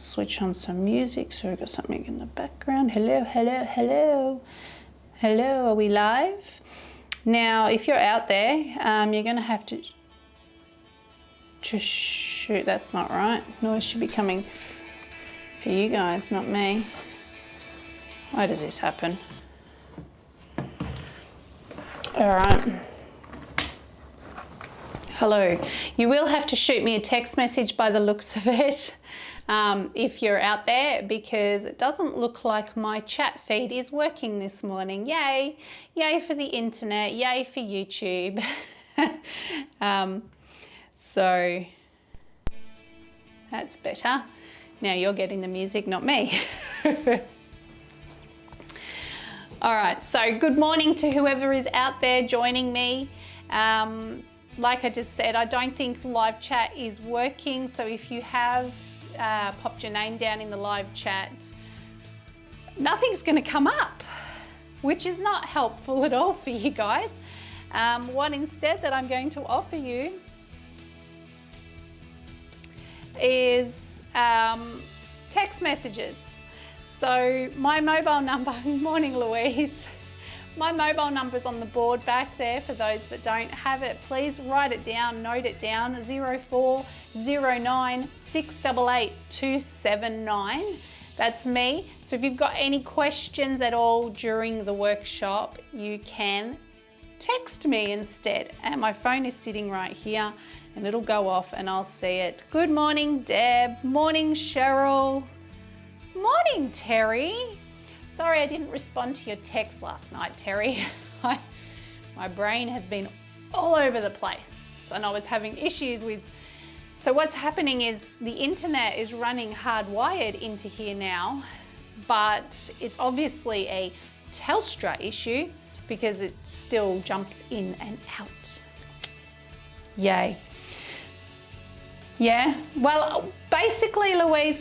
switch on some music. So we've got something in the background. Hello, hello, hello. Hello, are we live? Now, if you're out there, you're going to have to just shoot. That's not right. Noise should be coming for you guys, not me. Why does this happen? All right. Hello. You will have to shoot me a text message by the looks of it if you're out there, because it doesn't look like my chat feed is working this morning. Yay. Yay for the internet. Yay for YouTube. So that's better. Now you're getting the music, not me. All right, so good morning to whoever is out there joining me. Like I just said, I don't think the live chat is working. So if you have popped your name down in the live chat, nothing's going to come up, which is not helpful at all for you guys. What instead that I'm going to offer you is text messages. So my mobile number, good morning Louise, my mobile number is on the board back there. For those that don't have it, please write it down, note it down, 0409 688 279. That's me. So if you've got any questions at all during the workshop, you can text me instead. And my phone is sitting right here and it'll go off and I'll see it. Good morning, Deb. Morning, Cheryl. Morning, Terry. Sorry I didn't respond to your text last night, Terry. My brain has been all over the place and I was having issues with... So what's happening is the internet is running hardwired into here now, but it's obviously a Telstra issue because it still jumps in and out. Yay. Yeah, well, basically, Louise,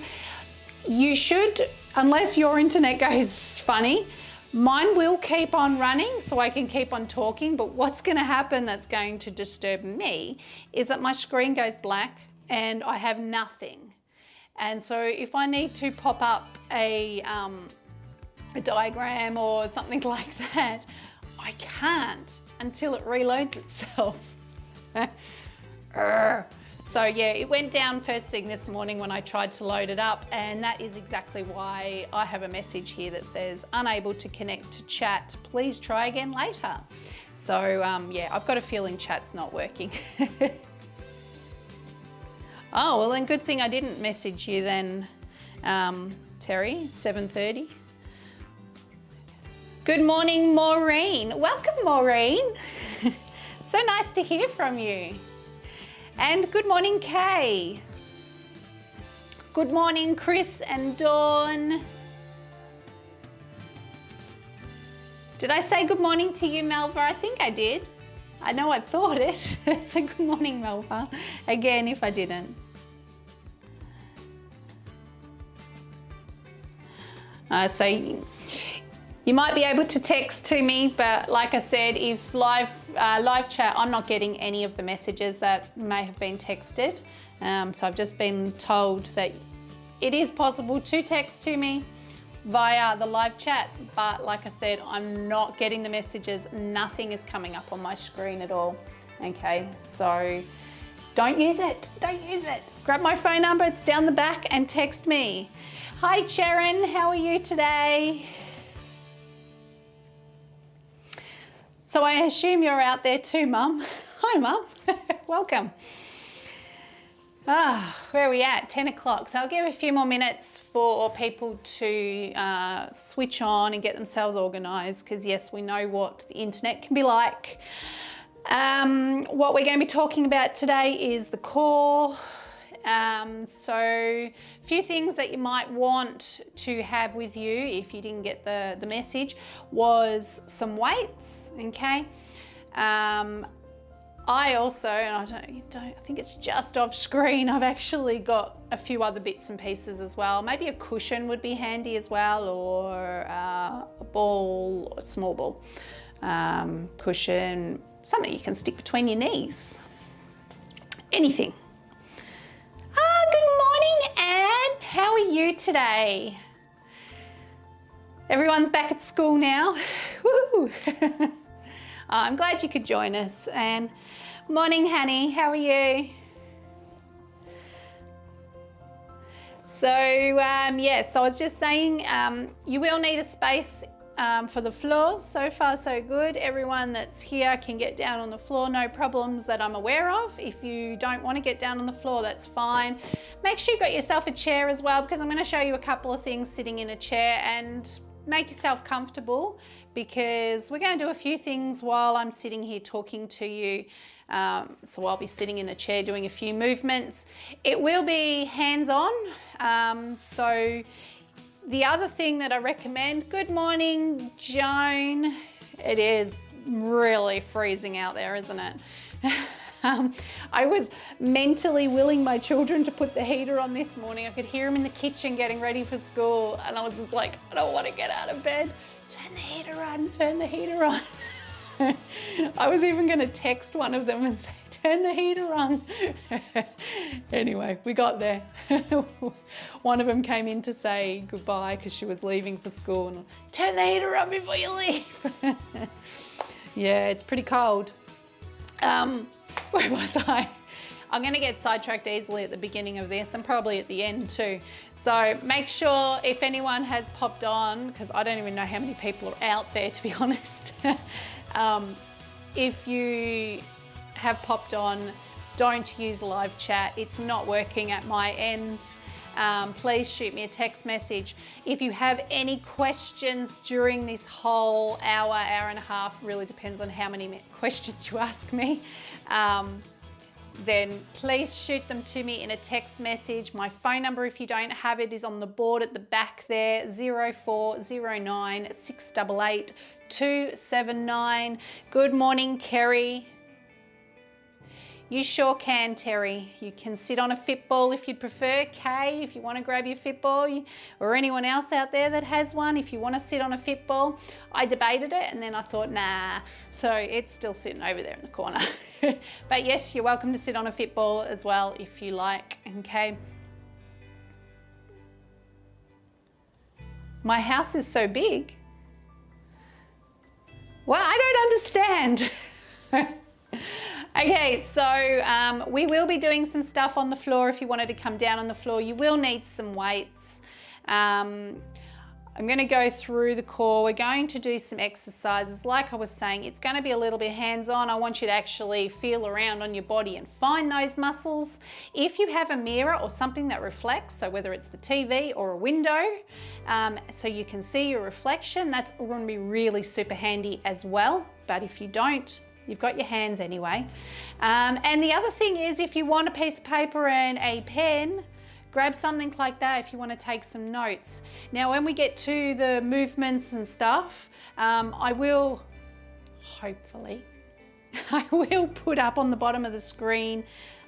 you should, unless your internet goes funny, mine will keep on running so I can keep on talking, but what's going to happen that's going to disturb me is that my screen goes black and I have nothing. And so if I need to pop up a diagram or something like that, I can't until it reloads itself. So yeah, it went down first thing this morning when I tried to load it up, and that is exactly why I have a message here that says unable to connect to chat, please try again later. So yeah, I've got a feeling chat's not working. Oh, well then good thing I didn't message you then, Terry, 7:30. Good morning, Maureen. Welcome, Maureen. So nice to hear from you. And good morning, Kay. Good morning, Chris and Dawn. Did I say good morning to you, Melva? I think I did. I know I thought it. So good morning, Melva. Again, if I didn't. So you might be able to text to me, but like I said, if live chat, I'm not getting any of the messages that may have been texted. So I've just been told that it is possible to text to me via the live chat, but like I said, I'm not getting the messages. Nothing is coming up on my screen at all. Okay, so don't use it. Don't use it. Grab my phone number, it's down the back, and text me. Hi, Sharon, how are you today? So I assume you're out there too, Mum. Hi, Mum. Welcome. Where are we at? 10 o'clock. So I'll give a few more minutes for people to switch on and get themselves organised, because yes, we know what the internet can be like. What we're going to be talking about today is the core. So a few things that you might want to have with you if you didn't get the message was some weights, okay? I also, and I think it's just off screen, I've actually got a few other bits and pieces as well. Maybe a cushion would be handy as well, or a ball, or a small ball, cushion, something you can stick between your knees. Anything. Good morning, Anne. How are are you today? Everyone's back at school now. Woo! I'm glad you could join us. And morning, Hanny, how are you? So yes, so I was just saying you will need a space for the floors. So far so good. Everyone that's here can get down on the floor, no problems that I'm aware of. If you don't want to get down on the floor, that's fine. Make sure you've got yourself a chair as well, because I'm going to show you a couple of things sitting in a chair, and make yourself comfortable, because we're going to do a few things while I'm sitting here talking to you. So I'll be sitting in a chair doing a few movements. It will be hands-on. So the other thing that I recommend, good morning, Joan. It is really freezing out there, isn't it? I was mentally willing my children to put the heater on this morning. I could hear them in the kitchen getting ready for school, and I was just like, I don't want to get out of bed. Turn the heater on, turn the heater on. I was even going to text one of them and say, turn the heater on. Anyway, we got there. One of them came in to say goodbye because she was leaving for school, and turn the heater on before you leave. Yeah, it's pretty cold. Where was I? I'm going to get sidetracked easily at the beginning of this, and probably at the end too. So make sure, if anyone has popped on, because I don't even know how many people are out there, to be honest. If you have popped on, don't use live chat. It's not working at my end. Please shoot me a text message. If you have any questions during this whole hour, hour and a half, really depends on how many questions you ask me, then please shoot them to me in a text message. My phone number, if you don't have it, is on the board at the back there, 0409 688 279. Good morning, Kerry. You sure can, Terry. You can sit on a Fitball if you'd prefer. Kay, if you want to grab your Fitball, or anyone else out there that has one, if you want to sit on a Fitball. I debated it, and then I thought, nah. So it's still sitting over there in the corner. But yes, you're welcome to sit on a Fitball as well if you like, okay? My house is so big. Well, I don't understand. Okay, so we will be doing some stuff on the floor. If you wanted to come down on the floor, you will need some weights. I'm going to go through the core. We're going to do some exercises. Like I was saying, it's going to be a little bit hands-on. I want you to actually feel around on your body and find those muscles. If you have a mirror or something that reflects, so whether it's the TV or a window, so you can see your reflection, that's going to be really super handy as well. But if you don't, you've got your hands anyway. And the other thing is, if you want a piece of paper and a pen, grab something like that if you want to take some notes. Now, when we get to the movements and stuff, I will, hopefully, I will put up on the bottom of the screen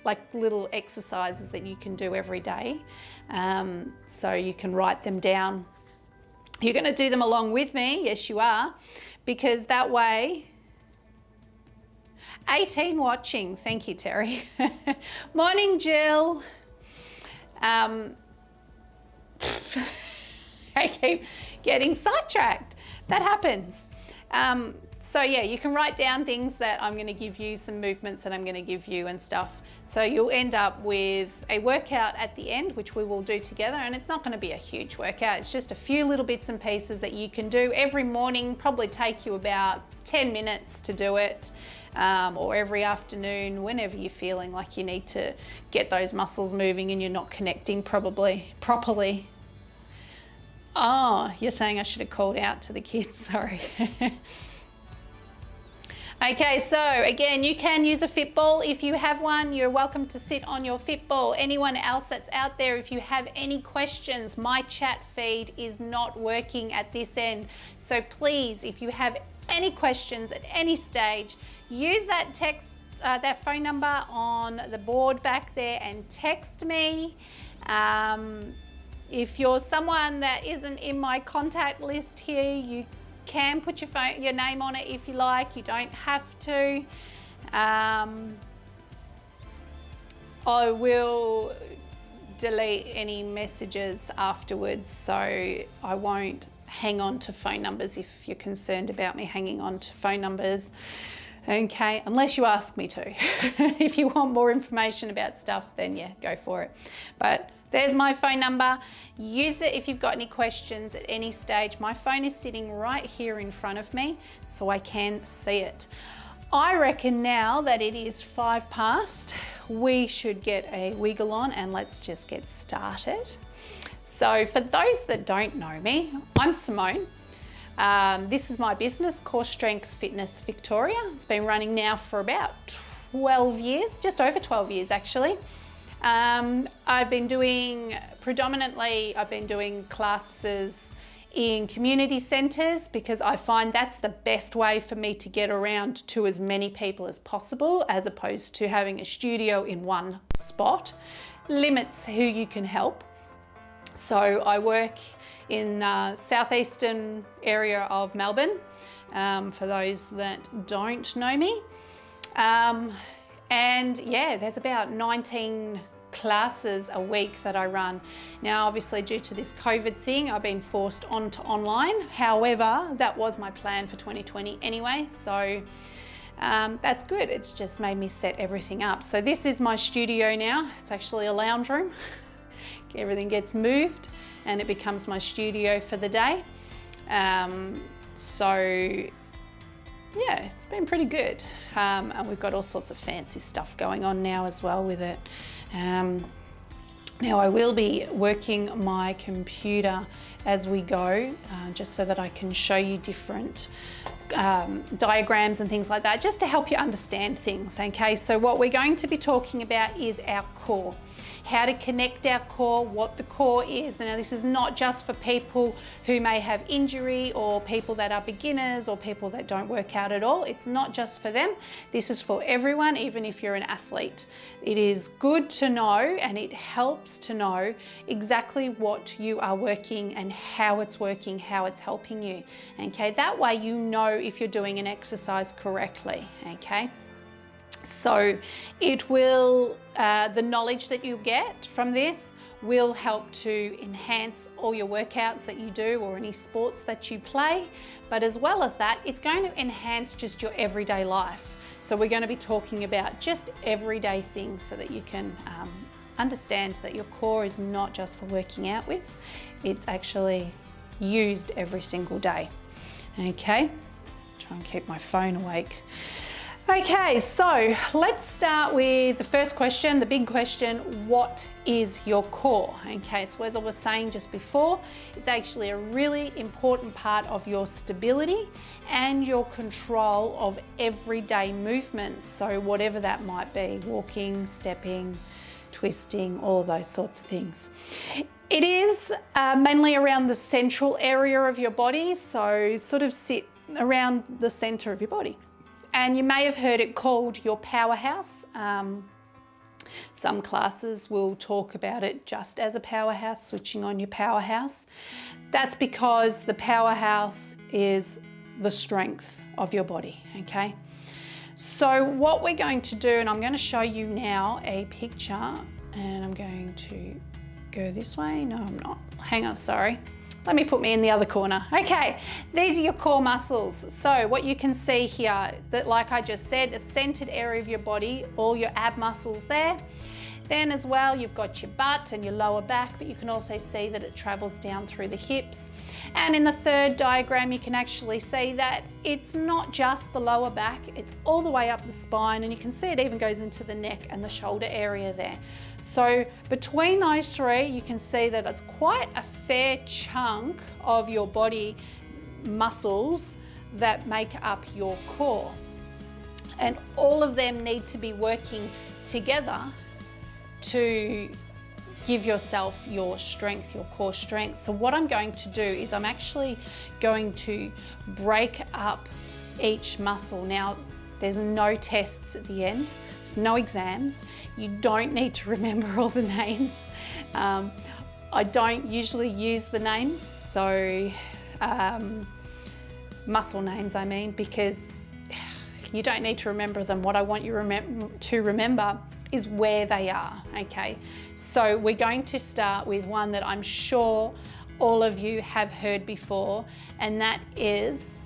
like little exercises that you can do every day. So you can write them down. You're going to do them along with me, yes you are, because that way, 18 watching, thank you, Terry. Morning, Jill. I keep getting sidetracked. That happens. So yeah, you can write down things that I'm going to give you, some movements that I'm going to give you and stuff. So you'll end up with a workout at the end, which we will do together. And it's not going to be a huge workout. It's just a few little bits and pieces that you can do every morning, probably take you about 10 minutes to do it. Or every afternoon, whenever you're feeling like you need to get those muscles moving and you're not connecting properly. Oh, you're saying I should have called out to the kids, sorry. Okay, so again, you can use a Fitball. If you have one, you're welcome to sit on your Fitball. Anyone else that's out there, if you have any questions, my chat feed is not working at this end. So please, if you have any questions at any stage, use that text, that phone number on the board back there and text me. If you're someone that isn't in my contact list here, you can put your name on it if you like. You don't have to. I will delete any messages afterwards, so I won't hang on to phone numbers if you're concerned about me hanging on to phone numbers. Okay, unless you ask me to. If you want more information about stuff, then yeah, go for it. But there's my phone number. Use it if you've got any questions at any stage. My phone is sitting right here in front of me, so I can see it. I reckon now that it is 5 past, we should get a wiggle on and let's just get started. So for those that don't know me, I'm Simone. This is my business, Core Strength Fitness Victoria. It's been running now for about 12 years, just over 12 years actually. I've been doing classes in community centres because I find that's the best way for me to get around to as many people as possible, as opposed to having a studio in one spot. Limits who you can help. So I work in the southeastern area of Melbourne, for those that don't know me. And yeah, there's about 19 classes a week that I run. Now, obviously due to this COVID thing, I've been forced onto online. However, that was my plan for 2020 anyway, so that's good. It's just made me set everything up. So this is my studio now. It's actually a lounge room. Everything gets moved and it becomes my studio for the day. So yeah, it's been pretty good. And we've got all sorts of fancy stuff going on now as well with it. Now I will be working my computer as we go, just so that I can show you different diagrams and things like that, just to help you understand things, okay? So what we're going to be talking about is our core. How to connect our core, what the core is. Now this is not just for people who may have injury or people that are beginners or people that don't work out at all. It's not just for them. This is for everyone, even if you're an athlete. It is good to know, and it helps to know exactly what you are working and how it's working, how it's helping you. Okay, that way you know if you're doing an exercise correctly, okay? So it will, the knowledge that you get from this will help to enhance all your workouts that you do or any sports that you play. But as well as that, it's going to enhance just your everyday life. So we're going to be talking about just everyday things so that you can understand that your core is not just for working out with, it's actually used every single day. Okay, try and keep my phone awake. Okay, so let's start with the first question, the big question: what is your core? Okay, so as I was saying just before, it's actually a really important part of your stability and your control of everyday movements. So whatever that might be, walking, stepping, twisting, all of those sorts of things. It is mainly around the central area of your body, so sort of sit around the center of your body. And you may have heard it called your powerhouse. Some classes will talk about it just as a powerhouse, switching on your powerhouse. That's because the powerhouse is the strength of your body, okay? So what we're going to do, and I'm going to show you now a picture, and I'm going to go this way. No, I'm not. Hang on, sorry. Let me put me in the other corner. Okay, these are your core muscles. So what you can see here, that like I just said, the centered area of your body, all your ab muscles there. Then as well, you've got your butt and your lower back, but you can also see that it travels down through the hips. And in the third diagram, you can actually see that it's not just the lower back, it's all the way up the spine, and you can see it even goes into the neck and the shoulder area there. So between those three, you can see that it's quite a fair chunk of your body muscles that make up your core. And all of them need to be working together to give yourself your strength, your core strength. So what I'm going to do is I'm actually going to break up each muscle. Now, there's no tests at the end. There's no exams. You don't need to remember all the names. I don't usually use the names, so muscle names I mean, because you don't need to remember them. What I want you to remember is where they are, okay? So we're going to start with one that I'm sure all of you have heard before, and that is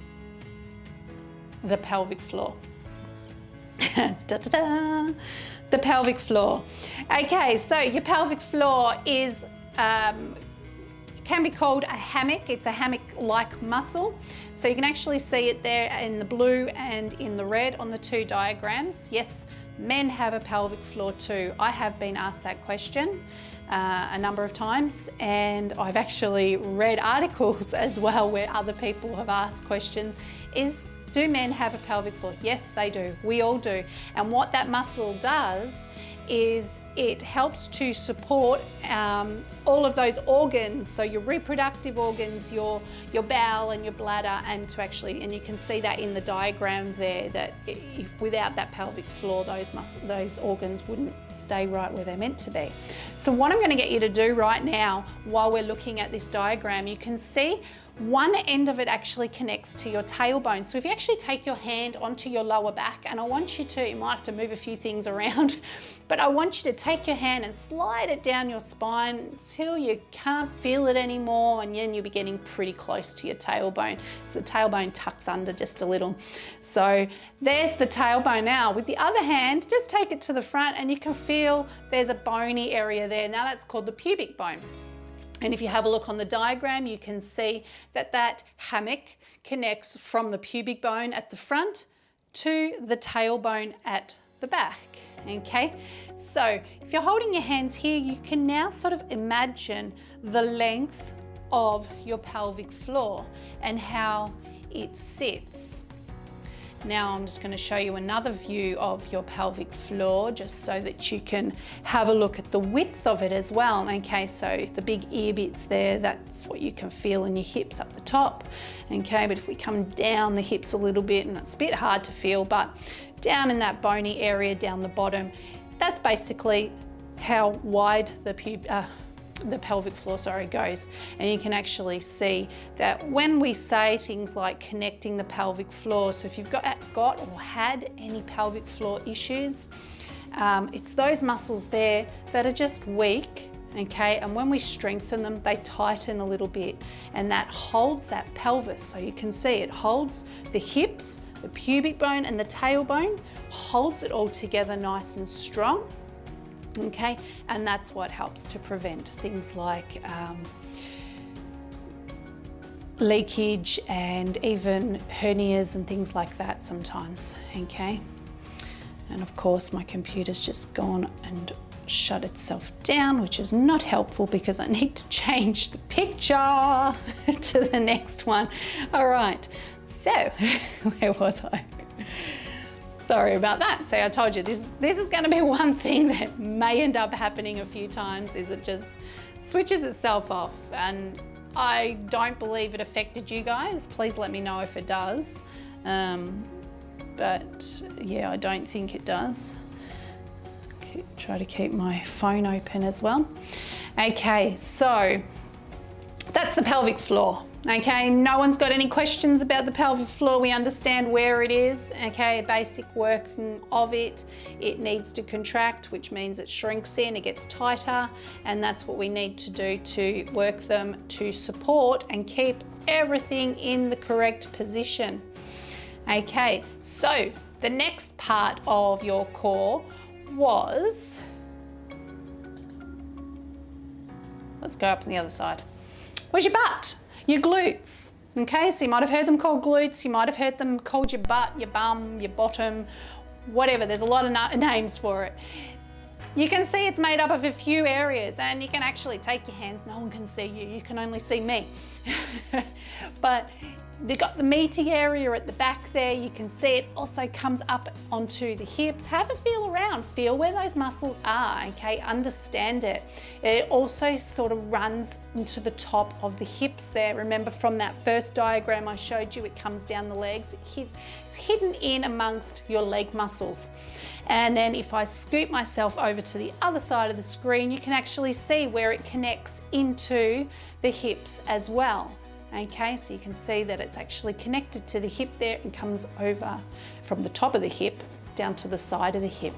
the pelvic floor. Da-da-da. The pelvic floor. Okay, so your pelvic floor is can be called a hammock. It's a hammock-like muscle. So you can actually see it there in the blue and in the red on the two diagrams. Yes, men have a pelvic floor too. I have been asked that question a number of times, and I've actually read articles as well where other people have asked questions. Do men have a pelvic floor? Yes, they do. We all do. And what that muscle does is it helps to support all of those organs, so your reproductive organs, your bowel and your bladder, and you can see that in the diagram there, that if without that pelvic floor, those organs wouldn't stay right where they're meant to be. So what I'm going to get you to do right now, while we're looking at this diagram, you can see one end of it actually connects to your tailbone. So if you actually take your hand onto your lower back, and I want you to, you might have to move a few things around, but I want you to take your hand and slide it down your spine until you can't feel it anymore, and then you'll be getting pretty close to your tailbone. So the tailbone tucks under just a little. So there's the tailbone. Now with the other hand, just take it to the front and you can feel there's a bony area there. Now that's called the pubic bone. And if you have a look on the diagram, you can see that that hammock connects from the pubic bone at the front to the tailbone at the back, okay? So if you're holding your hands here, you can now sort of imagine the length of your pelvic floor and how it sits. Now I'm just going to show you another view of your pelvic floor just so that you can have a look at the width of it as well. Okay, so the big ear bits there, that's what you can feel in your hips up the top. Okay, but if we come down the hips a little bit, and it's a bit hard to feel, but down in that bony area down the bottom, that's basically how wide the pelvic floor goes. And you can actually see that when we say things like connecting the pelvic floor, so if you've got or had any pelvic floor issues, it's those muscles there that are just weak, okay? And when we strengthen them, they tighten a little bit, and that holds that pelvis. So you can see it holds the hips, the pubic bone and the tailbone, holds it all together nice and strong. Okay, and that's what helps to prevent things like leakage and even hernias and things like that sometimes, okay? And of course my computer's just gone and shut itself down, which is not helpful because I need to change the picture to the next one. All right, so where was I? Sorry about that. So I told you this is going to be one thing that may end up happening a few times, is it just switches itself off, and I don't believe it affected you guys. Please let me know if it does. But yeah, I don't think it does. Try to keep my phone open as well. Okay, so that's the pelvic floor. Okay, no one's got any questions about the pelvic floor. We understand where it is, okay, basic working of it. It needs to contract, which means it shrinks in, it gets tighter, and that's what we need to do to work them to support and keep everything in the correct position. Okay, so the next part of your core was, let's go up on the other side, was your butt. Your glutes, okay? So you might have heard them called glutes, you might have heard them called your butt, your bum, your bottom, whatever. There's a lot of names for it. You can see it's made up of a few areas, and you can actually take your hands, no one can see you, you can only see me. But they've got the meaty area at the back there, you can see it also comes up onto the hips. Have a feel around, feel where those muscles are, okay? Understand it. It also sort of runs into the top of the hips there. Remember from that first diagram I showed you, it comes down the legs. It's hidden in amongst your leg muscles. And then if I scoot myself over to the other side of the screen, you can actually see where it connects into the hips as well. Okay, so you can see that it's actually connected to the hip there and comes over from the top of the hip down to the side of the hip.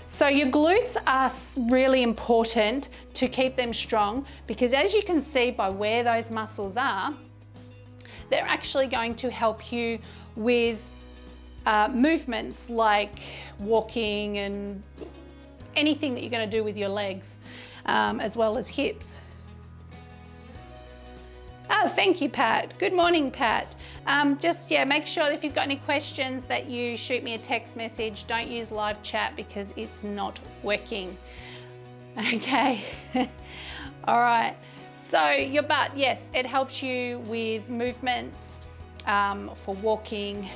So your glutes are really important to keep them strong, because as you can see by where those muscles are, they're actually going to help you with movements like walking and anything that you're going to do with your legs, as well as hips. Oh, thank you, Pat. Good morning, Pat. Make sure if you've got any questions that you shoot me a text message. Don't use live chat because it's not working. Okay. All right. So your butt, yes, it helps you with movements for walking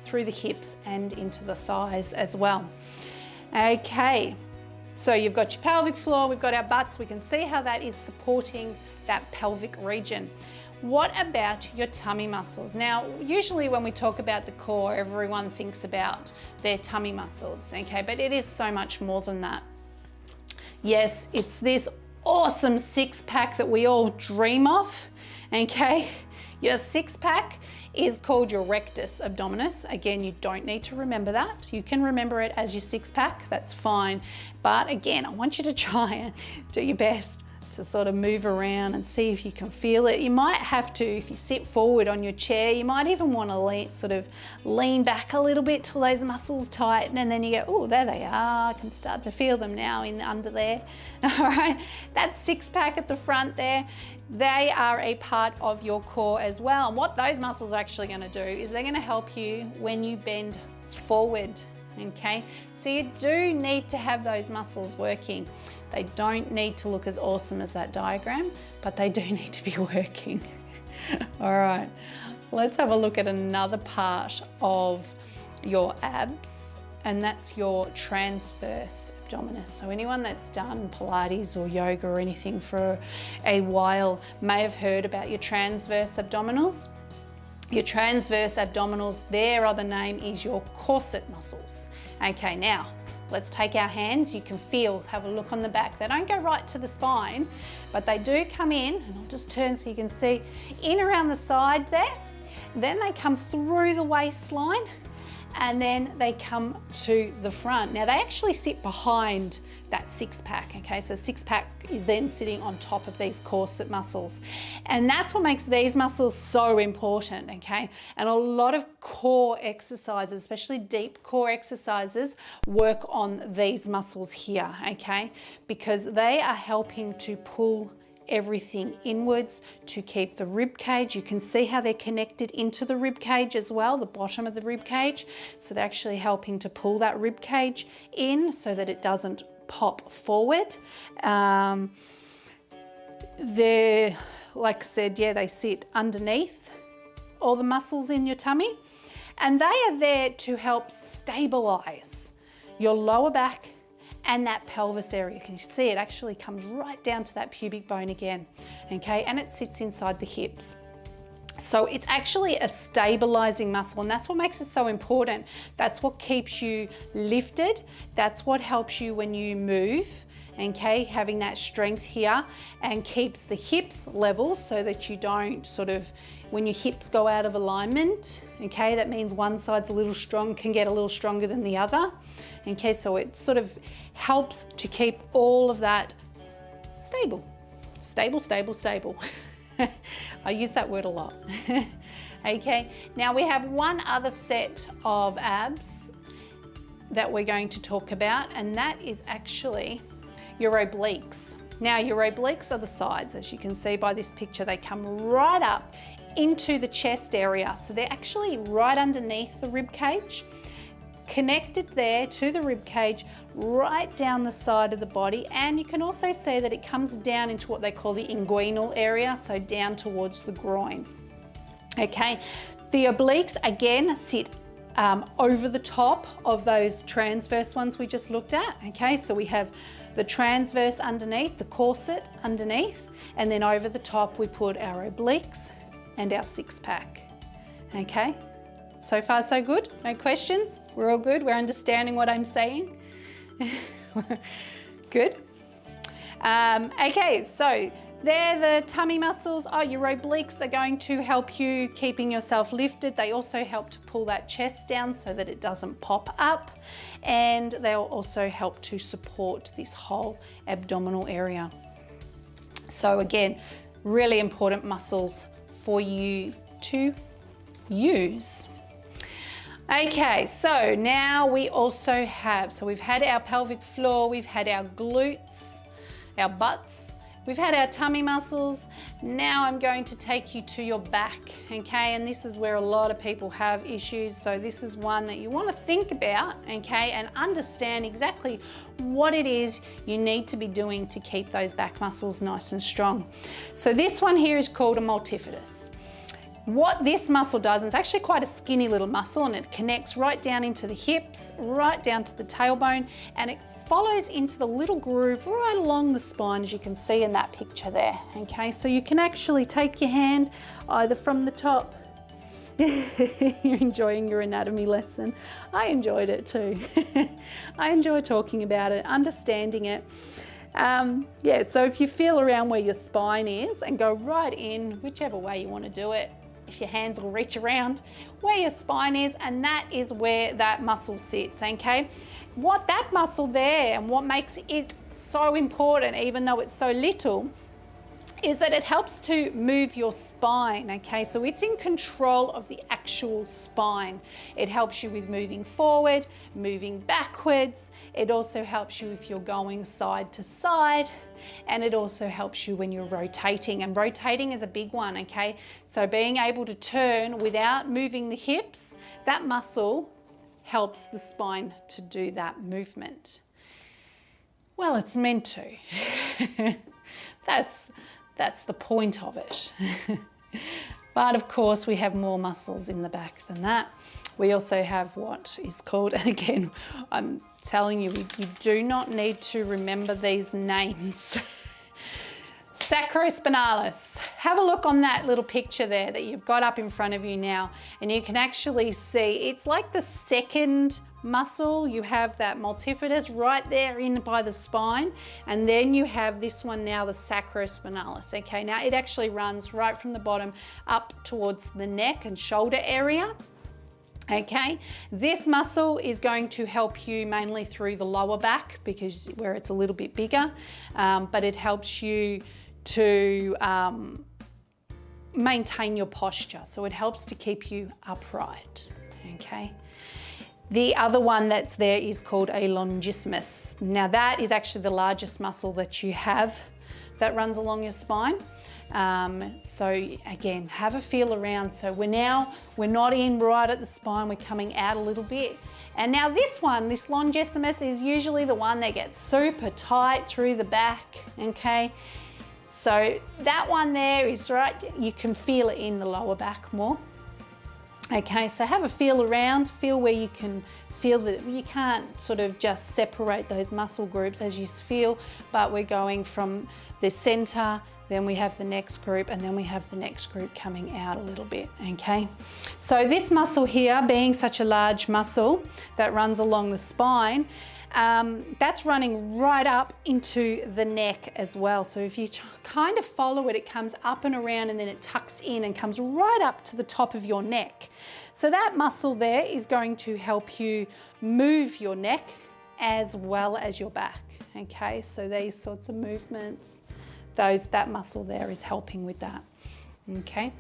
through the hips and into the thighs as well. Okay. So you've got your pelvic floor, we've got our butts. We can see how that is supporting that pelvic region. What about your tummy muscles? Now, usually when we talk about the core, everyone thinks about their tummy muscles, okay? But it is so much more than that. Yes, it's this awesome six-pack that we all dream of, okay? Your six-pack is called your rectus abdominis. Again, you don't need to remember that. You can remember it as your six-pack, that's fine. But again, I want you to try and do your best to sort of move around and see if you can feel it. You might have to, if you sit forward on your chair, you might even want to lean back a little bit till those muscles tighten, and then you go, oh, there they are. I can start to feel them now under there. All right, that six-pack at the front there, they are a part of your core as well. And what those muscles are actually going to do is they're going to help you when you bend forward, okay? So you do need to have those muscles working. They don't need to look as awesome as that diagram, but they do need to be working. All right, let's have a look at another part of your abs, and that's your transverse abdominis. So anyone that's done Pilates or yoga or anything for a while may have heard about your transverse abdominals. Your transverse abdominals, their other name is your corset muscles. Okay, now let's take our hands. You can feel, have a look on the back. They don't go right to the spine, but they do come in, and I'll just turn so you can see, in around the side there. Then they come through the waistline, and then they come to the front. Now they actually sit behind that six-pack, okay? So six-pack is then sitting on top of these corset muscles. And that's what makes these muscles so important, okay? And a lot of core exercises, especially deep core exercises, work on these muscles here, okay? Because they are helping to pull everything inwards to keep the rib cage. You can see how they're connected into the rib cage as well, the bottom of the rib cage. So they're actually helping to pull that rib cage in so that it doesn't pop forward. They're, like I said, yeah, they sit underneath all the muscles in your tummy, and they are there to help stabilize your lower back and that pelvis area. You can see it actually comes right down to that pubic bone again, okay? And it sits inside the hips. So it's actually a stabilizing muscle, and that's what makes it so important. That's what keeps you lifted. That's what helps you when you move, okay? Having that strength here, and keeps the hips level so that you don't sort of, when your hips go out of alignment, okay, that means one side's a little strong, can get a little stronger than the other. Okay, so it sort of helps to keep all of that stable. Stable, stable, stable. I use that word a lot. Okay, now we have one other set of abs that we're going to talk about, and that is actually your obliques. Now your obliques are the sides, as you can see by this picture. They come right up into the chest area. So they're actually right underneath the rib cage, connected there to the rib cage, right down the side of the body. And you can also see that it comes down into what they call the inguinal area, so down towards the groin. Okay, the obliques again sit over the top of those transverse ones we just looked at. Okay, so we have the transverse underneath, the corset underneath, and then over the top we put our obliques and our six-pack. Okay, so far so good? No questions? We're all good? We're understanding what I'm saying? Good. Okay, so They're the tummy muscles. Oh, your obliques are going to help you keeping yourself lifted. They also help to pull that chest down so that it doesn't pop up. And they'll also help to support this whole abdominal area. So again, really important muscles for you to use. Okay, so now we also have, so we've had our pelvic floor, we've had our glutes, our butts, we've had our tummy muscles. Now I'm going to take you to your back, okay? And this is where a lot of people have issues. So this is one that you want to think about, okay? And understand exactly what it is you need to be doing to keep those back muscles nice and strong. So this one here is called a multifidus. What this muscle does, and it's actually quite a skinny little muscle, and it connects right down into the hips, right down to the tailbone, and it follows into the little groove right along the spine, as you can see in that picture there, okay? So you can actually take your hand either from the top. You're enjoying your anatomy lesson. I enjoyed it too. I enjoy talking about it, understanding it. Yeah, so if you feel around where your spine is and go right in, whichever way you want to do it, if your hands will reach around where your spine is, and that is where that muscle sits, okay? What that muscle there and what makes it so important, even though it's so little, is that it helps to move your spine, okay? So it's in control of the actual spine. It helps you with moving forward, moving backwards. It also helps you if you're going side to side, and it also helps you when you're rotating, and rotating is a big one, okay? So being able to turn without moving the hips, that muscle helps the spine to do that movement. Well, it's meant to. That's the point of it. But of course, we have more muscles in the back than that. We also have what is called, and again, I'm telling you, you do not need to remember these names. Sacrospinalis. Have a look on that little picture there that you've got up in front of you now, and you can actually see it's like the second muscle. You have that multifidus right there in by the spine, and then you have this one now, the sacrospinalis. Okay, now it actually runs right from the bottom up towards the neck and shoulder area. Okay, this muscle is going to help you mainly through the lower back because where it's a little bit bigger, but it helps you to maintain your posture. So it helps to keep you upright, okay? The other one that's there is called a longissimus. Now that is actually the largest muscle that you have that runs along your spine. So again, have a feel around. So we're not in right at the spine, we're coming out a little bit. And now this one, this longissimus, is usually the one that gets super tight through the back, okay? So that one there is right, you can feel it in the lower back more. Okay, so have a feel around, feel where you can feel that you can't sort of just separate those muscle groups as you feel, but we're going from the center, then we have the next group, and then we have the next group coming out a little bit, okay? So this muscle here, being such a large muscle that runs along the spine, that's running right up into the neck as well. So if you kind of follow it, it comes up and around and then it tucks in and comes right up to the top of your neck. So that muscle there is going to help you move your neck as well as your back, okay? So these sorts of movements, that muscle there is helping with that, okay?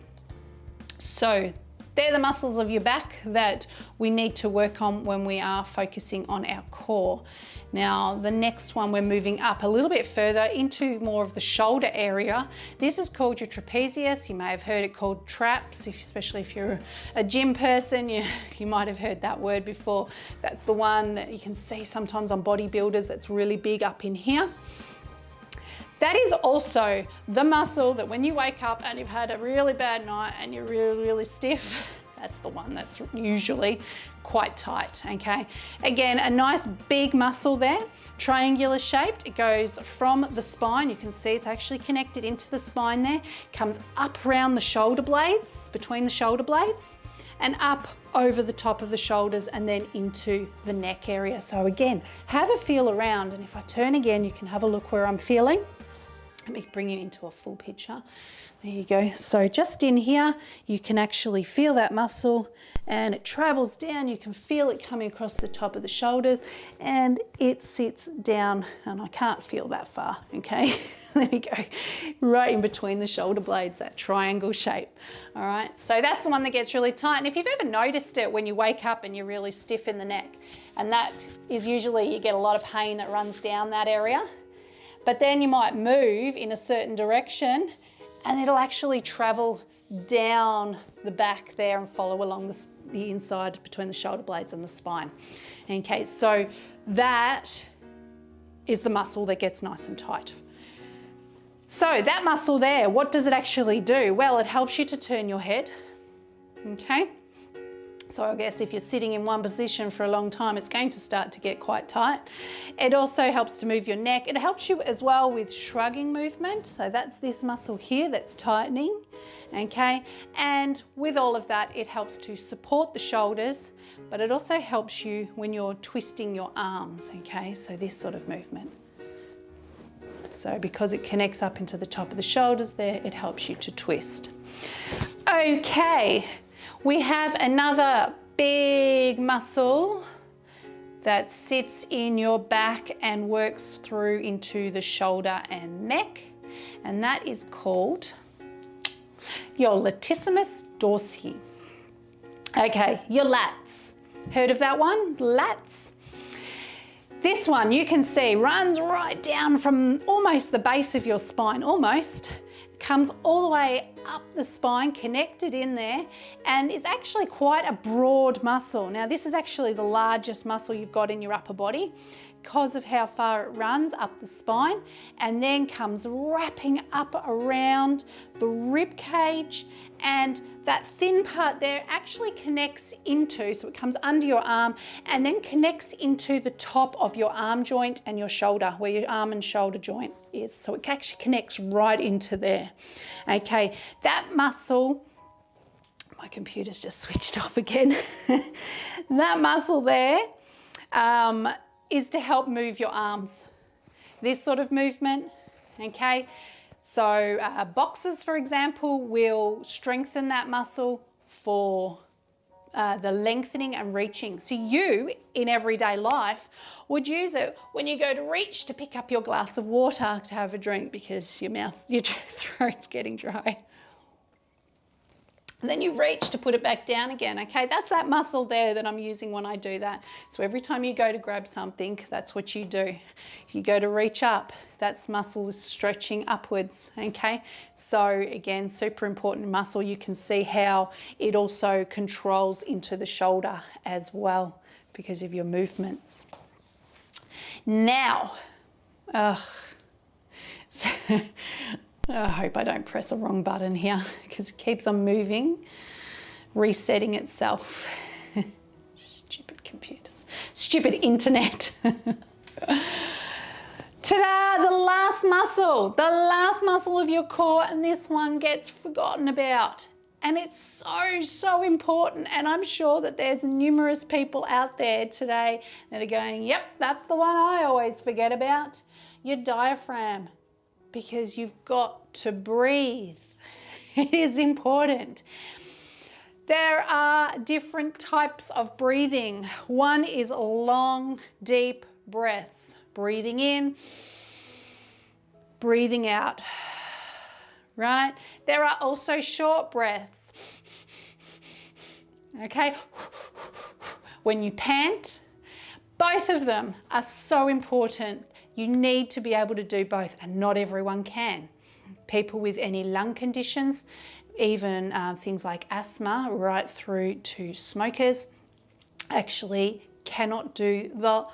So they're the muscles of your back that we need to work on when we are focusing on our core. Now, the next one, we're moving up a little bit further into more of the shoulder area. This is called your trapezius. You may have heard it called traps, especially if you're a gym person, you might have heard that word before. That's the one that you can see sometimes on bodybuilders that's really big up in here. That is also the muscle that when you wake up and you've had a really bad night and you're really, really stiff, that's the one that's usually quite tight, okay? Again, a nice big muscle there, triangular shaped. It goes from the spine. You can see it's actually connected into the spine there, comes up around the shoulder blades, between the shoulder blades, and up over the top of the shoulders and then into the neck area. So again, have a feel around, and if I turn again, you can have a look where I'm feeling. Let me bring you into a full picture. There you go. So just in here, you can actually feel that muscle and it travels down. You can feel it coming across the top of the shoulders and it sits down, and I can't feel that far, okay? Let me go right in between the shoulder blades, that triangle shape. All right, so that's the one that gets really tight. And if you've ever noticed it when you wake up and you're really stiff in the neck, and that is usually you get a lot of pain that runs down that area. But then you might move in a certain direction and it'll actually travel down the back there and follow along the inside between the shoulder blades and the spine. Okay, so that is the muscle that gets nice and tight. So that muscle there, what does it actually do? Well, it helps you to turn your head, okay? So I guess if you're sitting in one position for a long time, it's going to start to get quite tight. It also helps to move your neck. It helps you as well with shrugging movement. So that's this muscle here that's tightening, okay? And with all of that, it helps to support the shoulders, but it also helps you when you're twisting your arms, okay? So this sort of movement. So because it connects up into the top of the shoulders there, it helps you to twist. Okay. We have another big muscle that sits in your back and works through into the shoulder and neck, and that is called your latissimus dorsi. Okay, your lats. Heard of that one? Lats. This one you can see runs right down from almost the base of your spine, almost. Comes all the way up the spine, connected in there, and is actually quite a broad muscle. Now this is actually the largest muscle you've got in your upper body because of how far it runs up the spine, and then comes wrapping up around the rib cage, and that thin part there actually connects into, so it comes under your arm and then connects into the top of your arm joint and your shoulder, where your arm and shoulder joint is. So it actually connects right into there. Okay, that muscle, my computer's just switched off again. That muscle there is to help move your arms. This sort of movement, okay? So boxers, for example, will strengthen that muscle for the lengthening and reaching. So you, in everyday life, would use it when you go to reach to pick up your glass of water to have a drink because your throat's getting dry. And then you reach to put it back down again, okay? That's that muscle there that I'm using when I do that. So every time you go to grab something, that's what you do. If you go to reach up, that muscle is stretching upwards, okay? So again, super important muscle. You can see how it also controls into the shoulder as well because of your movements. Now, I hope I don't press a wrong button here because it keeps on moving, resetting itself. Stupid computers, stupid internet. Ta-da, the last muscle of your core, and this one gets forgotten about. And it's so important, and I'm sure that there's numerous people out there today that are going, yep, that's the one I always forget about, your diaphragm. Because you've got to breathe. It is important. There are different types of breathing. One is long, deep breaths. Breathing in, breathing out, right? There are also short breaths, okay? When you pant, both of them are so important. You need to be able to do both, and not everyone can. People with any lung conditions, even things like asthma, right through to smokers, actually cannot do the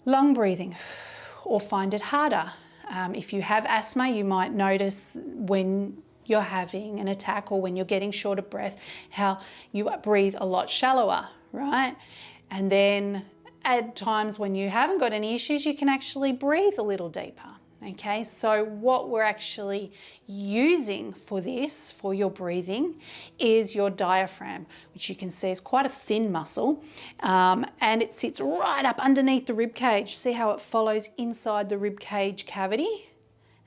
long breathing or find it harder. If you have asthma, you might notice when you're having an attack or when you're getting short of breath, how you breathe a lot shallower, right? And then at times when you haven't got any issues, you can actually breathe a little deeper, okay? So what we're actually using for this, for your breathing, is your diaphragm, which you can see is quite a thin muscle, and it sits right up underneath the rib cage. See how it follows inside the rib cage cavity?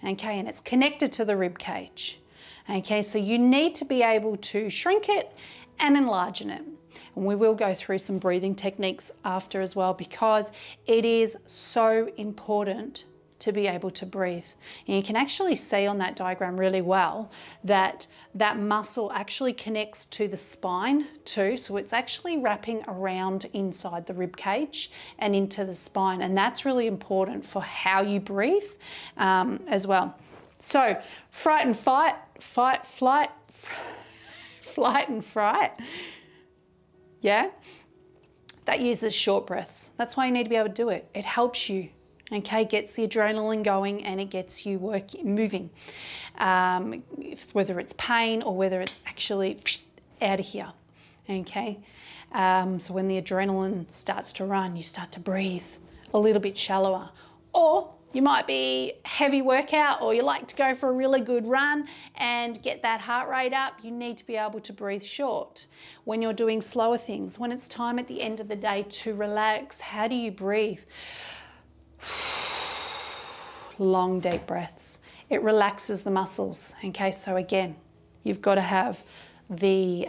okay, and it's connected to the rib cage. Okay, so you need to be able to shrink it and enlarge it. And we will go through some breathing techniques after as well, because it is so important to be able to breathe. And you can actually see on that diagram really well that that muscle actually connects to the spine too. So it's actually wrapping around inside the rib cage and into the spine. And that's really important for how you breathe as well. So fright and fight, fight, flight, flight and fright. Yeah, that uses short breaths. That's why you need to be able to do it. It helps you, okay, gets the adrenaline going and it gets you moving. Whether it's pain or whether it's actually out of here, okay? So when the adrenaline starts to run, you start to breathe a little bit shallower. Or you might be heavy workout, or you like to go for a really good run and get that heart rate up. You need to be able to breathe short. When you're doing slower things, when it's time at the end of the day to relax, how do you breathe? Long, deep breaths. It relaxes the muscles. Okay, so again, you've got to have the,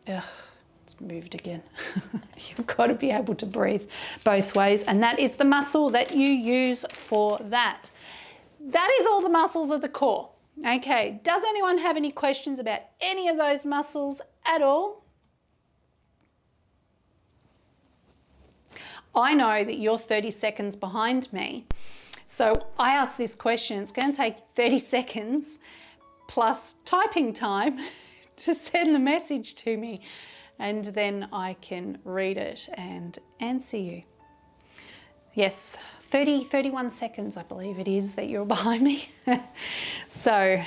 it's moved again. You've got to be able to breathe both ways, and that is the muscle that you use for that. That is all the muscles of the core. Okay, does anyone have any questions about any of those muscles at all? I know that you're 30 seconds behind me, so I asked this question. It's going to take 30 seconds plus typing time to send the message to me, and then I can read it and answer you. Yes, 31 seconds I believe it is that you're behind me. So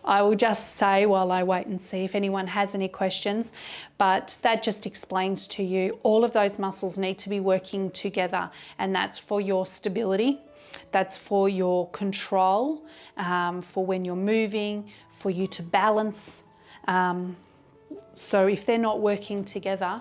I will just say while I wait and see if anyone has any questions, but that just explains to you all of those muscles need to be working together, and that's for your stability, that's for your control, for when you're moving, for you to balance. So if they're not working together,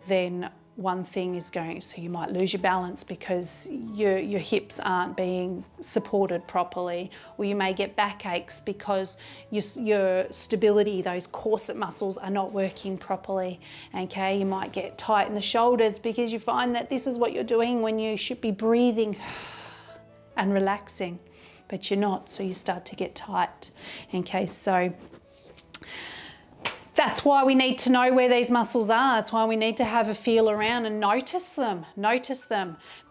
then one thing is going, so you might lose your balance because your hips aren't being supported properly, or you may get backaches because your stability, those corset muscles are not working properly. Okay, you might get tight in the shoulders because you find that this is what you're doing when you should be breathing and relaxing, but you're not, so you start to get tight. Okay, so that's why we need to know where these muscles are. That's why we need to have a feel around and notice them,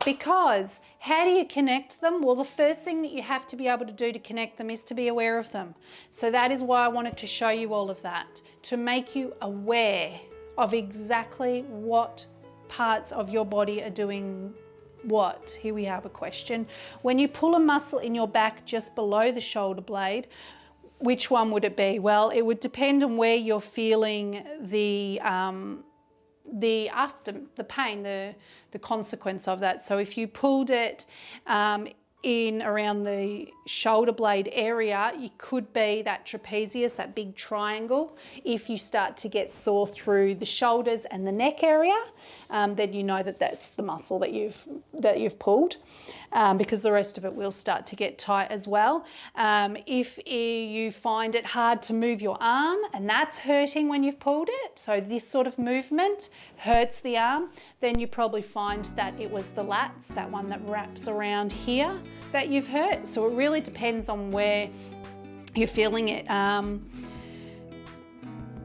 because how do you connect them? Well, the first thing that you have to be able to do to connect them is to be aware of them. So that is why I wanted to show you all of that, to make you aware of exactly what parts of your body are doing what. Here we have a question. When you pull a muscle in your back just below the shoulder blade, which one would it be? Well, it would depend on where you're feeling the pain, the consequence of that. So if you pulled it in around the shoulder blade area, it could be that trapezius, that big triangle. If you start to get sore through the shoulders and the neck area, then you know that that's the muscle that you've pulled, because the rest of it will start to get tight as well. If you find it hard to move your arm and that's hurting when you've pulled it, so this sort of movement hurts the arm, then you probably find that it was the lats, that one that wraps around here, that you've hurt. So it really depends on where you're feeling it.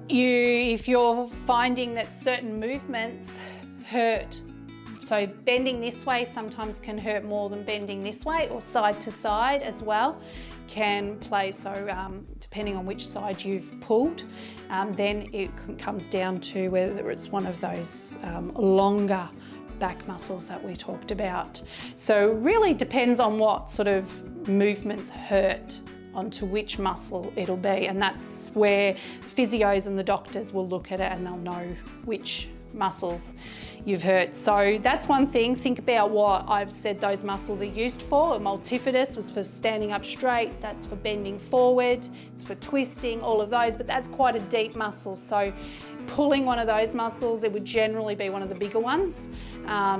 If you're finding that certain movements hurt, so bending this way sometimes can hurt more than bending this way, or side to side as well can play. So depending on which side you've pulled, then it comes down to whether it's one of those longer back muscles that we talked about. So really depends on what sort of movements hurt onto which muscle it'll be, and that's where physios and the doctors will look at it and they'll know which muscles you've hurt. So that's one thing. Think about what I've said those muscles are used for. A multifidus was for standing up straight, that's for bending forward, it's for twisting, all of those, but that's quite a deep muscle. So pulling one of those muscles, it would generally be one of the bigger ones.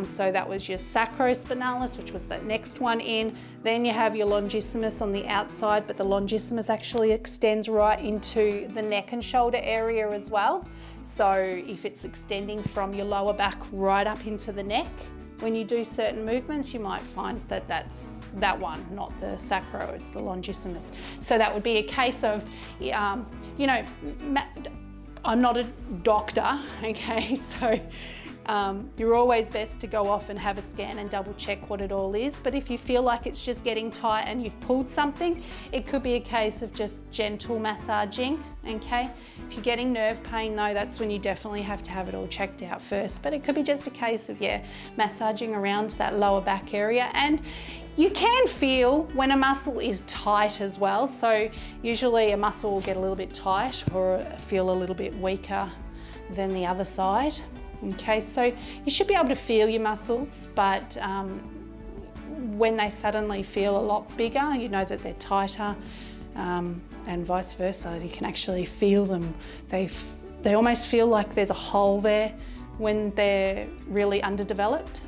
So that was your sacrospinalis, which was that next one in. Then you have your longissimus on the outside, but the longissimus actually extends right into the neck and shoulder area as well. So if it's extending from your lower back right up into the neck, when you do certain movements, you might find that that's that one, not the sacro, it's the longissimus. So that would be a case of, you know, I'm not a doctor, okay? So you're always best to go off and have a scan and double check what it all is. But if you feel like it's just getting tight and you've pulled something, it could be a case of just gentle massaging, okay? If you're getting nerve pain though, that's when you definitely have to have it all checked out first. But it could be just a case of, yeah, massaging around that lower back area. And you can feel when a muscle is tight as well. So usually a muscle will get a little bit tight or feel a little bit weaker than the other side. Okay, so you should be able to feel your muscles, but when they suddenly feel a lot bigger, you know that they're tighter, and vice versa. You can actually feel them. They almost feel like there's a hole there when they're really underdeveloped,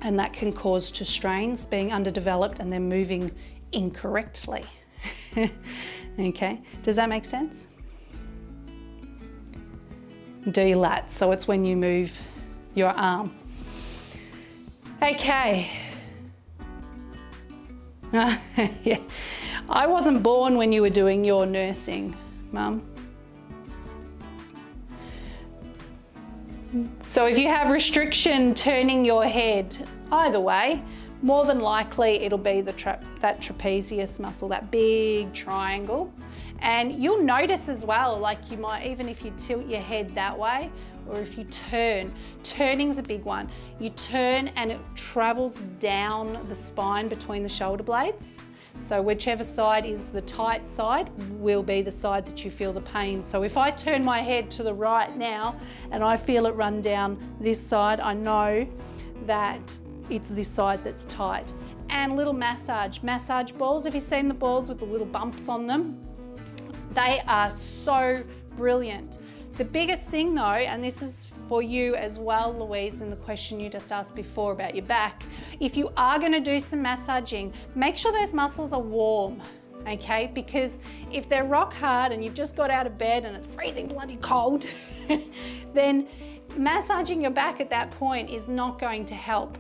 and that can cause to strains, being underdeveloped and then moving incorrectly. Okay, does that make sense? Do your lats, so it's when you move your arm. Okay. Yeah. I wasn't born when you were doing your nursing, Mum. So if you have restriction turning your head either way, more than likely it'll be that trapezius muscle, that big triangle. And you'll notice as well, like you might, even if you tilt your head that way, or if you turn, turning's a big one. You turn and it travels down the spine between the shoulder blades. So whichever side is the tight side will be the side that you feel the pain. So if I turn my head to the right now and I feel it run down this side, I know that it's this side that's tight. And little massage balls. Have you seen the balls with the little bumps on them? They are so brilliant. The biggest thing though, and this is for you as well, Louise, in the question you just asked before about your back, if you are going to do some massaging, make sure those muscles are warm, okay? Because if they're rock hard and you've just got out of bed and it's freezing bloody cold, then massaging your back at that point is not going to help.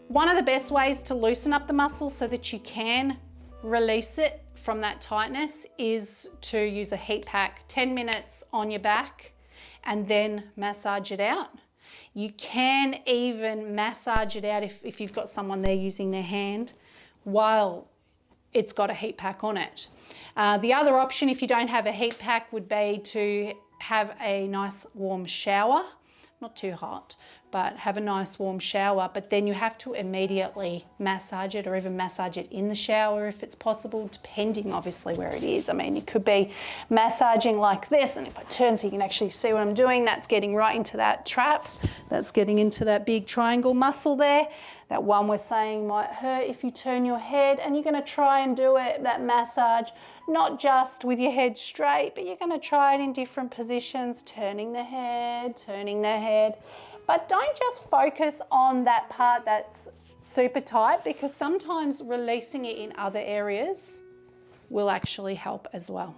One of the best ways to loosen up the muscle so that you can release it from that tightness is to use a heat pack, 10 minutes on your back, and then massage it out. You can even massage it out if you've got someone there using their hand while it's got a heat pack on it. The other option, if you don't have a heat pack, would be to have a nice warm shower, not too hot, but have a nice warm shower, but then you have to immediately massage it, or even massage it in the shower if it's possible, depending obviously where it is. I mean, you could be massaging like this, and if I turn so you can actually see what I'm doing, that's getting right into that trap. That's getting into that big triangle muscle there. That one we're saying might hurt if you turn your head, and you're gonna try and do it, that massage, not just with your head straight, but you're gonna try it in different positions, turning the head, but don't just focus on that part that's super tight, because sometimes releasing it in other areas will actually help as well,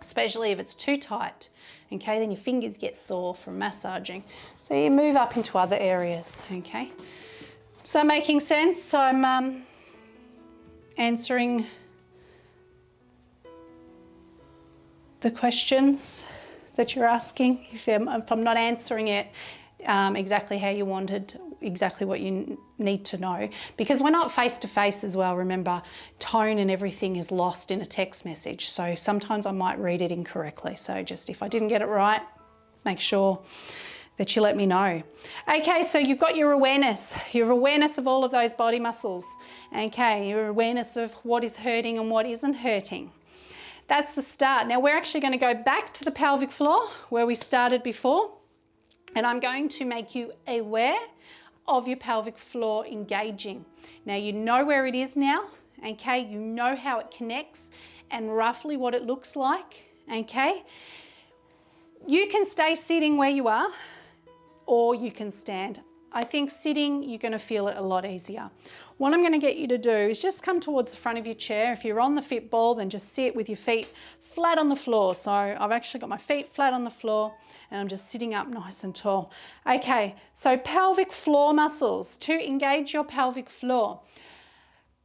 especially if it's too tight. Okay, then your fingers get sore from massaging. So you move up into other areas, okay? So making sense? I'm answering the questions that you're asking. If I'm not answering it exactly how you wanted, exactly what you need to know, because we're not face to face as well. Remember, tone and everything is lost in a text message, so sometimes I might read it incorrectly. So just if I didn't get it right, make sure that you let me know. Okay, so you've got your awareness of all of those body muscles. Okay, your awareness of what is hurting and what isn't hurting. That's the start. Now we're actually going to go back to the pelvic floor where we started before, and I'm going to make you aware of your pelvic floor engaging. Now you know where it is now, okay? You know how it connects and roughly what it looks like, okay? You can stay sitting where you are, or you can stand. I think sitting, you're going to feel it a lot easier. What I'm going to get you to do is just come towards the front of your chair. If you're on the fit ball, then just sit with your feet flat on the floor. So I've actually got my feet flat on the floor and I'm just sitting up nice and tall. Okay, so pelvic floor muscles. To engage your pelvic floor,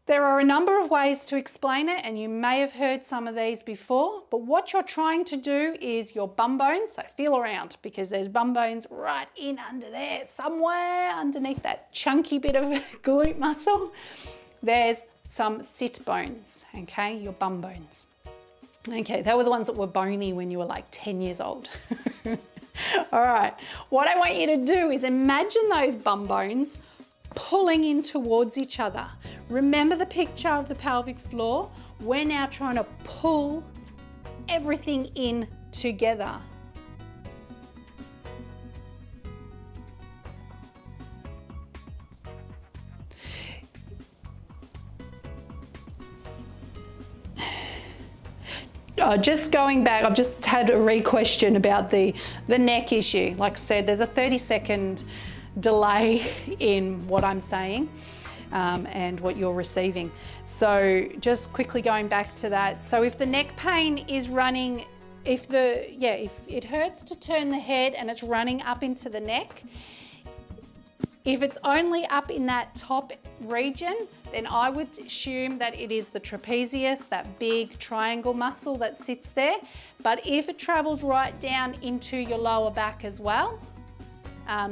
there are a number of ways to explain it, and you may have heard some of these before, but what you're trying to do is your bum bones, so feel around because there's bum bones right in under there, somewhere underneath that chunky bit of glute muscle. There's some sit bones, okay, your bum bones. Okay, they were the ones that were bony when you were like 10 years old. All right, what I want you to do is imagine those bum bones pulling in towards each other. Remember the picture of the pelvic floor? We're now trying to pull everything in together. Just going back, I've just had a re-question about the neck issue. Like I said, there's a 30-second delay in what I'm saying and what you're receiving. So just quickly going back to that. So if the neck pain is running, if it hurts to turn the head and it's running up into the neck, if it's only up in that top region, then I would assume that it is the trapezius, that big triangle muscle that sits there. But if it travels right down into your lower back as well,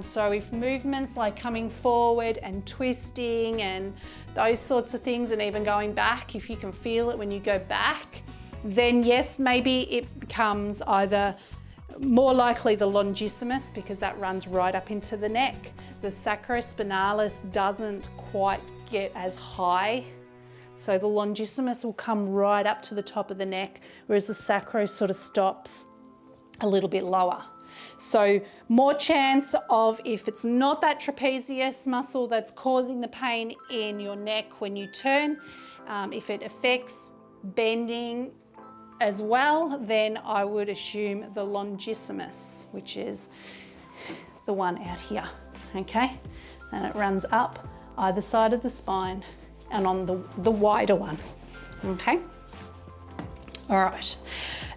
so if movements like coming forward and twisting and those sorts of things, and even going back, if you can feel it when you go back, then yes, maybe it becomes either more likely the longissimus, because that runs right up into the neck. The sacrospinalis doesn't quite get as high, so the longissimus will come right up to the top of the neck, whereas the sacro sort of stops a little bit lower. So more chance of, if it's not that trapezius muscle that's causing the pain in your neck when you turn, if it affects bending as well, then I would assume the longissimus, which is the one out here, okay? And it runs up either side of the spine and on the wider one, okay? All right,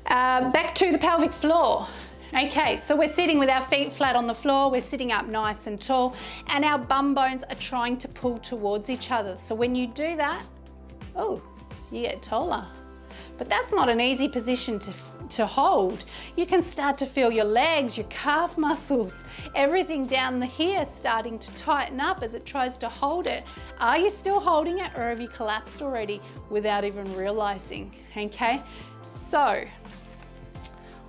back to the pelvic floor. Okay, so we're sitting with our feet flat on the floor, we're sitting up nice and tall, and our bum bones are trying to pull towards each other. So when you do that, oh, you get taller. But that's not an easy position to hold. You can start to feel your legs, your calf muscles, everything down here starting to tighten up as it tries to hold it. Are you still holding it, or have you collapsed already without even realizing? Okay, so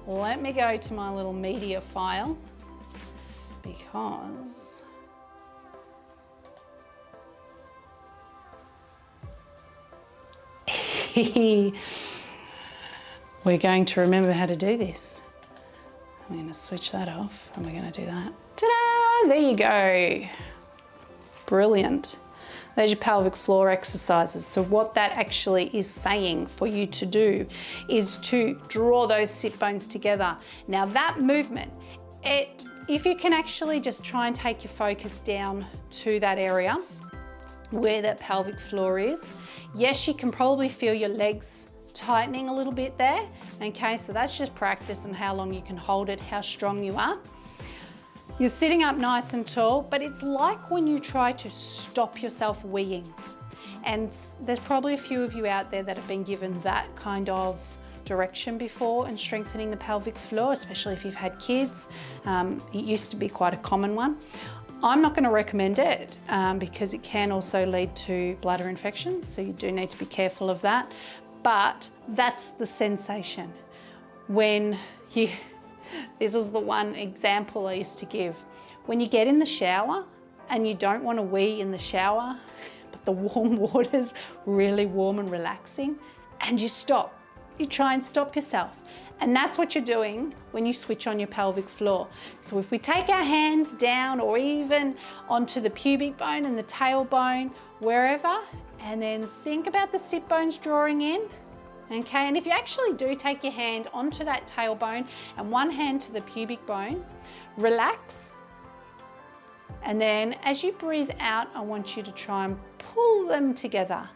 let me go to my little media file, because we're going to remember how to do this. I'm going to switch that off and we're going to do that. Ta-da! There you go. Brilliant. There's your pelvic floor exercises. So what that actually is saying for you to do is to draw those sit bones together. Now that movement, if you can actually just try and take your focus down to that area where that pelvic floor is, yes, you can probably feel your legs tightening a little bit there. Okay, so that's just practice and how long you can hold it, how strong you are. You're sitting up nice and tall, but it's like when you try to stop yourself weeing. And there's probably a few of you out there that have been given that kind of direction before in strengthening the pelvic floor, especially if you've had kids. It used to be quite a common one. I'm not going to recommend it because it can also lead to bladder infections, so you do need to be careful of that. But that's the sensation. When you, this was the one example I used to give. When you get in the shower and you don't want to wee in the shower, but the warm water's really warm and relaxing, and you stop. You try and stop yourself. And that's what you're doing when you switch on your pelvic floor. So if we take our hands down or even onto the pubic bone and the tailbone, wherever, and then think about the sit bones drawing in, okay? And if you actually do take your hand onto that tailbone and one hand to the pubic bone, relax. And then as you breathe out, I want you to try and pull them together.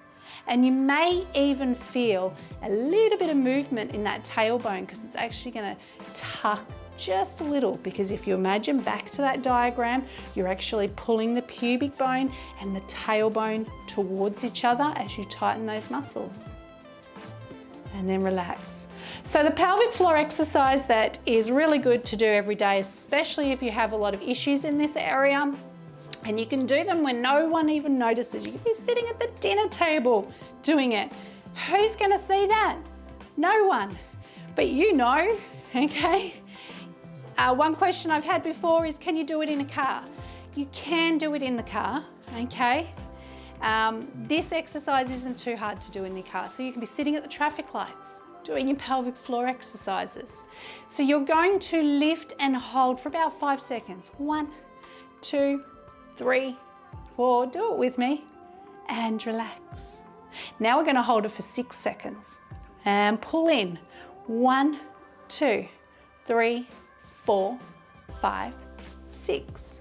And you may even feel a little bit of movement in that tailbone because it's actually going to tuck just a little, because if you imagine back to that diagram, you're actually pulling the pubic bone and the tailbone towards each other as you tighten those muscles. And then relax. So the pelvic floor exercise that is really good to do every day, especially if you have a lot of issues in this area, and you can do them when no one even notices. You can be sitting at the dinner table doing it. Who's gonna see that? No one, but you know, okay? One question I've had before is, can you do it in a car? You can do it in the car, okay? This exercise isn't too hard to do in the car. So you can be sitting at the traffic lights, doing your pelvic floor exercises. So you're going to lift and hold for about 5 seconds. 1, 2, 3, 4, do it with me, and relax. Now we're going to hold it for 6 seconds and pull in. 1, 2, 3, 4, 5, 6.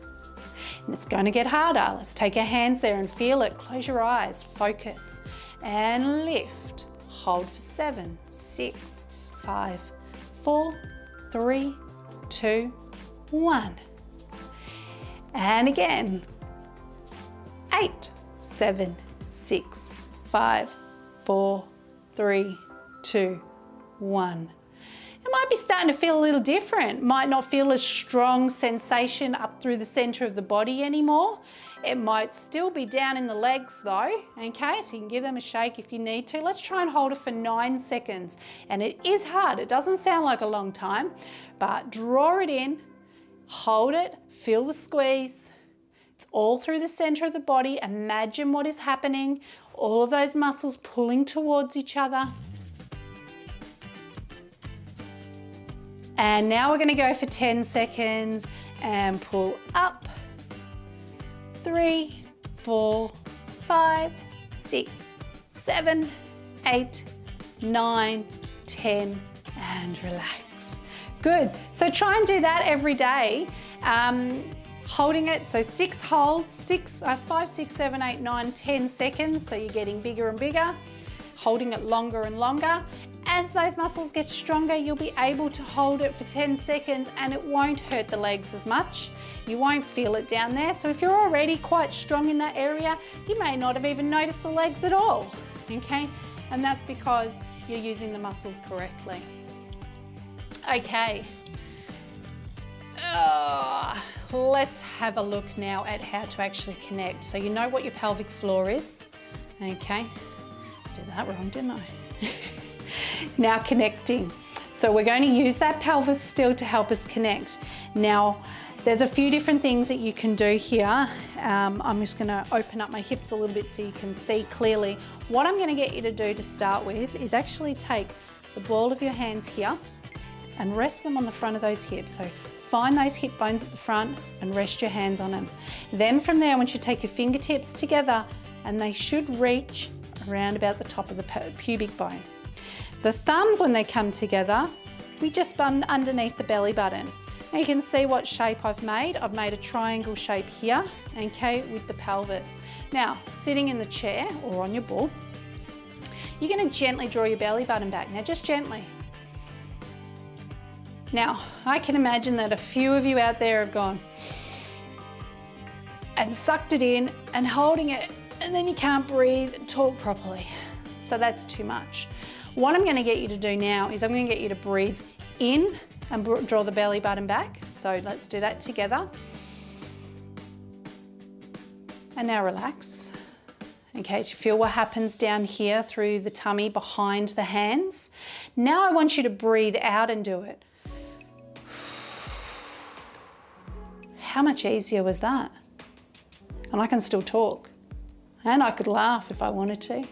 And it's going to get harder. Let's take our hands there and feel it. Close your eyes, focus, and lift. Hold for 7, 6, 5, 4, 3, 2, 1. And again, 8, 7, 6, 5, 4, 3, 2, 1. It might be starting to feel a little different. Might not feel a strong sensation up through the center of the body anymore. It might still be down in the legs though, okay? So you can give them a shake if you need to. Let's try and hold it for 9 seconds. And it is hard, it doesn't sound like a long time, but draw it in, hold it, feel the squeeze. It's all through the center of the body. Imagine what is happening. All of those muscles pulling towards each other. And now we're going to go for 10 seconds and pull up. 3, 4, 5, 6, 7, 8, 9, 10, and relax. Good. So try and do that every day. Holding it, so 6 holds, 5, 6, 7, 8, 9, 10 seconds. So you're getting bigger and bigger, holding it longer and longer. As those muscles get stronger, you'll be able to hold it for 10 seconds and it won't hurt the legs as much. You won't feel it down there. So if you're already quite strong in that area, you may not have even noticed the legs at all, okay? And that's because you're using the muscles correctly. Okay. Let's have a look now at how to actually connect. So you know what your pelvic floor is, okay? Did that wrong, didn't I? Now connecting. So we're going to use that pelvis still to help us connect. Now, there's a few different things that you can do here. I'm just going to open up my hips a little bit so you can see clearly. What I'm going to get you to do to start with is actually take the ball of your hands here and rest them on the front of those hips. So find those hip bones at the front and rest your hands on them. Then from there, I want you to take your fingertips together and they should reach around about the top of the pubic bone. The thumbs, when they come together, we just bun underneath the belly button. Now you can see what shape I've made. I've made a triangle shape here, okay, with the pelvis. Now, sitting in the chair or on your ball, you're going to gently draw your belly button back. Now, just gently. Now, I can imagine that a few of you out there have gone and sucked it in and holding it, and then you can't breathe and talk properly. So that's too much. What I'm going to get you to do now is I'm going to get you to breathe in and draw the belly button back. So let's do that together. And now relax. Okay, so you feel what happens down here through the tummy behind the hands. Now I want you to breathe out and do it. How much easier was that? And I can still talk. And I could laugh if I wanted to.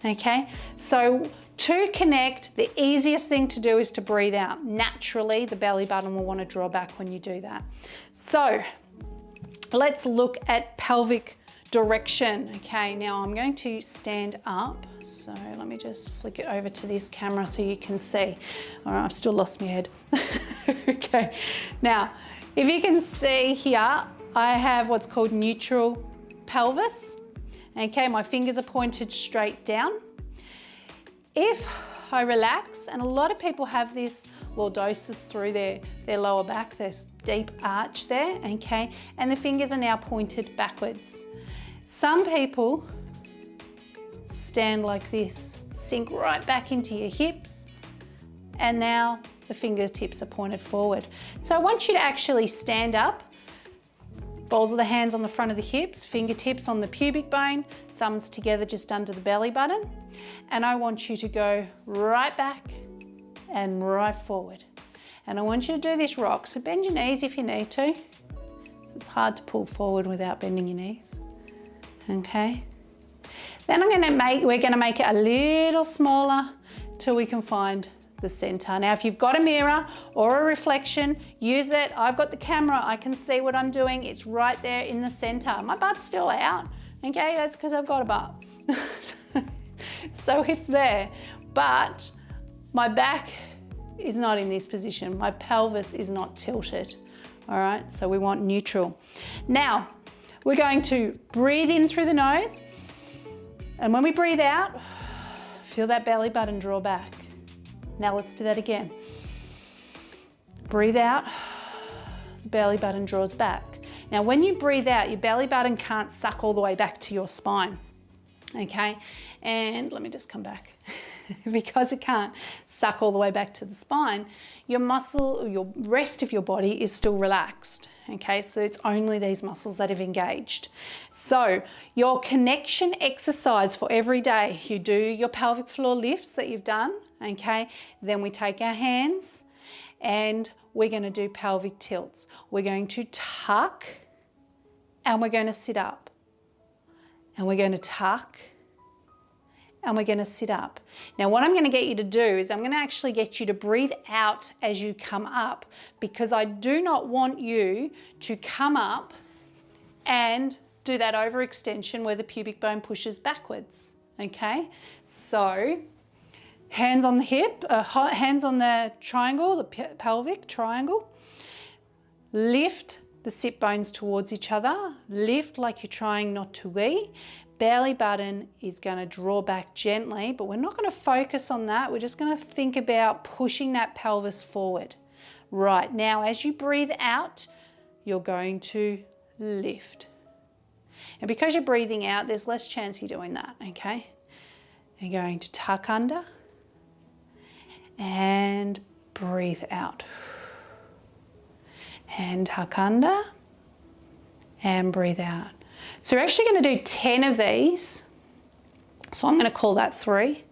Okay, so to connect, the easiest thing to do is to breathe out. Naturally, the belly button will want to draw back when you do that. So let's look at pelvic direction. Okay, now I'm going to stand up. So let me just flick it over to this camera so you can see. All right, I've still lost my head. Okay, now, if you can see here, I have what's called neutral pelvis. Okay, my fingers are pointed straight down. If I relax, and a lot of people have this lordosis through their lower back, this deep arch there, okay, and the fingers are now pointed backwards. Some people stand like this, sink right back into your hips, and now the fingertips are pointed forward. So I want you to actually stand up, balls of the hands on the front of the hips, fingertips on the pubic bone, thumbs together just under the belly button. And I want you to go right back and right forward. And I want you to do this rock. So bend your knees if you need to. It's hard to pull forward without bending your knees. Okay. Then we're gonna make it a little smaller till we can find the center. Now, if you've got a mirror or a reflection, use it. I've got the camera, I can see what I'm doing. It's right there in the center. My butt's still out, okay? That's because I've got a butt. So it's there, but my back is not in this position. My pelvis is not tilted, all right? So we want neutral. Now, we're going to breathe in through the nose, and when we breathe out, feel that belly button draw back. Now let's do that again. Breathe out, the belly button draws back. Now when you breathe out, your belly button can't suck all the way back to your spine, okay? And let me just come back. Because it can't suck all the way back to the spine, your muscle, your rest of your body is still relaxed, okay? So it's only these muscles that have engaged. So your connection exercise for every day, you do your pelvic floor lifts that you've done, okay? Then we take our hands and we're going to do pelvic tilts. We're going to tuck and we're going to sit up. And we're going to tuck and we're going to sit up. Now what I'm going to get you to do is I'm going to actually get you to breathe out as you come up, because I do not want you to come up and do that overextension where the pubic bone pushes backwards, okay? So hands on the hip, hands on the triangle, the pelvic triangle. Lift the sit bones towards each other. Lift like you're trying not to wee. Belly button is going to draw back gently, but we're not going to focus on that. We're just going to think about pushing that pelvis forward. Right, now as you breathe out, you're going to lift. And because you're breathing out, there's less chance you're doing that, okay? You're going to tuck under and breathe out. And tuck under and breathe out. So we're actually going to do 10 of these. So I'm going to call that 3.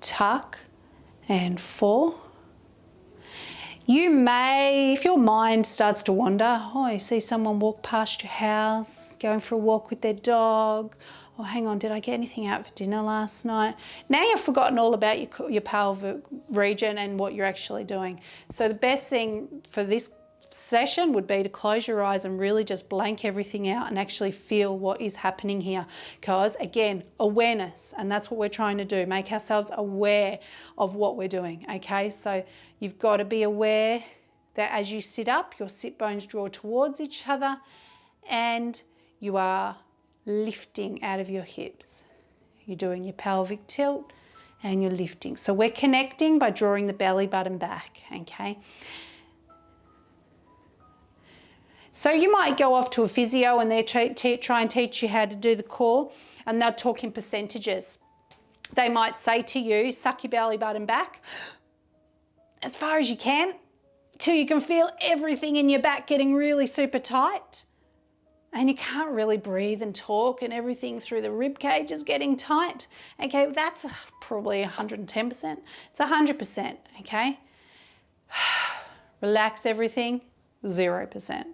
Tuck and 4. You may, if your mind starts to wander, oh, you see someone walk past your house, going for a walk with their dog, oh, hang on, did I get anything out for dinner last night? Now you've forgotten all about your pelvic region and what you're actually doing. So the best thing for this session would be to close your eyes and really just blank everything out and actually feel what is happening here. Because again, awareness, and that's what we're trying to do, make ourselves aware of what we're doing, okay? So you've got to be aware that as you sit up, your sit bones draw towards each other and you are lifting out of your hips. You're doing your pelvic tilt and you're lifting. So we're connecting by drawing the belly button back, okay? So you might go off to a physio and they try and teach you how to do the core, and they'll talk in percentages. They might say to you, suck your belly button back as far as you can till you can feel everything in your back getting really super tight. And you can't really breathe and talk and everything through the rib cage is getting tight. Okay, that's probably 110%. It's 100%, okay? Relax everything, 0%.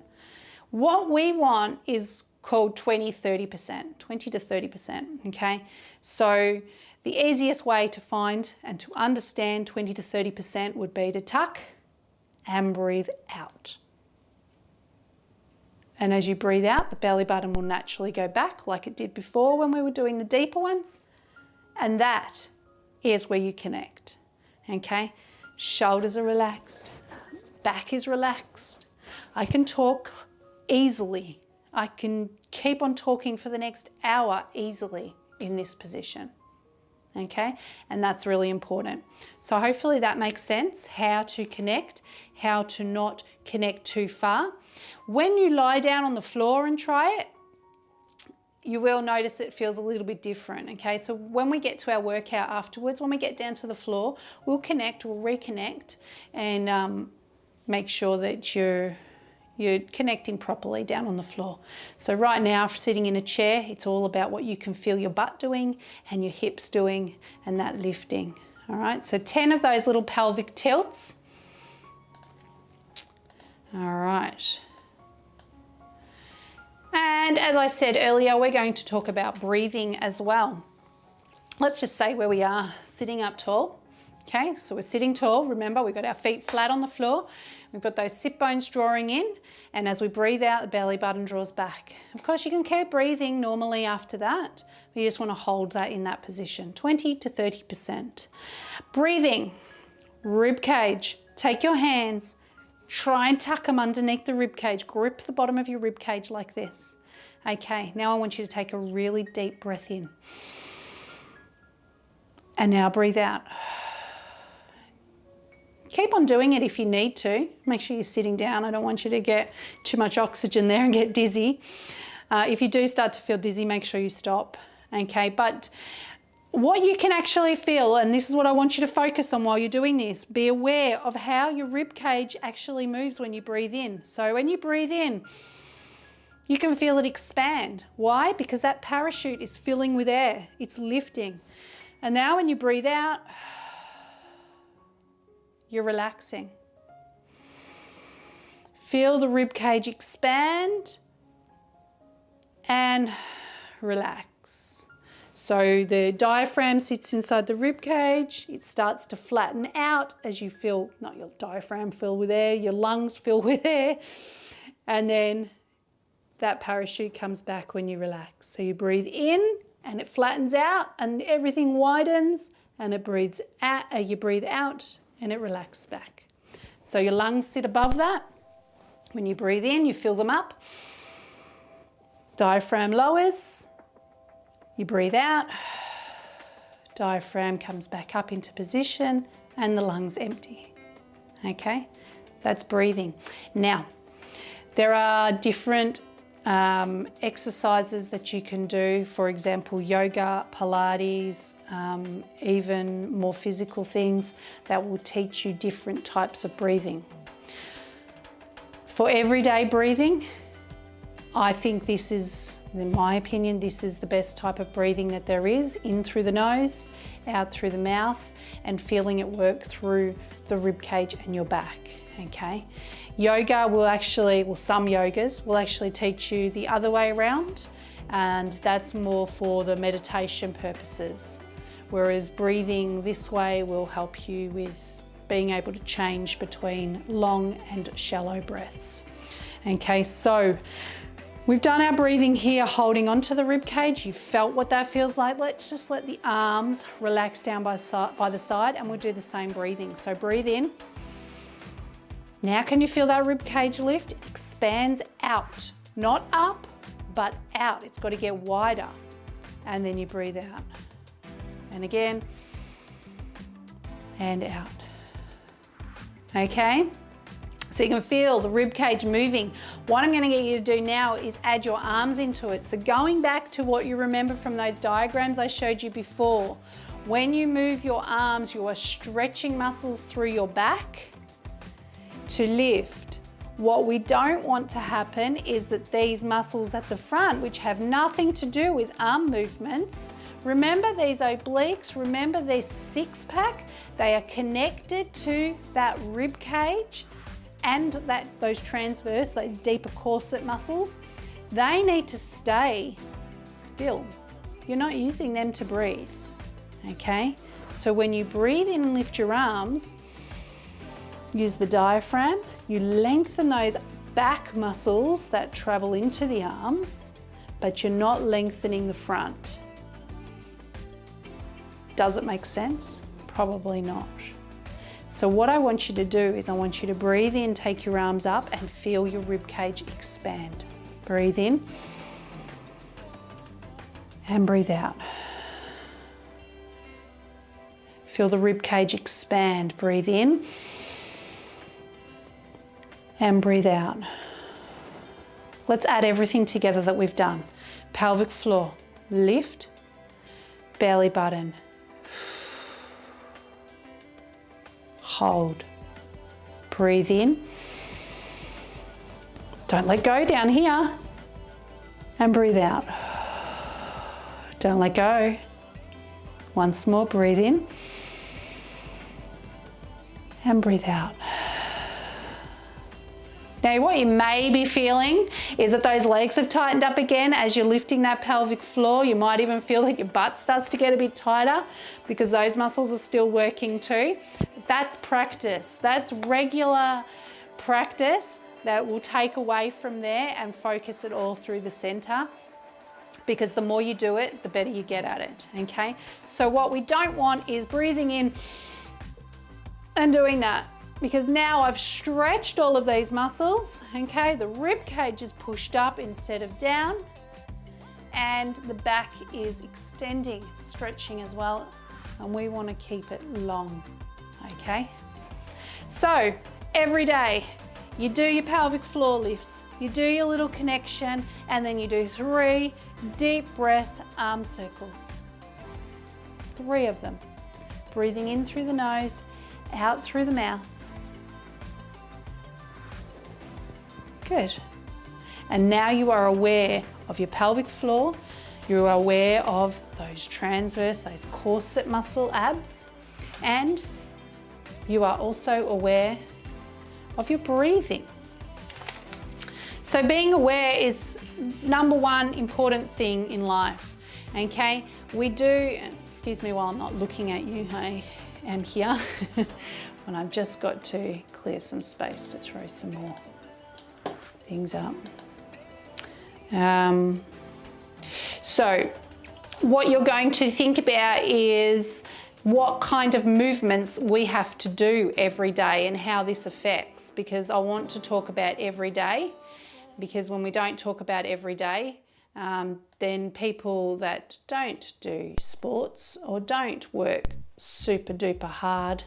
What we want is called 20 to 30%, okay? So the easiest way to find and to understand 20 to 30% would be to tuck and breathe out. And as you breathe out, the belly button will naturally go back like it did before when we were doing the deeper ones. And that is where you connect, okay? Shoulders are relaxed, back is relaxed. I can talk easily. I can keep on talking for the next hour easily in this position, okay? And that's really important. So hopefully that makes sense, how to connect, how to not connect too far. When you lie down on the floor and try it, you will notice it feels a little bit different, okay? So when we get to our workout afterwards, when we get down to the floor, we'll connect, we'll reconnect, and make sure that you're connecting properly down on the floor. So right now, sitting in a chair, it's all about what you can feel your butt doing and your hips doing and that lifting, all right? So 10 of those little pelvic tilts. All right. And as I said earlier, we're going to talk about breathing as well. Let's just say where we are, sitting up tall. Okay, so we're sitting tall. Remember, we've got our feet flat on the floor. We've got those sit bones drawing in. And as we breathe out, the belly button draws back. Of course, you can keep breathing normally after that, but you just want to hold that in that position, 20 to 30%. Breathing, rib cage. Take your hands, try and tuck them underneath the rib cage. Grip the bottom of your rib cage like this. Okay, now I want you to take a really deep breath in. And now breathe out. Keep on doing it if you need to. Make sure you're sitting down. I don't want you to get too much oxygen there and get dizzy. If you do start to feel dizzy, make sure you stop. Okay, but what you can actually feel, and this is what I want you to focus on while you're doing this, be aware of how your rib cage actually moves when you breathe in. So when you breathe in, you can feel it expand. Why? Because that parachute is filling with air. It's lifting. And now when you breathe out, you're relaxing. Feel the rib cage expand and relax. So the diaphragm sits inside the rib cage. It starts to flatten out as you feel, not your diaphragm fill with air, your lungs fill with air. And then that parachute comes back when you relax. So you breathe in and it flattens out and everything widens, and it breathes out, you breathe out and it relaxes back. So your lungs sit above that. When you breathe in, you fill them up. Diaphragm lowers. You breathe out. Diaphragm comes back up into position and the lungs empty. Okay, that's breathing. Now, there are different exercises that you can do, for example, yoga, Pilates, even more physical things that will teach you different types of breathing. For everyday breathing, I think this is, in my opinion, this is the best type of breathing that there is, in through the nose, out through the mouth, and feeling it work through the rib cage and your back, okay? Yoga will actually, well, some yogas will actually teach you the other way around, and that's more for the meditation purposes. Whereas breathing this way will help you with being able to change between long and shallow breaths. Okay, so we've done our breathing here, holding onto the rib cage. You've felt what that feels like. Let's just let the arms relax down by the side, and we'll do the same breathing. So breathe in. Now can you feel that rib cage lift? It expands out, not up, but out. It's got to get wider. And then you breathe out. And again, and out. Okay? So you can feel the rib cage moving. What I'm going to get you to do now is add your arms into it. So going back to what you remember from those diagrams I showed you before, when you move your arms, you are stretching muscles through your back to lift. What we don't want to happen is that these muscles at the front, which have nothing to do with arm movements, remember these obliques, remember this six-pack, they are connected to that rib cage and those transverse, those deeper corset muscles. They need to stay still. You're not using them to breathe, okay? So when you breathe in and lift your arms, use the diaphragm, you lengthen those back muscles that travel into the arms, but you're not lengthening the front. Does it make sense? Probably not. So what I want you to do is I want you to breathe in, take your arms up and feel your rib cage expand. Breathe in and breathe out. Feel the rib cage expand. Breathe in and breathe out. Let's add everything together that we've done. Pelvic floor, lift, belly button, hold, breathe in, don't let go down here, and breathe out. Don't let go. Once more, breathe in and breathe out. Now what you may be feeling is that those legs have tightened up again as you're lifting that pelvic floor. You might even feel that your butt starts to get a bit tighter because those muscles are still working too. That's practice. That's regular practice that will take away from there and focus it all through the center, because the more you do it, the better you get at it, okay? So what we don't want is breathing in and doing that, because now I've stretched all of these muscles, okay? The rib cage is pushed up instead of down, and the back is extending, it's stretching as well, and we want to keep it long, okay? So every day you do your pelvic floor lifts, you do your little connection, and then you do 3 deep breath arm circles. 3 of them. Breathing in through the nose, out through the mouth. Good. And now you are aware of your pelvic floor. You're aware of those transverse, those corset muscle abs. And you are also aware of your breathing. So being aware is number 1 important thing in life, okay? We do, excuse me while I'm not looking at you, I am here, and I've just got to clear some space to throw some more things up. So what you're going to think about is what kind of movements we have to do every day and how this affects, because I want to talk about every day, because when we don't talk about every day, then people that don't do sports or don't work super duper hard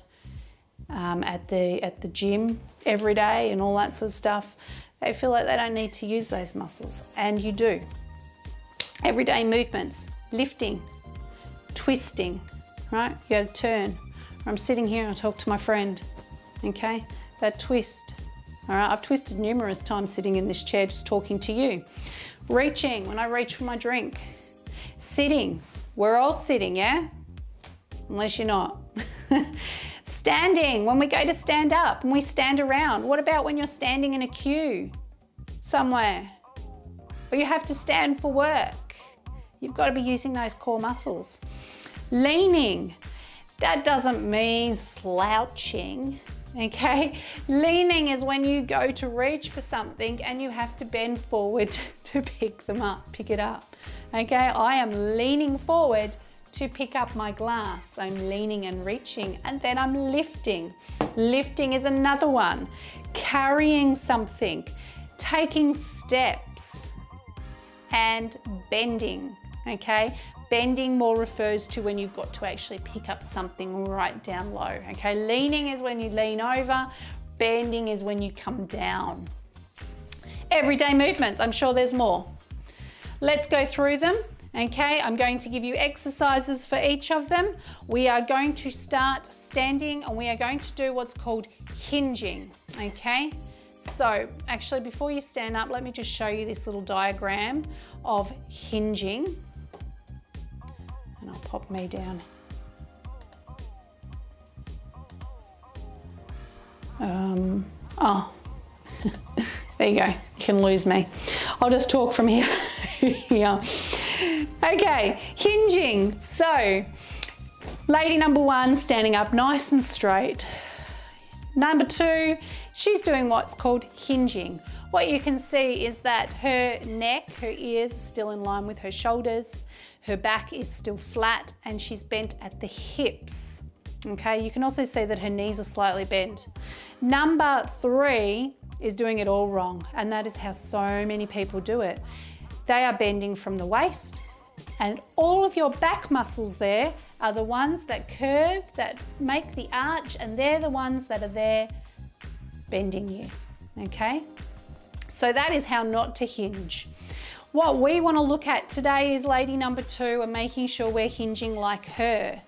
at the gym every day and all that sort of stuff, they feel like they don't need to use those muscles, and you do. Everyday movements, lifting, twisting, right? You gotta turn. Or I'm sitting here and I talk to my friend, okay? That twist, all right? I've twisted numerous times sitting in this chair just talking to you. Reaching, when I reach for my drink. Sitting, we're all sitting, yeah? Unless you're not. Standing, when we go to stand up and we stand around. What about when you're standing in a queue somewhere? Or you have to stand for work? You've got to be using those core muscles. Leaning, that doesn't mean slouching, okay? Leaning is when you go to reach for something and you have to bend forward to pick it up, okay? I am leaning forward to pick up my glass. I'm leaning and reaching, and then I'm lifting. Lifting is another one. Carrying something, taking steps, and bending, okay? Bending more refers to when you've got to actually pick up something right down low, okay? Leaning is when you lean over, bending is when you come down. Everyday movements, I'm sure there's more. Let's go through them, okay? I'm going to give you exercises for each of them. We are going to start standing and we are going to do what's called hinging, okay? So actually before you stand up, let me just show you this little diagram of hinging. And I'll pop me down. There you go, you can lose me. I'll just talk from here. Yeah. Okay, hinging. So, lady number 1, standing up nice and straight. Number 2, she's doing what's called hinging. what you can see is that her neck, her ears are still in line with her shoulders, her back is still flat, and she's bent at the hips. Okay, you can also see that her knees are slightly bent. Number 3 is doing it all wrong, and that is how so many people do it. They are bending from the waist, and all of your back muscles there are the ones that curve, that make the arch, and they're the ones that are there bending you, okay? So that is how not to hinge. What we want to look at today is lady number 2 and making sure we're hinging like her.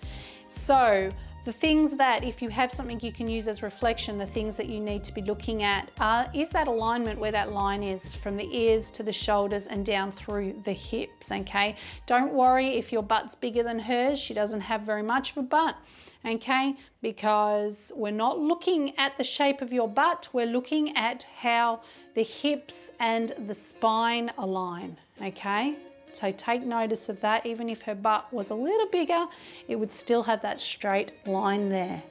So the things that, if you have something you can use as reflection, the things that you need to be looking at is that alignment where that line is from the ears to the shoulders and down through the hips, okay? Don't worry if your butt's bigger than hers. She doesn't have very much of a butt, okay? Because we're not looking at the shape of your butt, we're looking at how the hips and the spine align, okay? So take notice of that. Even if her butt was a little bigger, it would still have that straight line there.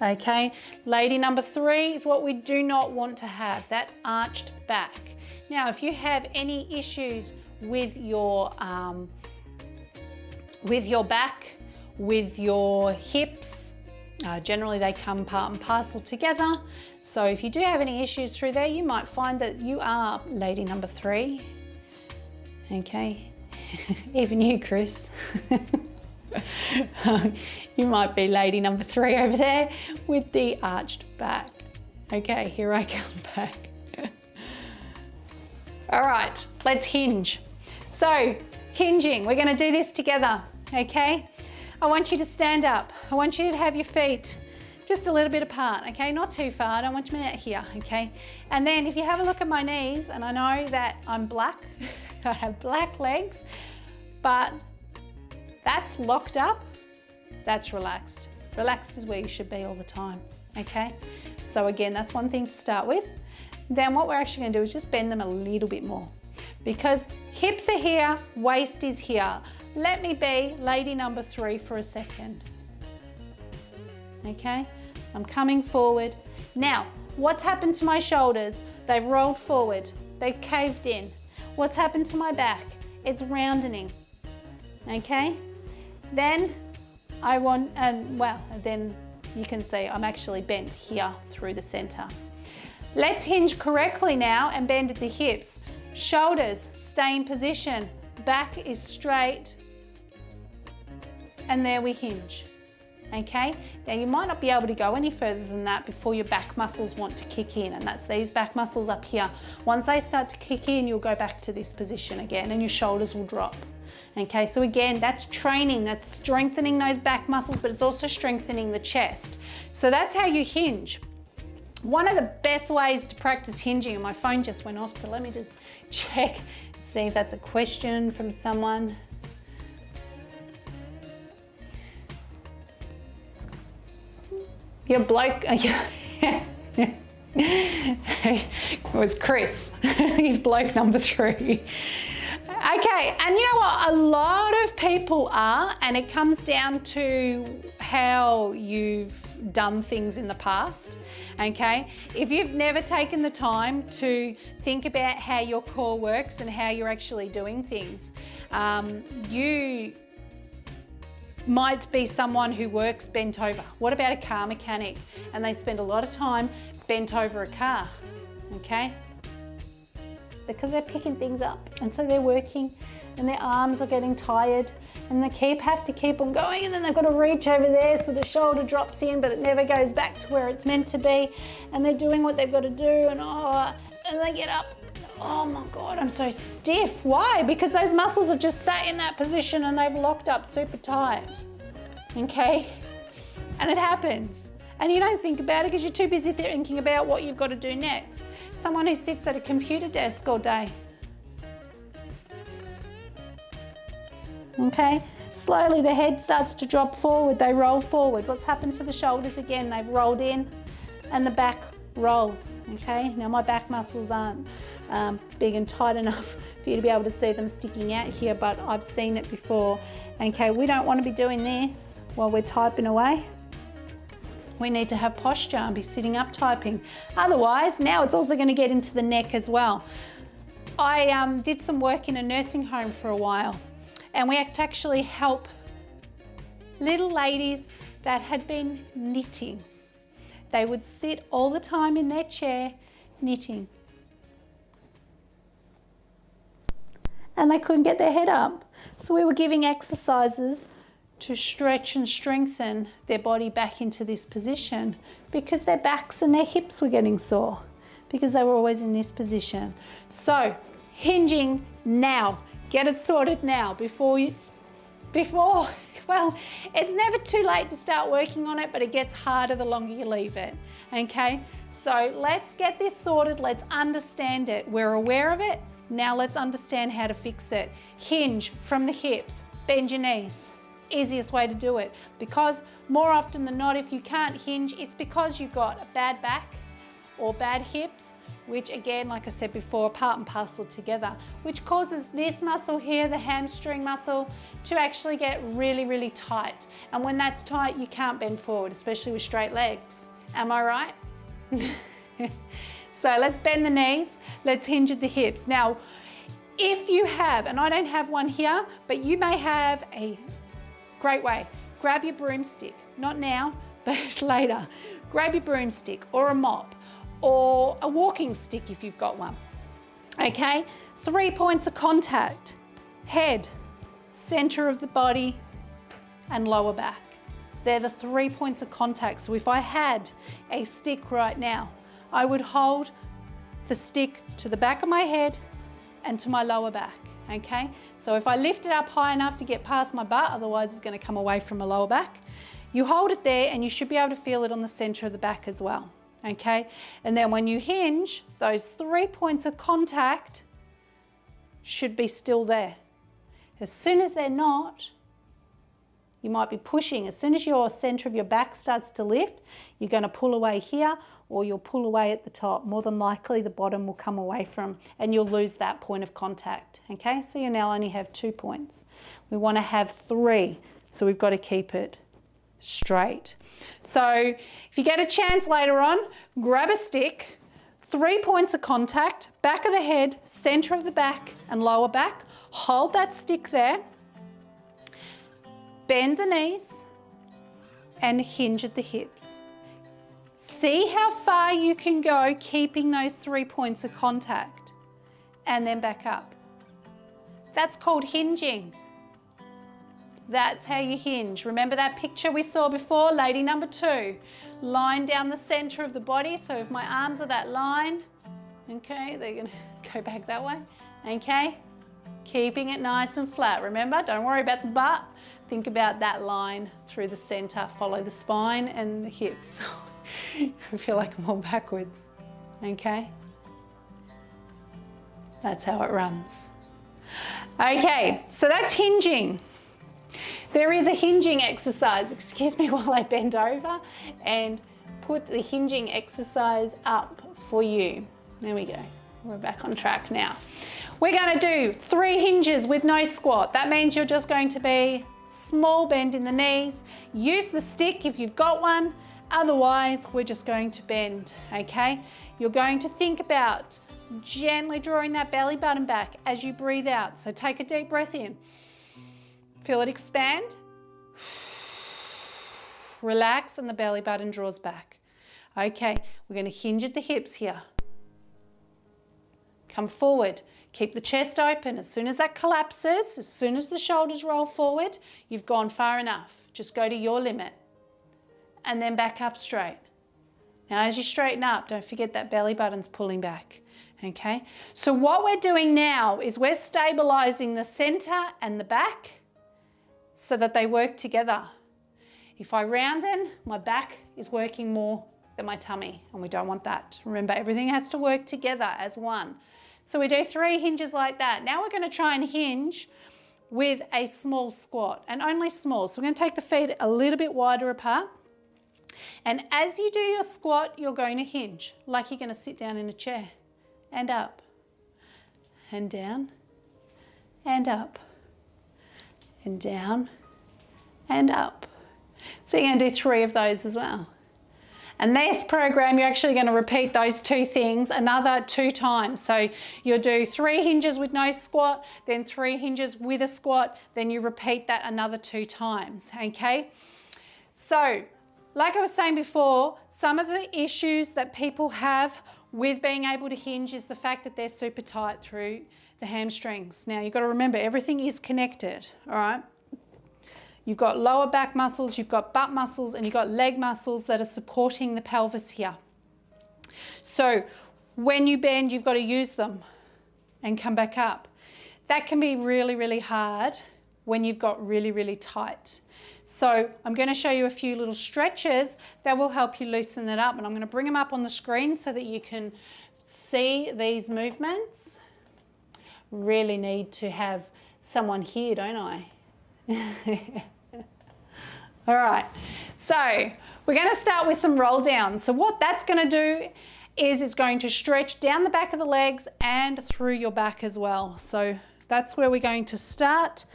Okay, lady number 3 is what we do not want to have, that arched back. Now, if you have any issues with your back, with your hips, generally they come part and parcel together. So if you do have any issues through there, you might find that you are lady number 3. Okay, even you, Chris. You might be lady number 3 over there with the arched back. Okay, here I come back. All right, let's hinge. So, hinging, we're gonna do this together, okay? I want you to stand up. I want you to have your feet just a little bit apart, okay? Not too far, I don't want you out here, okay? And then if you have a look at my knees, and I know that I'm black, I have black legs, but that's locked up, that's relaxed. Relaxed is where you should be all the time, okay? So again, that's one thing to start with. Then what we're actually gonna do is just bend them a little bit more, because hips are here, waist is here. Let me be lady number 3 for a second. Okay, I'm coming forward. Now, what's happened to my shoulders? They've rolled forward, they've caved in. What's happened to my back? It's rounding, okay? Then I want, then you can see I'm actually bent here through the center. Let's hinge correctly now and bend at the hips. Shoulders stay in position, back is straight, and there we hinge. Okay, now you might not be able to go any further than that before your back muscles want to kick in, and that's these back muscles up here. Once they start to kick in, you'll go back to this position again and your shoulders will drop. Okay, so again, that's training, that's strengthening those back muscles, but it's also strengthening the chest. So that's how you hinge. One of the best ways to practice hinging, and my phone just went off, so let me just check and see if that's a question from someone. You're a bloke. It was Chris. He's bloke number 3. Okay, and you know what? A lot of people are, and it comes down to how you've done things in the past, okay? If you've never taken the time to think about how your core works and how you're actually doing things, you might be someone who works bent over. What about a car mechanic? And they spend a lot of time bent over a car, okay? Because they're picking things up, and so they're working and their arms are getting tired, and they have to keep on going, and then they've got to reach over there so the shoulder drops in, but it never goes back to where it's meant to be, and they're doing what they've got to do, and they get up. Oh my God, I'm so stiff. Why? Because those muscles have just sat in that position and they've locked up super tight, okay? And it happens. And you don't think about it because you're too busy thinking about what you've got to do next. Someone who sits at a computer desk all day. Okay, slowly the head starts to drop forward, they roll forward. What's happened to the shoulders again? They've rolled in and the back rolls, okay? Now my back muscles aren't big and tight enough for you to be able to see them sticking out here, but I've seen it before. Okay, we don't want to be doing this while we're typing away. We need to have posture and be sitting up typing. Otherwise, now it's also going to get into the neck as well. I did some work in a nursing home for a while, and we had to actually help little ladies that had been knitting. They would sit all the time in their chair knitting. And they couldn't get their head up. So we were giving exercises to stretch and strengthen their body back into this position because their backs and their hips were getting sore because they were always in this position. So hinging now, get it sorted now before, well, it's never too late to start working on it, but it gets harder the longer you leave it, okay? So let's get this sorted, let's understand it. We're aware of it, now let's understand how to fix it. Hinge from the hips, bend your knees. Easiest way to do it, because more often than not, if you can't hinge, it's because you've got a bad back or bad hips, which again, like I said before, are part and parcel together, which causes this muscle here, the hamstring muscle, to actually get really, really tight. And when that's tight, you can't bend forward, especially with straight legs. Am I right? So let's bend the knees, let's hinge at the hips. Now, if you have, and I don't have one here, but you may have a great way. Grab your broomstick, not now, but later. Grab your broomstick or a mop or a walking stick if you've got one. Okay, 3 points of contact: head, center of the body, and lower back. They're the 3 points of contact. So if I had a stick right now, I would hold the stick to the back of my head and to my lower back. Okay, so if I lift it up high enough to get past my butt, otherwise it's going to come away from my lower back, you hold it there and you should be able to feel it on the center of the back as well. Okay, and then when you hinge, those 3 points of contact should be still there. As soon as they're not, you might be pushing. As soon as your center of your back starts to lift, you're going to pull away here, or you'll pull away at the top. More than likely the bottom will come away from, and you'll lose that point of contact. Okay, so you now only have 2 points. We want to have 3, so we've got to keep it straight. So if you get a chance later on, grab a stick, 3 points of contact, back of the head, center of the back and lower back. Hold that stick there, bend the knees and hinge at the hips. See how far you can go keeping those 3 points of contact and then back up. That's called hinging. That's how you hinge. Remember that picture we saw before, lady number 2? Line down the center of the body. So if my arms are that line, okay, they're gonna go back that way, okay? Keeping it nice and flat. Remember, don't worry about the butt. Think about that line through the center. Follow the spine and the hips. I feel like I'm all backwards, okay? That's how it runs. Okay, so that's hinging. There is a hinging exercise. Excuse me while I bend over and put the hinging exercise up for you. There we go. We're back on track now. We're going to do 3 hinges with no squat. That means you're just going to be small bend in the knees. Use the stick if you've got one. Otherwise, we're just going to bend, okay? You're going to think about gently drawing that belly button back as you breathe out. So take a deep breath in. Feel it expand. Relax and the belly button draws back. Okay, we're going to hinge at the hips here. Come forward. Keep the chest open. As soon as that collapses, as soon as the shoulders roll forward, you've gone far enough. Just go to your limit. And then back up straight. Now as you straighten up, don't forget that belly button's pulling back, okay? So what we're doing now is we're stabilizing the center and the back so that they work together. If I roundin, my back is working more than my tummy, and we don't want that. Remember, everything has to work together as one. So we do 3 hinges like that. Now we're gonna try and hinge with a small squat, and only small. So we're gonna take the feet a little bit wider apart. And as you do your squat, you're going to hinge like you're going to sit down in a chair, and up and down and up and down and up. So you're going to do 3 of those as well. And this program, you're actually going to repeat those two things another 2 times. So you'll do 3 hinges with no squat, then 3 hinges with a squat, then you repeat that another 2 times, okay? So, like I was saying before, some of the issues that people have with being able to hinge is the fact that they're super tight through the hamstrings. Now, you've got to remember, everything is connected, all right? You've got lower back muscles, you've got butt muscles, and you've got leg muscles that are supporting the pelvis here. So when you bend, you've got to use them and come back up. That can be really, really hard when you've got really, really tight. So I'm going to show you a few little stretches that will help you loosen that up. And I'm going to bring them up on the screen so that you can see these movements. Really need to have someone here, don't I? All right, so we're going to start with some roll downs. So what that's going to do is it's going to stretch down the back of the legs and through your back as well. So that's where we're going to start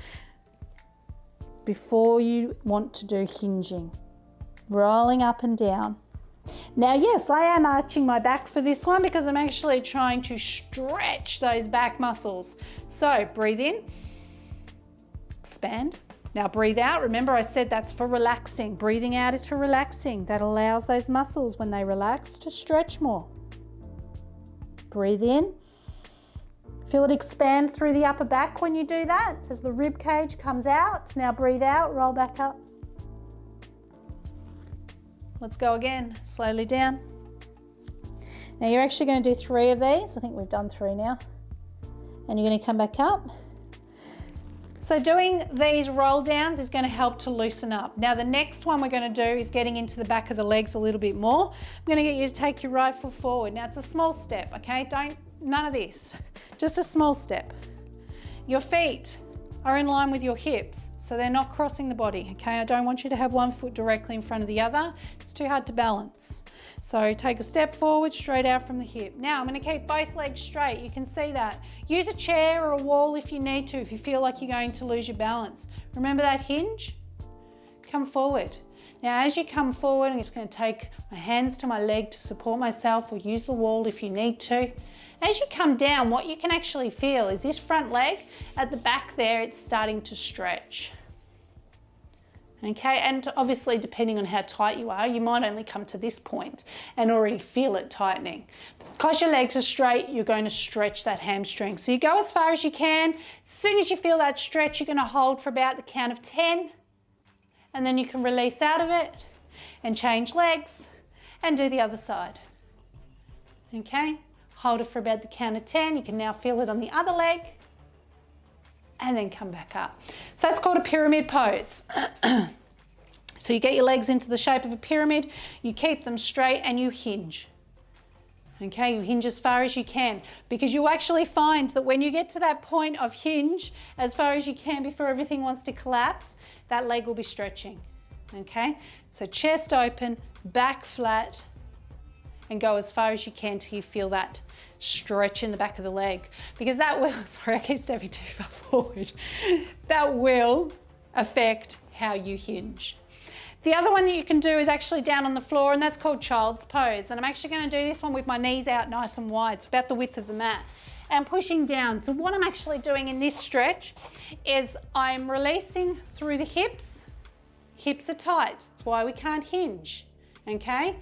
before you want to do hinging. Rolling up and down. Now, yes, I am arching my back for this one because I'm actually trying to stretch those back muscles. So breathe in, expand. Now breathe out. Remember I said that's for relaxing. Breathing out is for relaxing. That allows those muscles when they relax to stretch more. Breathe in. Feel it expand through the upper back when you do that as the rib cage comes out. Now breathe out, roll back up. Let's go again, slowly down. Now you're actually going to do 3 of these. I think we've done 3 now. And you're going to come back up. So doing these roll downs is going to help to loosen up. Now the next one we're going to do is getting into the back of the legs a little bit more. I'm going to get you to take your right foot forward. Now it's a small step, okay? None of this, just a small step. Your feet are in line with your hips, so they're not crossing the body, okay? I don't want you to have one foot directly in front of the other. It's too hard to balance. So take a step forward, straight out from the hip. Now I'm going to keep both legs straight. You can see that. Use a chair or a wall if you need to, if you feel like you're going to lose your balance. Remember that hinge? Come forward. Now as you come forward, I'm just going to take my hands to my leg to support myself, or use the wall if you need to. As you come down, what you can actually feel is this front leg at the back there, it's starting to stretch. Okay, and obviously depending on how tight you are, you might only come to this point and already feel it tightening. Because your legs are straight, you're going to stretch that hamstring. So you go as far as you can. As soon as you feel that stretch, you're going to hold for about the count of 10, and then you can release out of it and change legs and do the other side. Okay, hold it for about the count of 10. You can now feel it on the other leg, and then come back up. So that's called a pyramid pose. So you get your legs into the shape of a pyramid, you keep them straight, and you hinge. Okay, you hinge as far as you can, because you'll actually find that when you get to that point of hinge as far as you can before everything wants to collapse, that leg will be stretching. Okay, so chest open, back flat, and go as far as you can till you feel that stretch in the back of the leg, because that will, sorry I keep stepping too far forward, that will affect how you hinge. The other one that you can do is actually down on the floor, and that's called child's pose. And I'm actually going to do this one with my knees out nice and wide, it's about the width of the mat, and pushing down. So what I'm actually doing in this stretch is I'm releasing through the hips. Hips are tight, that's why we can't hinge, okay?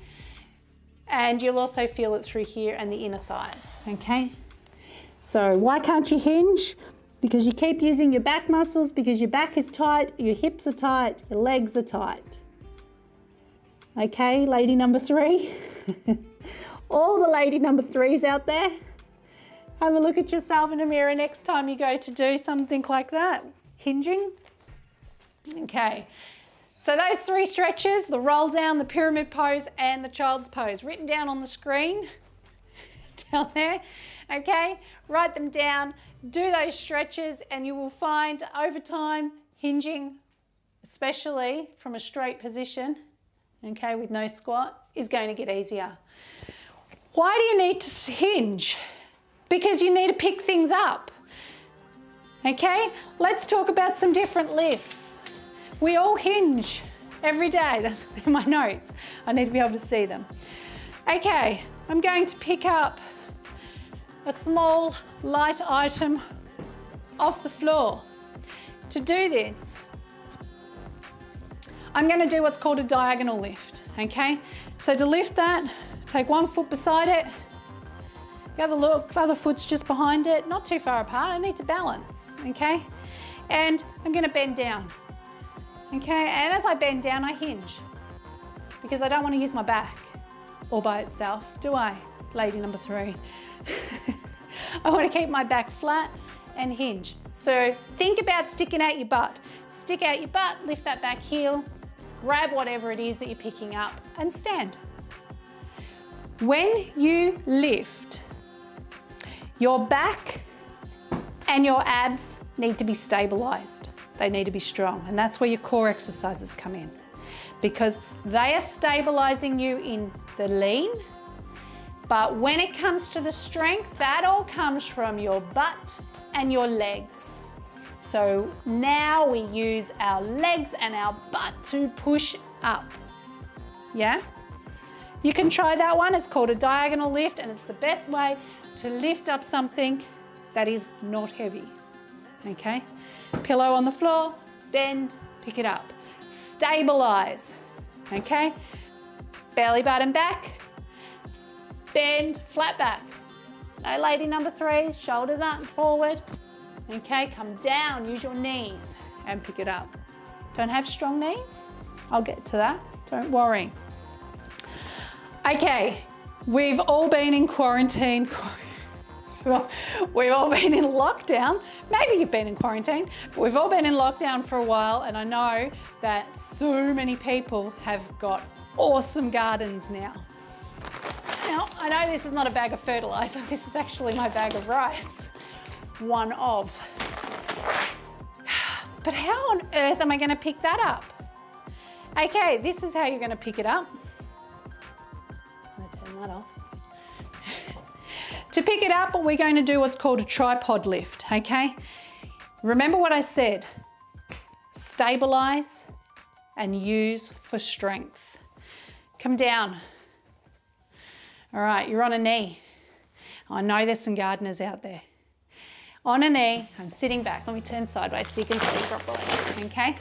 And you'll also feel it through here and the inner thighs, okay? So why can't you hinge? Because you keep using your back muscles, because your back is tight, your hips are tight, your legs are tight. Okay, lady number 3. All the lady number 3s out there, have a look at yourself in a mirror next time you go to do something like that. Hinging. Okay. So those 3 stretches, the roll down, the pyramid pose, and the child's pose, written down on the screen, down there, okay? Write them down, do those stretches, and you will find over time, hinging, especially from a straight position, okay, with no squat, is going to get easier. Why do you need to hinge? Because you need to pick things up, okay? Let's talk about some different lifts. We all hinge, every day. That's in my notes. I need to be able to see them. Okay, I'm going to pick up a small, light item off the floor. To do this, I'm going to do what's called a diagonal lift, okay? So to lift that, take one foot beside it, the other foot's just behind it, not too far apart. I need to balance, okay? And I'm going to bend down, okay? And as I bend down, I hinge because I don't want to use my back all by itself, do I, lady number 3? I want to keep my back flat and hinge. So think about sticking out your butt. Stick out your butt, lift that back heel, grab whatever it is that you're picking up and stand. When you lift, your back and your abs need to be stabilized. They need to be strong, and that's where your core exercises come in, because they are stabilizing you in the lean, but when it comes to the strength, that all comes from your butt and your legs. So now we use our legs and our butt to push up, yeah? You can try that one. It's called a diagonal lift, and it's the best way to lift up something that is not heavy, okay? Pillow on the floor, bend, pick it up. Stabilize, okay? Belly button back, bend, flat back. No lady number 3s, shoulders aren't forward, okay? Come down, use your knees and pick it up. Don't have strong knees? I'll get to that, don't worry. Okay, we've all been in quarantine. We've all been in lockdown. Maybe you've been in quarantine, but we've all been in lockdown for a while, and I know that so many people have got awesome gardens now. Now, I know this is not a bag of fertilizer. This is actually my bag of rice. One of. But how on earth am I going to pick that up? Okay, this is how you're going to pick it up. I'm going to turn that off. To pick it up, we're going to do what's called a tripod lift, okay? Remember what I said. Stabilize and use for strength. Come down. All right, you're on a knee. I know there's some gardeners out there. On a knee, I'm sitting back. Let me turn sideways so you can see properly, okay?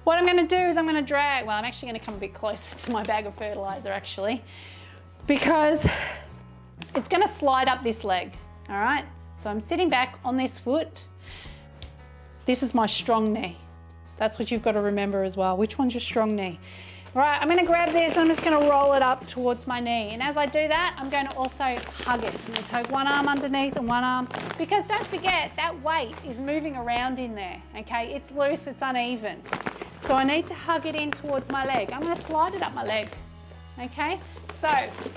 What I'm going to do is I'm going to drag, well, I'm actually going to come a bit closer to my bag of fertilizer actually, because it's going to slide up this leg, all right? So I'm sitting back on this foot. This is my strong knee. That's what you've got to remember as well. Which one's your strong knee? All right, I'm going to grab this and I'm just going to roll it up towards my knee. And as I do that, I'm going to also hug it. I'm going to take one arm underneath and one arm, because don't forget that weight is moving around in there, okay? It's loose, it's uneven. So I need to hug it in towards my leg. I'm going to slide it up my leg, okay? So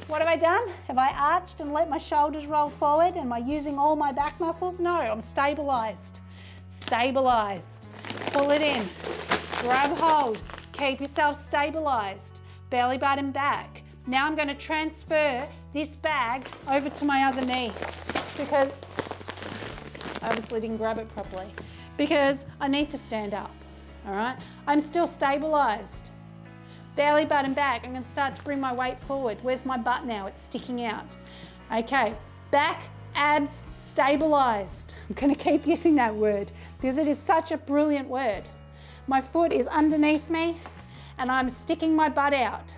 what have I done? Have I arched and let my shoulders roll forward? Am I using all my back muscles? No, I'm stabilized. Stabilized. Pull it in, grab hold. Keep yourself stabilized, belly button back. Now I'm going to transfer this bag over to my other knee, because I obviously didn't grab it properly, because I need to stand up, all right? I'm still stabilized. Belly button back, I'm going to start to bring my weight forward. Where's my butt now? It's sticking out. Okay, back, abs, stabilized. I'm going to keep using that word because it is such a brilliant word. My foot is underneath me and I'm sticking my butt out,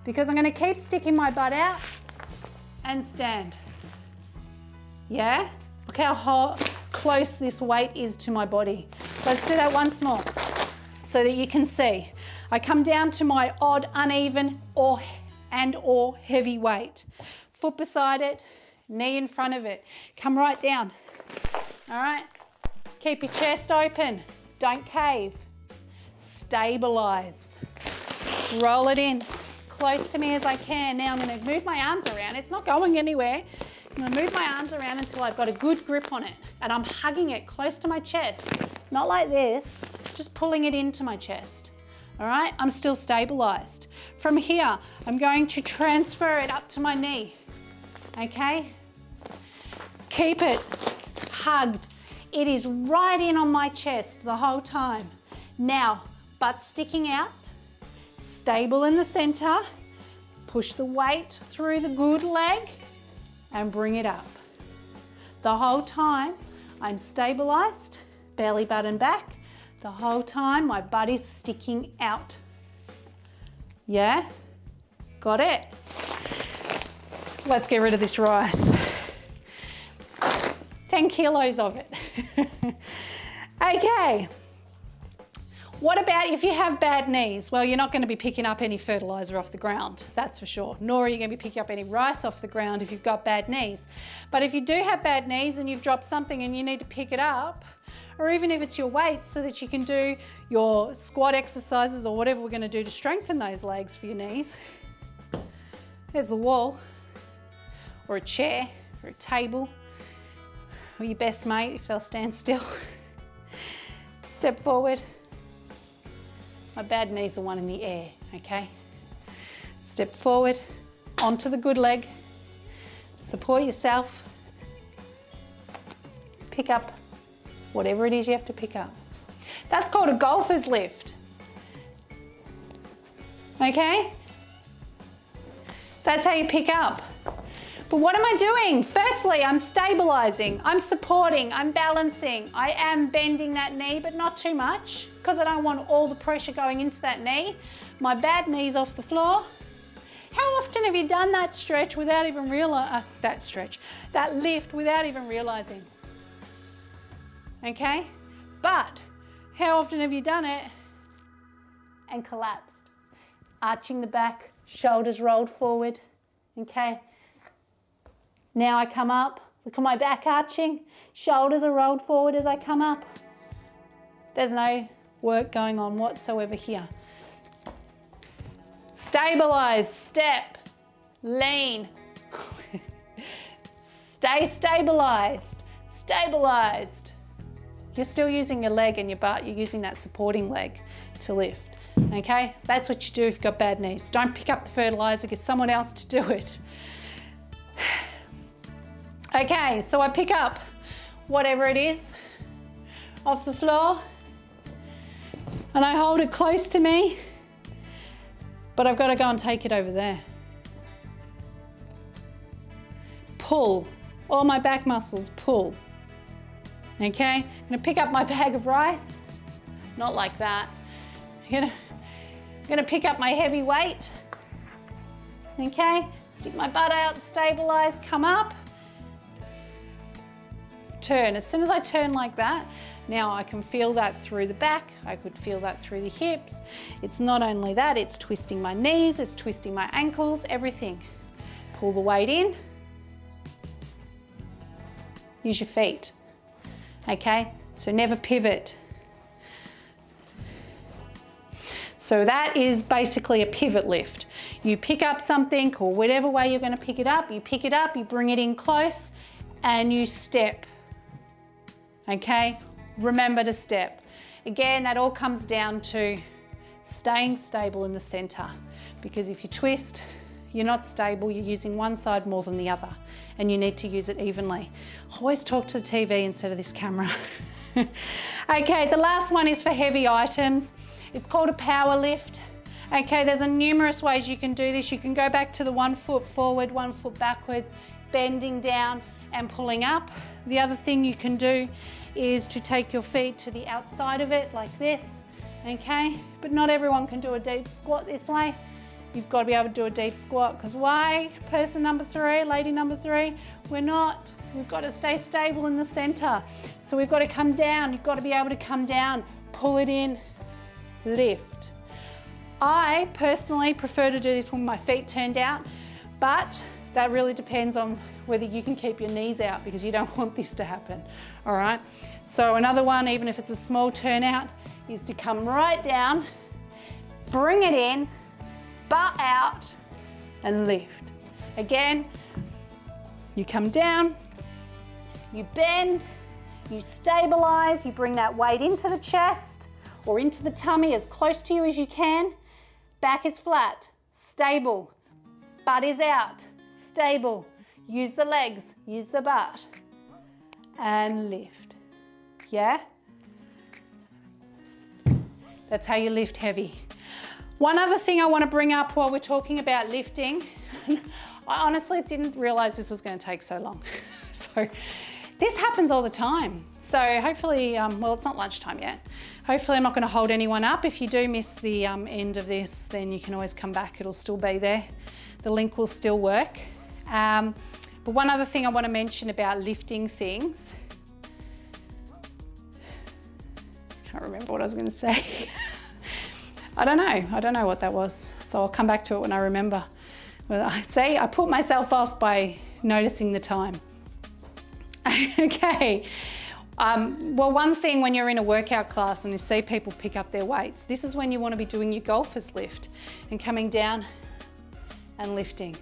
because I'm going to keep sticking my butt out and stand. Yeah? Look how close this weight is to my body. Let's do that once more so that you can see. I come down to my odd, uneven or heavy weight. Foot beside it, knee in front of it. Come right down. All right? Keep your chest open. Don't cave. Stabilize. Roll it in as close to me as I can. Now I'm going to move my arms around. It's not going anywhere. I'm going to move my arms around until I've got a good grip on it, and I'm hugging it close to my chest. Not like this, just pulling it into my chest. All right, I'm still stabilized. From here, I'm going to transfer it up to my knee, okay? Keep it hugged. It is right in on my chest the whole time. Now, butt sticking out, stable in the center, push the weight through the good leg and bring it up. The whole time I'm stabilized, belly button back, the whole time my butt is sticking out. Yeah? Got it? Let's get rid of this rice. 10 kilos of it. Okay. What about if you have bad knees? Well, you're not going to be picking up any fertilizer off the ground, that's for sure. Nor are you going to be picking up any rice off the ground if you've got bad knees. But if you do have bad knees and you've dropped something and you need to pick it up, or even if it's your weight so that you can do your squat exercises or whatever we're going to do to strengthen those legs for your knees, there's the wall, or a chair, or a table, or your best mate if they'll stand still. Step forward. My bad knee's the one in the air, okay? Step forward, onto the good leg, support yourself, pick up whatever it is you have to pick up. That's called a golfer's lift, okay? That's how you pick up. But what am I doing? Firstly, I'm stabilizing, I'm supporting, I'm balancing. I am bending that knee, but not too much because I don't want all the pressure going into that knee. My bad knee's off the floor. How often have you done that stretch without even realizing, that lift without even realizing? Okay? But how often have you done it and collapsed? Arching the back, shoulders rolled forward, okay? Now I come up, look at my back arching, shoulders are rolled forward as I come up. There's no work going on whatsoever here. Stabilize, step, lean. Stay stabilized, stabilized. You're still using your leg and your butt, you're using that supporting leg to lift, okay? That's what you do if you've got bad knees. Don't pick up the fertilizer, get someone else to do it. Okay, so I pick up whatever it is off the floor and I hold it close to me, but I've got to go and take it over there. Pull, all my back muscles pull. Okay, I'm gonna pick up my bag of rice, not like that. I'm gonna pick up my heavy weight. Okay, stick my butt out, stabilize, come up. Turn. As soon as I turn like that, now I can feel that through the back, I could feel that through the hips. It's not only that, it's twisting my knees, it's twisting my ankles, everything. Pull the weight in. Use your feet, okay? So never pivot. So that is basically a pivot lift. You pick up something or whatever way you're going to pick it up, you bring it in close and you step. Okay, remember to step. Again, that all comes down to staying stable in the center, because if you twist, you're not stable, you're using one side more than the other, and you need to use it evenly. Always talk to the TV instead of this camera. Okay, the last one is for heavy items. It's called a power lift. Okay, there's numerous ways you can do this. You can go back to the 1 foot forward, 1 foot backwards, bending down and pulling up. The other thing you can do is to take your feet to the outside of it like this, okay? But not everyone can do a deep squat this way. You've got to be able to do a deep squat, because why? Person number 3, lady number 3, we're not. We've got to stay stable in the center. So we've got to come down. You've got to be able to come down, pull it in, lift. I personally prefer to do this when my feet turned out, but that really depends on whether you can keep your knees out, because you don't want this to happen, all right? So another one, even if it's a small turnout, is to come right down, bring it in, butt out, and lift. Again, you come down, you bend, you stabilize, you bring that weight into the chest or into the tummy as close to you as you can. Back is flat, stable, butt is out, stable. Use the legs, use the butt, and lift. Yeah? That's how you lift heavy. One other thing I want to bring up while we're talking about lifting, I honestly didn't realize this was going to take so long. So this happens all the time. So hopefully, well, it's not lunchtime yet. Hopefully I'm not going to hold anyone up. If you do miss the end of this, then you can always come back. It'll still be there. The link will still work. But one other thing I want to mention about lifting things. I can't remember what I was going to say. I don't know what that was. So I'll come back to it when I remember. Well, I put myself off by noticing the time. Okay. Well, one thing when you're in a workout class and you see people pick up their weights, this is when you want to be doing your golfer's lift and coming down and lifting.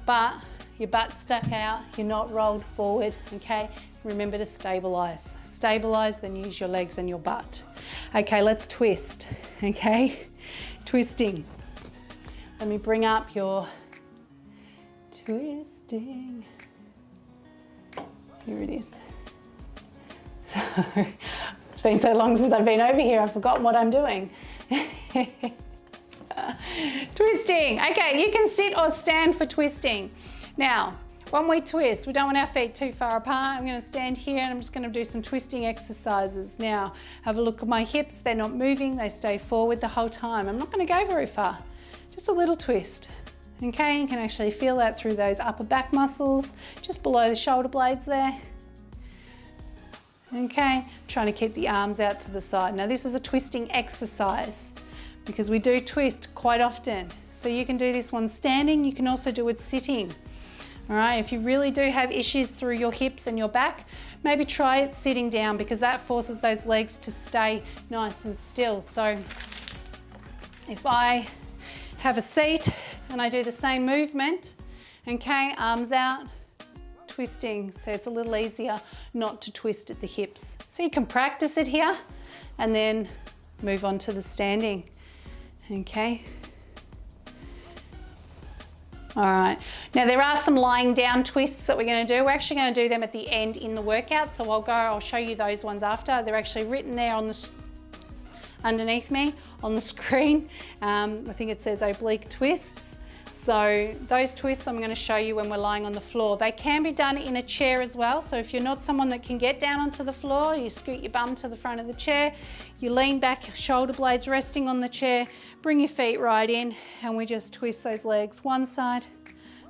But your butt's stuck out, you're not rolled forward, okay? Remember to stabilize. Stabilize, then use your legs and your butt. Okay, let's twist, okay? Twisting. Let me bring up your twisting. Here it is. It's been so long since I've been over here, I've forgotten what I'm doing. Twisting. Okay, you can sit or stand for twisting. Now, when we twist, we don't want our feet too far apart. I'm going to stand here and I'm just going to do some twisting exercises. Now, have a look at my hips. They're not moving. They stay forward the whole time. I'm not going to go very far. Just a little twist. Okay, you can actually feel that through those upper back muscles, just below the shoulder blades there. Okay, trying to keep the arms out to the side. Now this is a twisting exercise because we do twist quite often. So you can do this one standing, you can also do it sitting. All right, if you really do have issues through your hips and your back, maybe try it sitting down because that forces those legs to stay nice and still. So if I have a seat and I do the same movement, okay, arms out, twisting, so it's a little easier not to twist at the hips. So you can practice it here and then move on to the standing, okay? All right, now there are some lying down twists that we're going to do. We're actually going to do them at the end in the workout, so I'll show you those ones after. They're actually written there on the underneath me on the screen. I think it says oblique twists. So those twists I'm going to show you when we're lying on the floor. They can be done in a chair as well. So if you're not someone that can get down onto the floor, you scoot your bum to the front of the chair, you lean back, shoulder blades resting on the chair, bring your feet right in, and we just twist those legs one side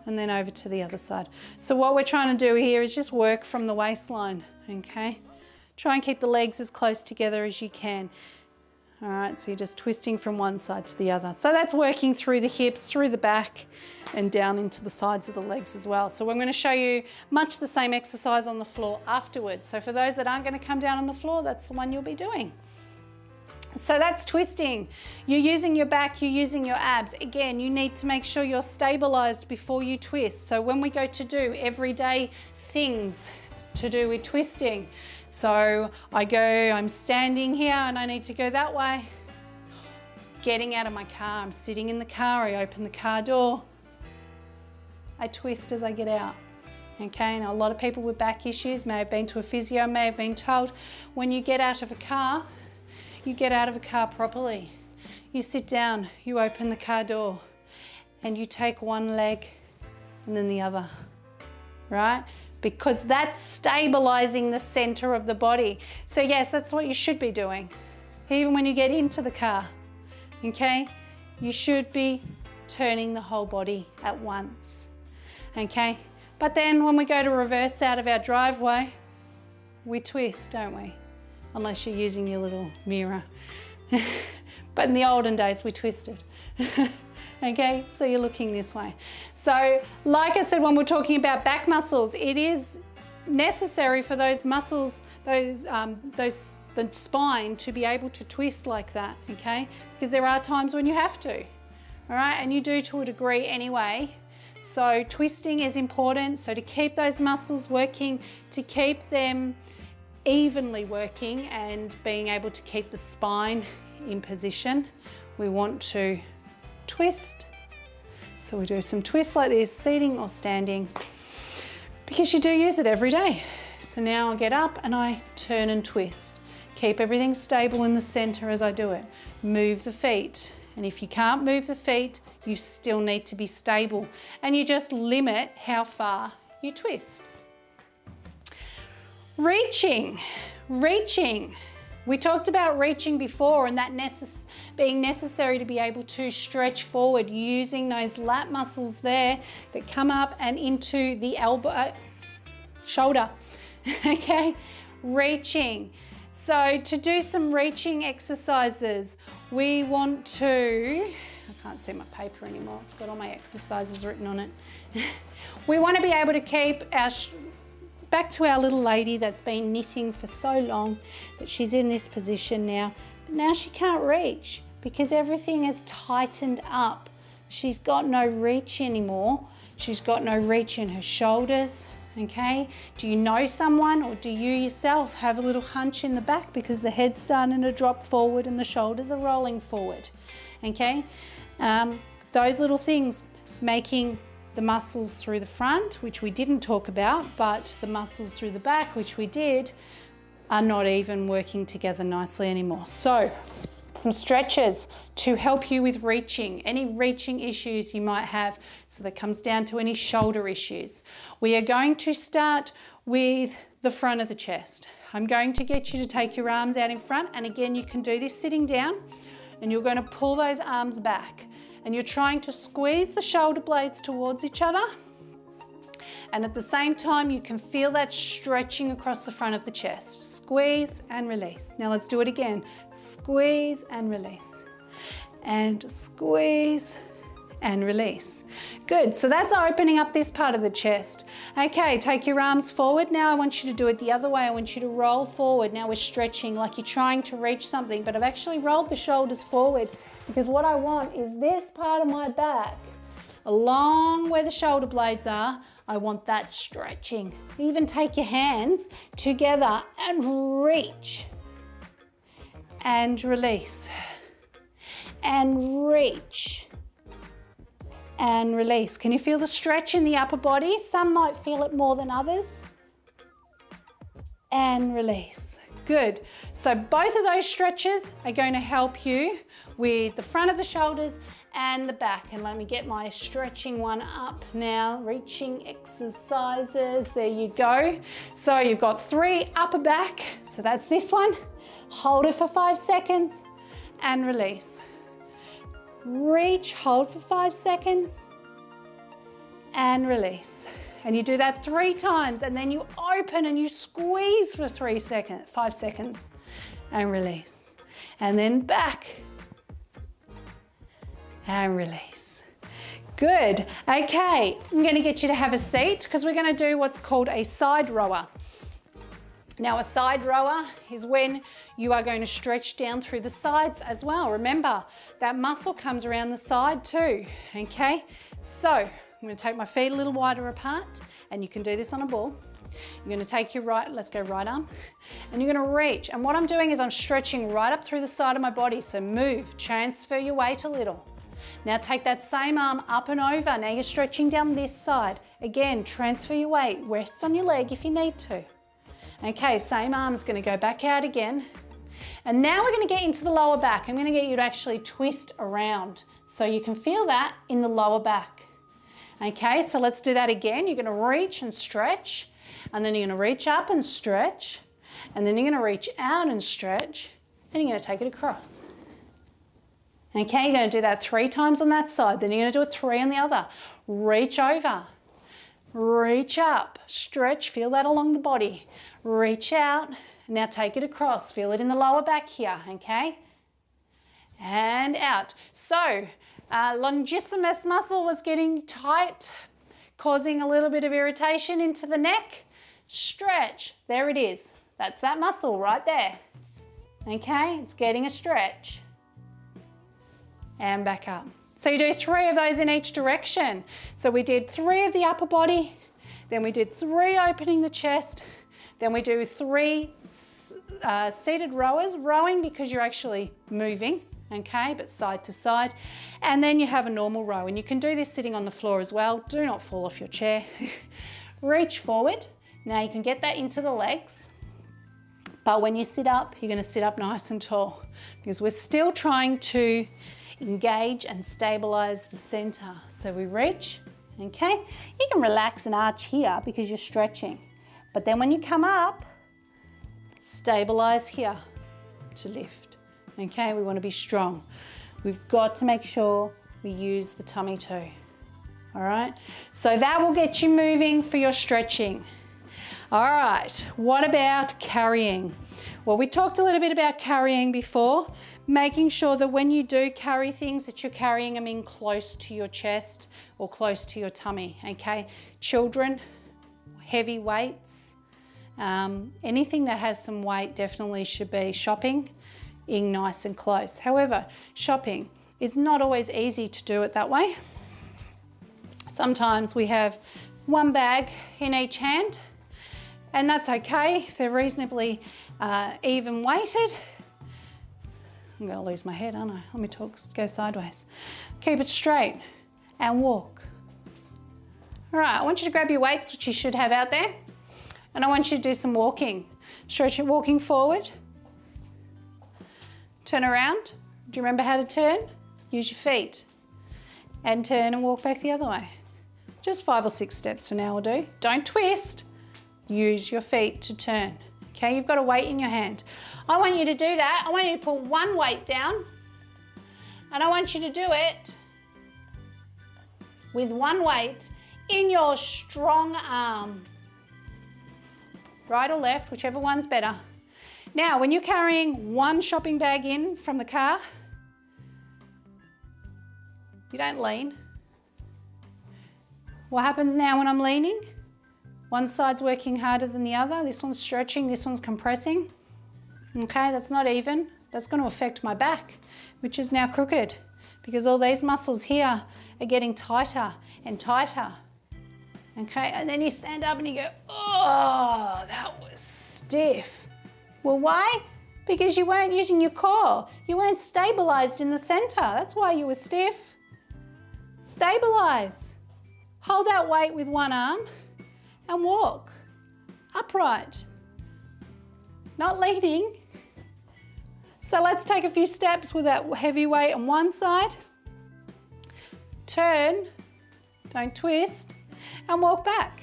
and then over to the other side. So what we're trying to do here is just work from the waistline, okay? Try and keep the legs as close together as you can. All right, so you're just twisting from one side to the other. So that's working through the hips, through the back, and down into the sides of the legs as well. So I'm going to show you much the same exercise on the floor afterwards. So for those that aren't going to come down on the floor, that's the one you'll be doing. So that's twisting. You're using your back, you're using your abs. Again, you need to make sure you're stabilized before you twist. So when we go to do everyday things to do with twisting, so I'm standing here and I need to go that way. Getting out of my car, I'm sitting in the car, I open the car door. I twist as I get out. Okay, now a lot of people with back issues may have been to a physio, may have been told, when you get out of a car, you get out of a car properly. You sit down, you open the car door, and you take one leg and then the other, right? Because that's stabilizing the center of the body. So yes, that's what you should be doing. Even when you get into the car, okay? You should be turning the whole body at once, okay? But then when we go to reverse out of our driveway, we twist, don't we? Unless you're using your little mirror. But in the olden days, we twisted. Okay, so you're looking this way. So like I said, when we're talking about back muscles, it is necessary for those muscles, the spine to be able to twist like that, okay? Because there are times when you have to, all right? And you do to a degree anyway. So twisting is important. So to keep those muscles working, to keep them evenly working and being able to keep the spine in position, we want to twist. So we do some twists like this, seating or standing, because you do use it every day. So now I get up and I turn and twist. keep everything stable in the center as I do it. Move the feet. And if you can't move the feet, you still need to be stable. And you just limit how far you twist. Reaching. We talked about reaching before and that being necessary to be able to stretch forward using those lat muscles there that come up and into the elbow, shoulder, okay? Reaching. So to do some reaching exercises, we want to, I can't see my paper anymore, it's got all my exercises written on it. We want to be able to keep our, back to our little lady that's been knitting for so long that she's in this position now, but now she can't reach because everything is tightened up. She's got no reach anymore. She's got no reach in her shoulders, okay? Do you know someone or do you yourself have a little hunch in the back because the head's starting to drop forward and the shoulders are rolling forward, okay? Those little things making the muscles through the front, which we didn't talk about, but the muscles through the back, which we did, are not even working together nicely anymore. So some stretches to help you with reaching, any reaching issues you might have. So that comes down to any shoulder issues. We are going to start with the front of the chest. I'm going to get you to take your arms out in front, and again, you can do this sitting down, and you're going to pull those arms back. And you're trying to squeeze the shoulder blades towards each other. And at the same time, you can feel that stretching across the front of the chest. Squeeze and release. Now let's do it again. Squeeze and release. And squeeze and release. Good, so that's opening up this part of the chest. Okay, take your arms forward. Now I want you to do it the other way. I want you to roll forward. Now we're stretching like you're trying to reach something, but I've actually rolled the shoulders forward because what I want is this part of my back, along where the shoulder blades are, I want that stretching. Even take your hands together and reach and release and reach and release. Can you feel the stretch in the upper body? Some might feel it more than others. And release. Good. So both of those stretches are going to help you with the front of the shoulders and the back. And let me get my stretching one up now. Reaching exercises. There you go. So you've got 3 upper back. So that's this one. Hold it for 5 seconds and release. Reach, hold for 5 seconds and release. And you do that 3 times, and then you open and you squeeze for 5 seconds and release. And then back and release. Good. Okay, I'm going to get you to have a seat because we're going to do what's called a side rower. Now a side rower is when you are going to stretch down through the sides as well. Remember, that muscle comes around the side too, okay? So I'm going to take my feet a little wider apart, and you can do this on a ball. You're going to take your let's go right arm, and you're going to reach. And what I'm doing is I'm stretching right up through the side of my body. So move, transfer your weight a little. Now take that same arm up and over. Now you're stretching down this side. Again, transfer your weight. Rest on your leg if you need to. Okay, same arm's going to go back out again. And now we're going to get into the lower back. I'm going to get you to actually twist around so you can feel that in the lower back. Okay, so let's do that again. You're going to reach and stretch, and then you're going to reach up and stretch, and then you're going to reach out and stretch, and you're going to take it across. Okay, you're going to do that 3 times on that side, then you're going to do it 3 on the other. Reach over, reach up, stretch, feel that along the body. Reach out, now take it across, feel it in the lower back here, okay? And out. So, longissimus muscle was getting tight, causing a little bit of irritation into the neck. Stretch, there it is. That's that muscle right there. Okay, it's getting a stretch. And back up. So you do 3 of those in each direction. So we did 3 of the upper body, then we did 3 opening the chest, then we do 3 seated rowers, rowing because you're actually moving, okay, but side to side. And then you have a normal row, and you can do this sitting on the floor as well. Do not fall off your chair. Reach forward. Now you can get that into the legs. But when you sit up, you're going to sit up nice and tall because we're still trying to engage and stabilize the center. So we reach, okay? You can relax and arch here because you're stretching. But then when you come up, stabilize here to lift, okay? We want to be strong. We've got to make sure we use the tummy too, all right? So that will get you moving for your stretching. All right, what about carrying? Well, we talked a little bit about carrying before, making sure that when you do carry things that you're carrying them in close to your chest or close to your tummy, okay? Children, heavy weights, anything that has some weight definitely should be shopping in nice and close. However, shopping is not always easy to do it that way. Sometimes we have one bag in each hand, and that's okay if they're reasonably even weighted. I'm going to lose my head, aren't I? Let me go sideways. Keep it straight and walk. All right, I want you to grab your weights, which you should have out there, and I want you to do some walking. Stretch it, walking forward. Turn around. Do you remember how to turn? Use your feet. And turn and walk back the other way. Just 5 or 6 steps for now will do. Don't twist. Use your feet to turn. Okay, you've got a weight in your hand. I want you to do that. I want you to put one weight down, and I want you to do it with one weight in your strong arm. Right or left, whichever one's better. Now, when you're carrying one shopping bag in from the car, you don't lean. What happens now when I'm leaning? One side's working harder than the other. This one's stretching, this one's compressing. Okay, that's not even. That's going to affect my back, which is now crooked because all these muscles here are getting tighter and tighter. Okay, and then you stand up and you go, oh, that was stiff. Well, why? Because you weren't using your core. You weren't stabilized in the center. That's why you were stiff. Stabilize. Hold that weight with one arm and walk upright, not leaning. So let's take a few steps with that heavy weight on one side. Turn, don't twist, and walk back.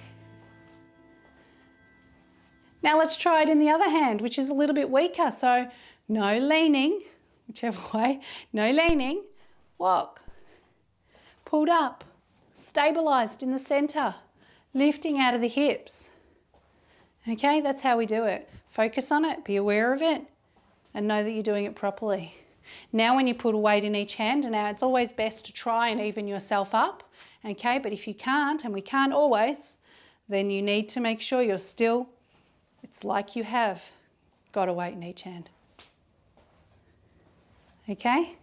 Now let's try it in the other hand, which is a little bit weaker. So no leaning, whichever way, no leaning, walk. Pulled up, stabilized in the center, lifting out of the hips. Okay, that's how we do it. Focus on it, be aware of it, and know that you're doing it properly. Now when you put a weight in each hand, and now it's always best to try and even yourself up, okay? But if you can't, and we can't always, then you need to make sure you're still, it's like you have got a weight in each hand. Okay?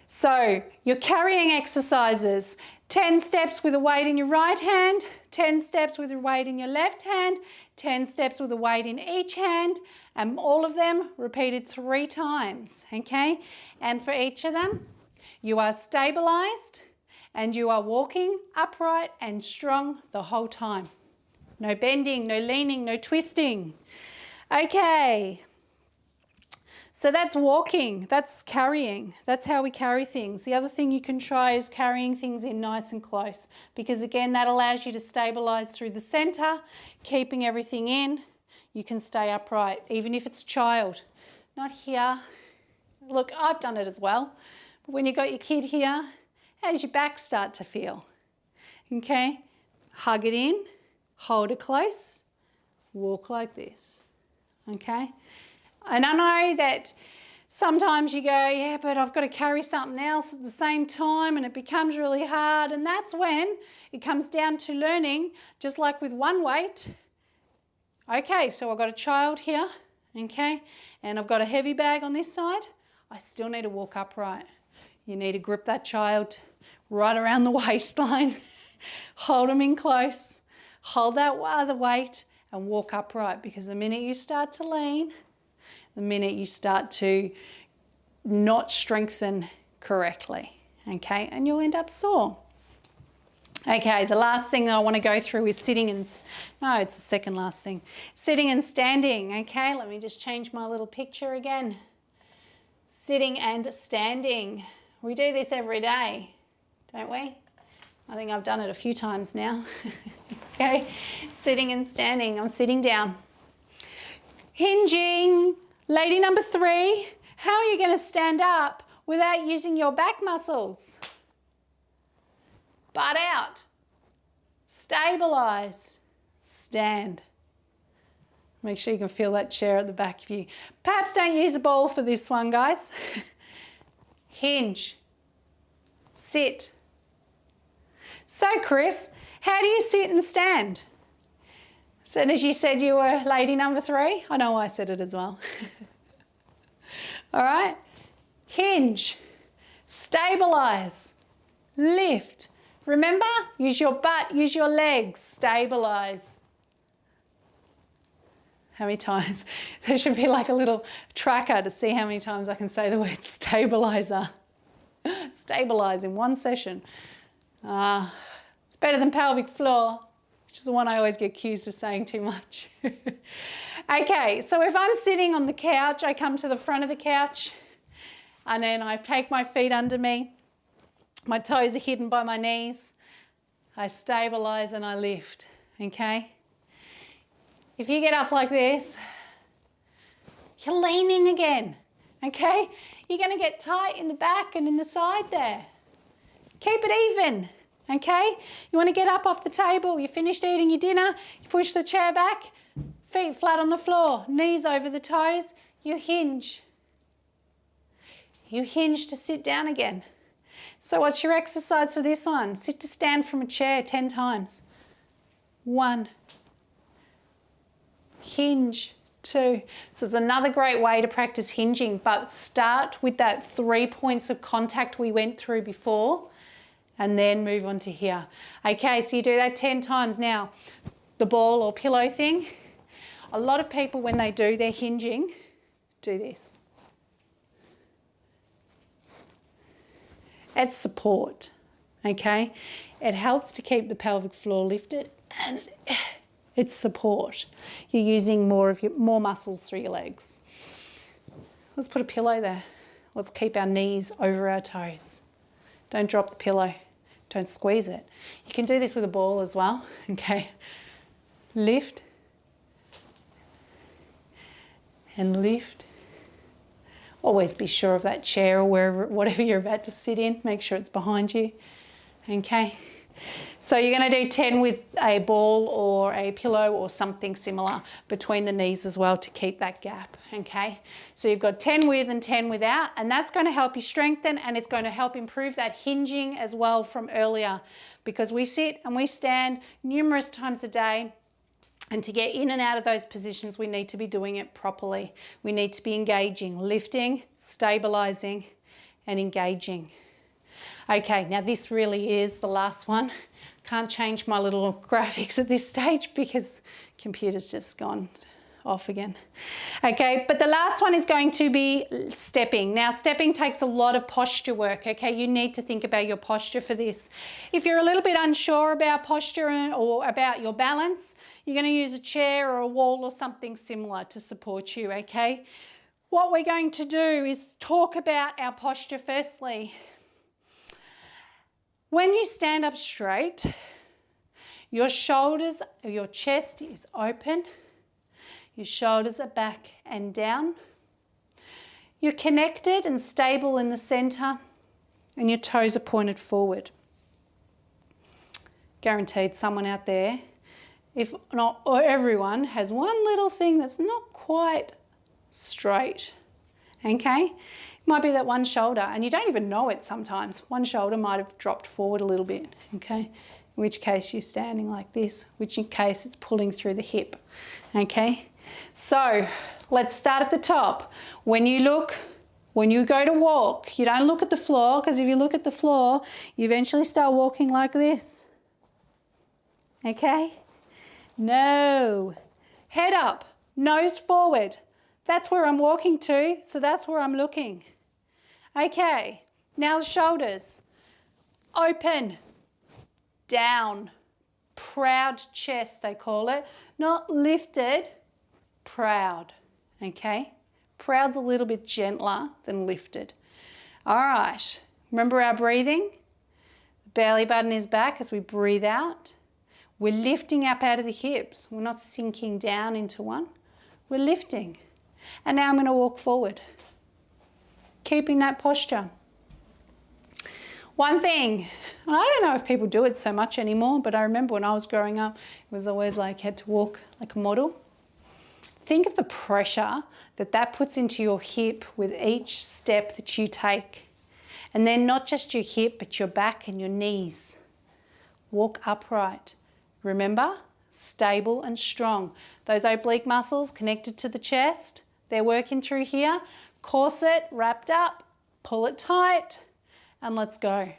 So your carrying exercises, 10 steps with a weight in your right hand, 10 steps with a weight in your left hand, 10 steps with a weight in each hand, and all of them repeated 3 times, okay? And for each of them, you are stabilized and you are walking upright and strong the whole time. No bending, no leaning, no twisting. Okay. So that's walking, that's carrying, that's how we carry things. The other thing you can try is carrying things in nice and close, because again, that allows you to stabilize through the center, keeping everything in. You can stay upright, even if it's a child. Not here. Look, I've done it as well. But when you've got your kid here, how does your back start to feel? Okay, hug it in, hold it close, walk like this, okay? And I know that sometimes you go, yeah, but I've got to carry something else at the same time and it becomes really hard. And that's when it comes down to learning, just like with one weight. Okay, so I've got a child here, okay, and I've got a heavy bag on this side. I still need to walk upright. You need to grip that child right around the waistline, hold them in close, hold that other weight and walk upright, because the minute you start to lean, the minute you start to not strengthen correctly, okay, and you'll end up sore. Okay, the last thing I want to go through is sitting and, no, it's the second last thing. Sitting and standing, okay? Let me just change my little picture again. Sitting and standing. We do this every day, don't we? I think I've done it a few times now. Okay, sitting and standing. I'm sitting down. Hinging. Lady number 3, how are you going to stand up without using your back muscles? Butt out. Stabilize. Stand. Make sure you can feel that chair at the back of you. Perhaps don't use a ball for this one, guys. Hinge. Sit. So, Chris, how do you sit and stand? So as you said you were lady number 3, I know I said it as well. All right, hinge, stabilize, lift. Remember, use your butt, use your legs, stabilize. How many times? There should be like a little tracker to see how many times I can say the word stabilizer. Stabilize in one session. It's better than pelvic floor, which is the one I always get accused of saying too much. Okay, so if I'm sitting on the couch, I come to the front of the couch and then I take my feet under me. My toes are hidden by my knees. I stabilize and I lift, okay? If you get up like this, you're leaning again, okay? You're gonna get tight in the back and in the side there. Keep it even. Okay, you want to get up off the table, you finished eating your dinner, you push the chair back, feet flat on the floor, knees over the toes, you hinge. You hinge to sit down again. So what's your exercise for this one? Sit to stand from a chair 10 times. 1. Hinge. 2. So it's another great way to practice hinging, but start with that 3 points of contact we went through before. And then move on to here. Okay, so you do that 10 times. Now, the ball or pillow thing, a lot of people when they do their hinging, do this. It's support, okay? It helps to keep the pelvic floor lifted and it's support. You're using more muscles through your legs. Let's put a pillow there. Let's keep our knees over our toes. Don't drop the pillow. Don't squeeze it. You can do this with a ball as well, okay? Lift and lift. Always be sure of that chair or whatever you're about to sit in. Make sure it's behind you, okay? So you're going to do 10 with a ball or a pillow or something similar between the knees as well to keep that gap, okay? So you've got 10 with and 10 without, and that's going to help you strengthen and it's going to help improve that hinging as well from earlier, because we sit and we stand numerous times a day, and to get in and out of those positions we need to be doing it properly. We need to be engaging, lifting, stabilizing and engaging. Okay, now this really is the last one. Can't change my little graphics at this stage because computer's just gone off again. Okay, but the last one is going to be stepping. Now, stepping takes a lot of posture work, okay? You need to think about your posture for this. If you're a little bit unsure about posture or about your balance, you're going to use a chair or a wall or something similar to support you, okay? What we're going to do is talk about our posture firstly. When you stand up straight, your shoulders, your chest is open, your shoulders are back and down. You're connected and stable in the center and your toes are pointed forward. Guaranteed someone out there, if not or everyone, has one little thing that's not quite straight, okay? Might be that one shoulder and you don't even know it sometimes. One shoulder might have dropped forward a little bit, okay? In which case you're standing like this, which in case it's pulling through the hip, okay? So let's start at the top. When you go to walk, you don't look at the floor, because if you look at the floor, you eventually start walking like this, okay? No, head up, nose forward. That's where I'm walking to, so that's where I'm looking. Okay, now the shoulders, open, down. Proud chest, they call it. Not lifted, proud, okay? Proud's a little bit gentler than lifted. All right, remember our breathing? The belly button is back as we breathe out. We're lifting up out of the hips. We're not sinking down into one. We're lifting. And now I'm going to walk forward, keeping that posture. One thing, and I don't know if people do it so much anymore, but I remember when I was growing up, it was always like you had to walk like a model. Think of the pressure that that puts into your hip with each step that you take. And then not just your hip, but your back and your knees. Walk upright. Remember, stable and strong. Those oblique muscles connected to the chest, they're working through here. Corset wrapped up, pull it tight, and let's go.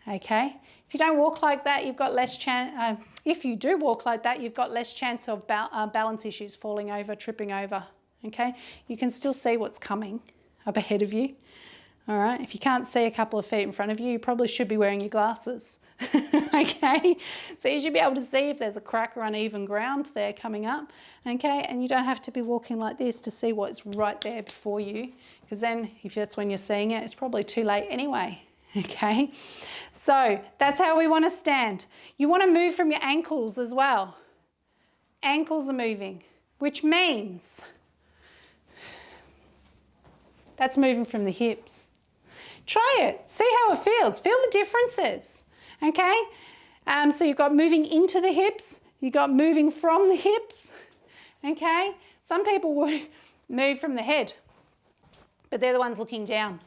Okay? If you don't walk like that, you've got less chance, if you do walk like that, you've got less chance of balance issues, falling over, tripping over, okay? You can still see what's coming up ahead of you, all right? If you can't see a couple of feet in front of you, you probably should be wearing your glasses, okay? So you should be able to see if there's a crack or uneven ground there coming up, okay? And you don't have to be walking like this to see what's right there before you, because then if that's when you're seeing it, it's probably too late anyway. Okay, so that's how we want to stand. You want to move from your ankles as well. Ankles are moving, which means that's moving from the hips. Try it, see how it feels, feel the differences, okay? So you've got moving into the hips, you've got moving from the hips, okay? Some people will move from the head, but they're the ones looking down,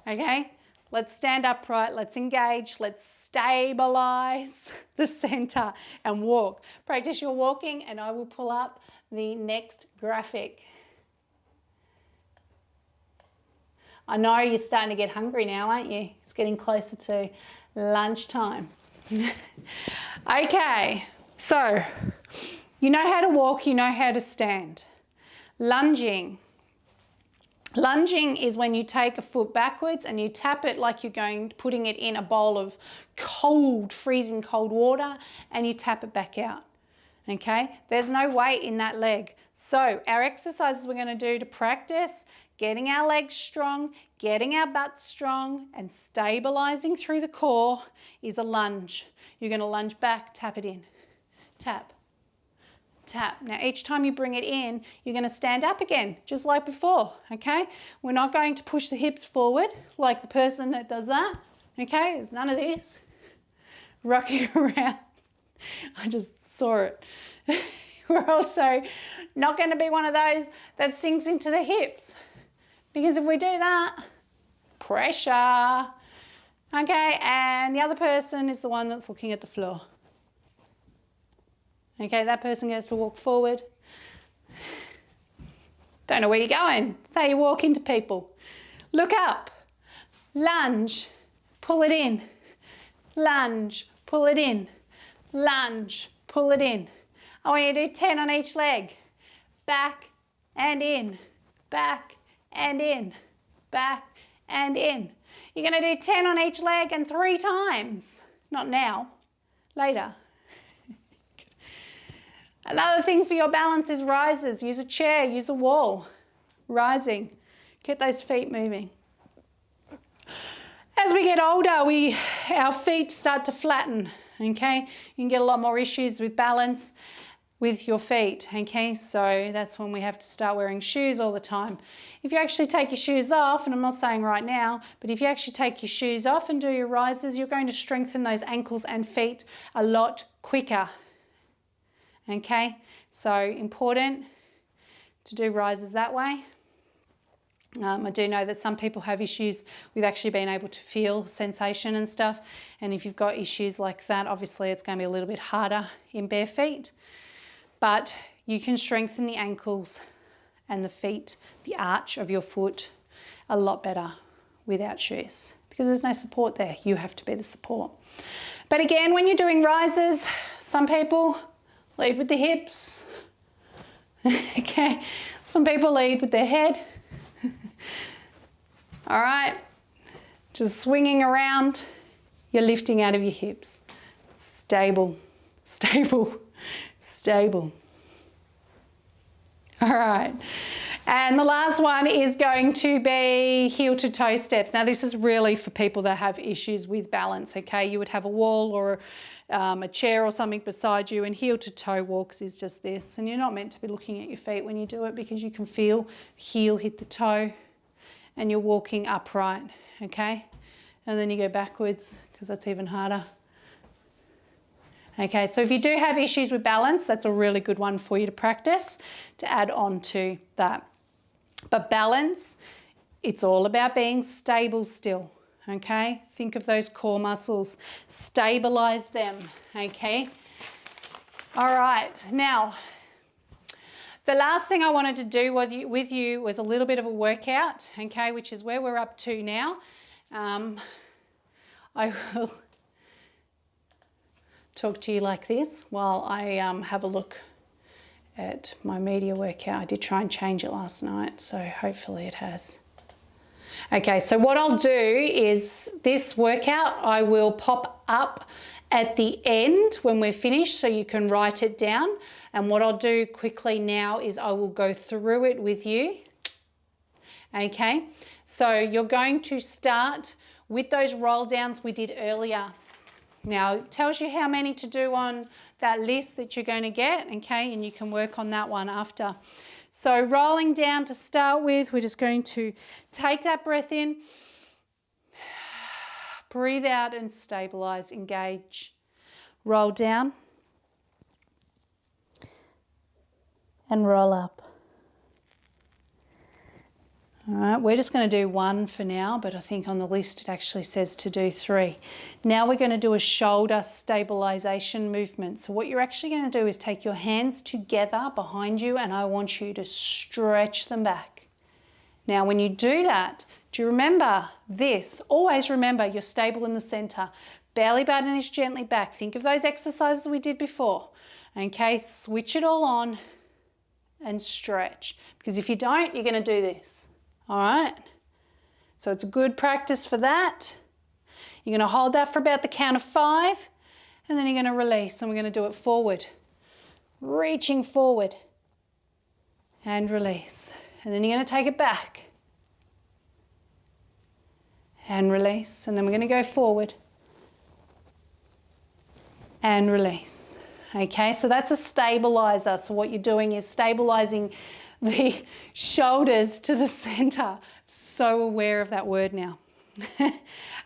okay? Let's stand upright, let's engage, let's stabilize the center and walk. Practice your walking and I will pull up the next graphic. I know you're starting to get hungry now, aren't you? It's getting closer to lunchtime. Okay, so you know how to walk, you know how to stand. Lunging. Lunging is when you take a foot backwards and you tap it like you're putting it in a bowl of cold, freezing cold water, and you tap it back out, okay? There's no weight in that leg. So our exercises we're gonna do to practice getting our legs strong, getting our butt strong, and stabilizing through the core is a lunge. You're gonna lunge back, tap it in, tap, tap. Now each time you bring it in, you're going to stand up again, just like before, okay? We're not going to push the hips forward like the person that does that, okay? There's none of this. Rocking around. I just saw it. We're also not going to be one of those that sinks into the hips, because if we do that, pressure, okay? And the other person is the one that's looking at the floor. Okay, that person goes to walk forward. Don't know where you're going. That's how you walk into people. Look up, lunge, pull it in, lunge, pull it in, lunge, pull it in. I want you to do 10 on each leg. Back and in, back and in, back and in. You're going to do 10 on each leg and 3 times. Not now, later. Another thing for your balance is rises. Use a chair, use a wall. Rising. Get those feet moving. As we get older, our feet start to flatten, okay? You can get a lot more issues with balance with your feet, okay? So that's when we have to start wearing shoes all the time. If you actually take your shoes off, and I'm not saying right now, but if you actually take your shoes off and do your rises, you're going to strengthen those ankles and feet a lot quicker. Okay, so important to do rises that way. I do know that some people have issues with actually being able to feel sensation and stuff, and if you've got issues like that, obviously it's going to be a little bit harder in bare feet, but you can strengthen the ankles and the feet, the arch of your foot, a lot better without shoes, because there's no support there. You have to be the support. But again, when you're doing rises, some people lead with the hips, okay? Some people lead with their head. All right, just swinging around You're lifting out of your hips. Stable, stable, stable. All right. And the last one is going to be heel to toe steps. Now this is really for people that have issues with balance, okay? You would have a wall or a chair or something beside you, and heel to toe walks is just this. And you're not meant to be looking at your feet when you do it, because you can feel the heel hit the toe and you're walking upright, okay? And then you go backwards, because that's even harder. Okay, so if you do have issues with balance, that's a really good one for you to practice to add on to that. But balance, it's all about being stable still, okay? Think of those core muscles, stabilize them, okay? All right, now, the last thing I wanted to do with you was a little bit of a workout, okay, which is where we're up to now. I will talk to you like this while I have a look at my media workout. I did try and change it last night, so hopefully it has. Okay, so what I'll do is this workout I will pop up at the end when we're finished, so you can write it down. And what I'll do quickly now is I will go through it with you. Okay, so you're going to start with those roll downs we did earlier. Now, it tells you how many to do on that list that you're going to get, okay, and you can work on that one after. So rolling down to start with, we're just going to take that breath in, breathe out and stabilize, engage. Roll down and roll up. All right, we're just going to do one for now, but I think on the list it actually says to do 3. Now we're going to do a shoulder stabilization movement. So what you're actually going to do is take your hands together behind you, and I want you to stretch them back. Now when you do that, do you remember this? Always remember you're stable in the center. Belly button is gently back. Think of those exercises we did before. Okay, switch it all on and stretch, because if you don't, you're going to do this. All right, so it's a good practice for that. You're going to hold that for about the count of 5, and then you're going to release, and we're going to do it forward, reaching forward and release, and then you're going to take it back and release, and then we're going to go forward and release. Okay, so that's a stabilizer. So what you're doing is stabilizing the shoulders to the center. So aware of that word now.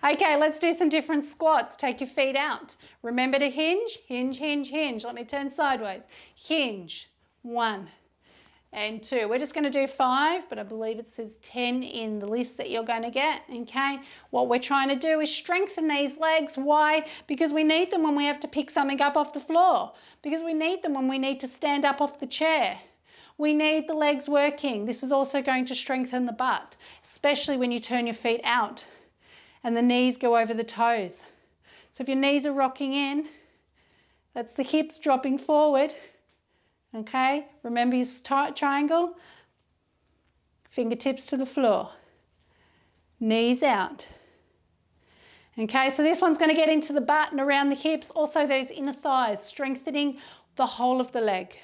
Okay, let's do some different squats. Take your feet out. Remember to hinge, hinge, hinge, hinge. Let me turn sideways. Hinge, 1 and 2. We're just going to do 5, but I believe it says 10 in the list that you're going to get, okay? What we're trying to do is strengthen these legs. Why? Because we need them when we have to pick something up off the floor. Because we need them when we need to stand up off the chair. We need the legs working. This is also going to strengthen the butt, especially when you turn your feet out and the knees go over the toes. So if your knees are rocking in, that's the hips dropping forward. Okay, remember your triangle, fingertips to the floor, knees out. Okay, so this one's going to get into the butt and around the hips, also those inner thighs, strengthening the whole of the leg.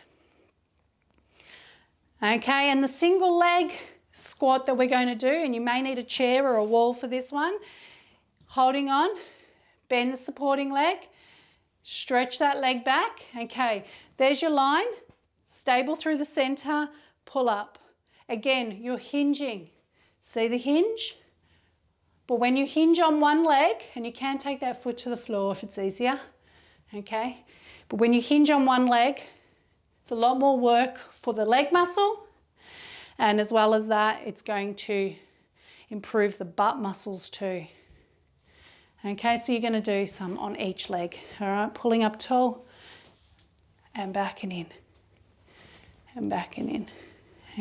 Okay, and the single leg squat that we're going to do, and you may need a chair or a wall for this one, holding on, bend the supporting leg, stretch that leg back. Okay, there's your line, stable through the center, pull up. Again, you're hinging. See the hinge? But when you hinge on one leg, and you can take that foot to the floor if it's easier, okay? But when you hinge on one leg, it's a lot more work for the leg muscle, and as well as that, it's going to improve the butt muscles too. Okay, so you're going to do some on each leg, all right? Pulling up tall and back and in, and back and in.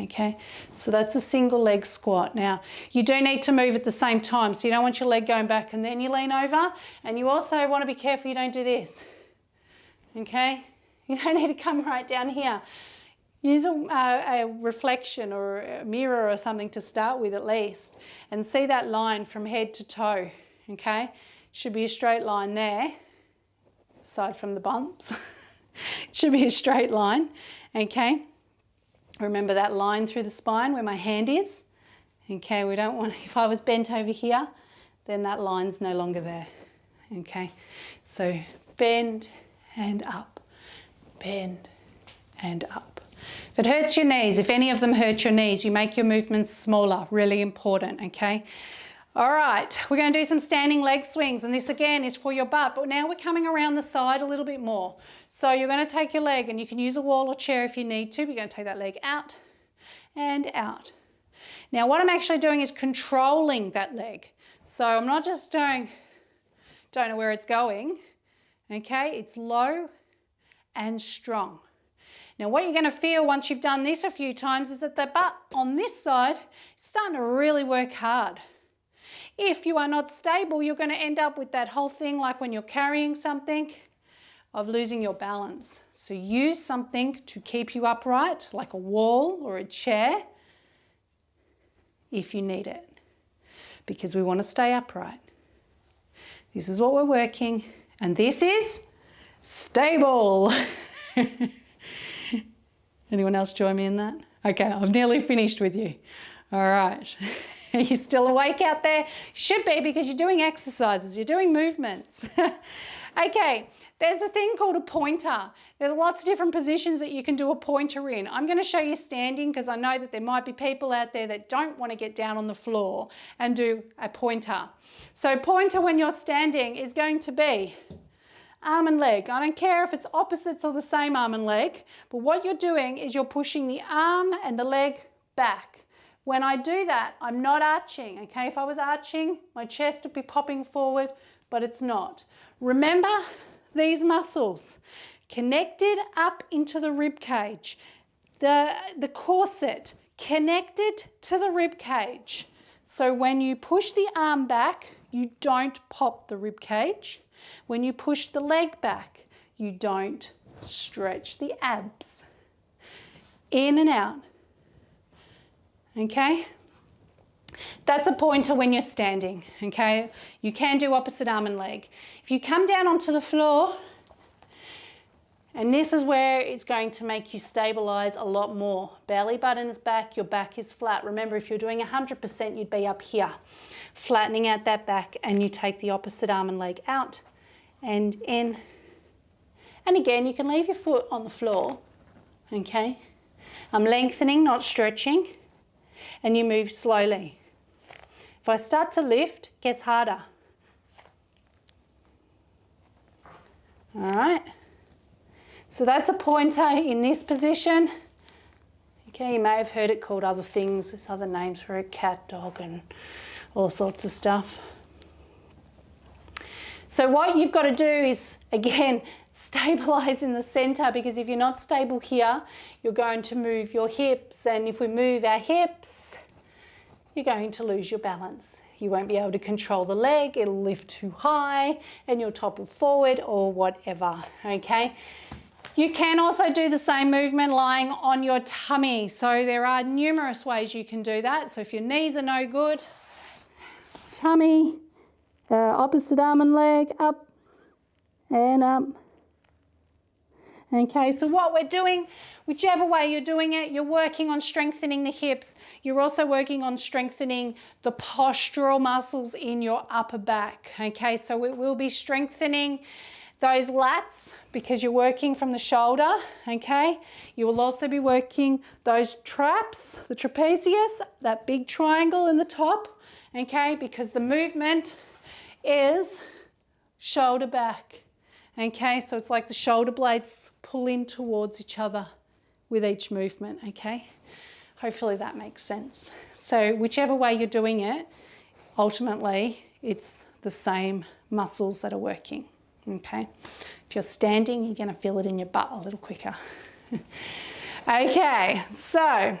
Okay, so that's a single leg squat. Now, you do need to move at the same time, so you don't want your leg going back and then you lean over, and you also want to be careful you don't do this, okay? You don't need to come right down here. Use a reflection or a mirror or something to start with at least, and see that line from head to toe, okay? Should be a straight line there, aside from the bumps. It should be a straight line, okay? Remember that line through the spine where my hand is? Okay, we don't want, if I was bent over here, then that line's no longer there, okay? So bend and up, bend and up. If it hurts your knees, if any of them hurt your knees, you make your movements smaller, really important, okay? All right, we're going to do some standing leg swings, and this again is for your butt, but now we're coming around the side a little bit more. So you're going to take your leg, and you can use a wall or chair if you need to, but you're going to take that leg out and out. Now what I'm actually doing is controlling that leg. So I'm not just doing, don't know where it's going, okay? It's low and strong. Now what you're going to feel once you've done this a few times is that the butt on this side is starting to really work hard. If you are not stable, you're going to end up with that whole thing like when you're carrying something of losing your balance. So use something to keep you upright, like a wall or a chair, if you need it, because we want to stay upright. This is what we're working, and this is stable. Anyone else join me in that? Okay, I've nearly finished with you. All right. Are you still awake out there? Should be, because you're doing exercises, you're doing movements. Okay, there's a thing called a pointer. There's lots of different positions that you can do a pointer in. I'm going to show you standing because I know that there might be people out there that don't want to get down on the floor and do a pointer. So pointer when you're standing is going to be arm and leg. I don't care if it's opposites or the same arm and leg, but what you're doing is you're pushing the arm and the leg back. When I do that, I'm not arching, okay? If I was arching, my chest would be popping forward, but it's not. Remember these muscles connected up into the rib cage, the corset connected to the rib cage. So when you push the arm back, you don't pop the rib cage. When you push the leg back, you don't stretch the abs. In and out. Okay? That's a pointer when you're standing, okay? You can do opposite arm and leg. If you come down onto the floor, and this is where it's going to make you stabilize a lot more. Belly button's back, your back is flat. Remember, if you're doing 100%, you'd be up here, flattening out that back, and you take the opposite arm and leg out and in. And again, you can leave your foot on the floor, okay? I'm lengthening, not stretching. And you move slowly. If I start to lift, it gets harder. All right. So that's a pointer in this position. Okay, you may have heard it called other things. There's other names for a cat, dog, and all sorts of stuff. So what you've got to do is, again, stabilize in the center, because if you're not stable here, you're going to move your hips, and if we move our hips, you're going to lose your balance. You won't be able to control the leg, it'll lift too high, and you'll topple forward or whatever, okay? You can also do the same movement lying on your tummy. So there are numerous ways you can do that. So if your knees are no good, tummy, opposite arm and leg, up and up. Okay, so what we're doing, whichever way you're doing it, you're working on strengthening the hips. You're also working on strengthening the postural muscles in your upper back. Okay, so it will be strengthening those lats because you're working from the shoulder. Okay, you will also be working those traps, the trapezius, that big triangle in the top. Okay, because the movement is shoulder back. Okay, so it's like the shoulder blades pull in towards each other with each movement, okay? Hopefully that makes sense. So whichever way you're doing it, ultimately it's the same muscles that are working, okay? If you're standing, you're gonna feel it in your butt a little quicker. Okay, so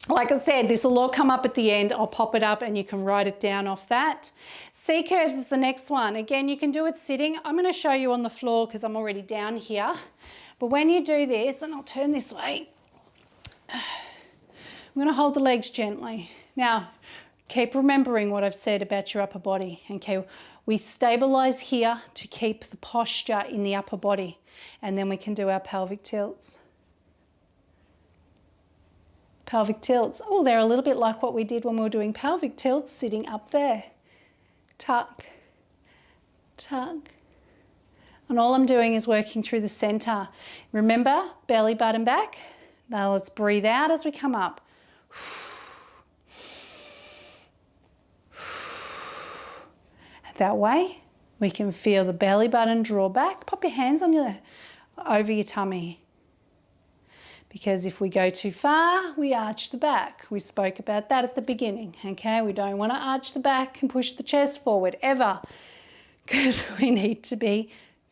like I said, this will all come up at the end. I'll pop it up and you can write it down off that. C-curves is the next one. Again, you can do it sitting. I'm going to show you on the floor because I'm already down here. But when you do this, and I'll turn this way, I'm going to hold the legs gently. Now, keep remembering what I've said about your upper body. Okay, We stabilize here to keep the posture in the upper body, and then we can do our pelvic tilts. Pelvic tilts. Oh, they're a little bit like what we did when we were doing pelvic tilts, sitting up there. Tuck, tuck. And all I'm doing is working through the center. Remember, belly button back. Now let's breathe out as we come up. That way, we can feel the belly button draw back. Pop your hands on over your tummy. Because if we go too far, we arch the back. We spoke about that at the beginning, okay? We don't want to arch the back and push the chest forward ever, because we need to be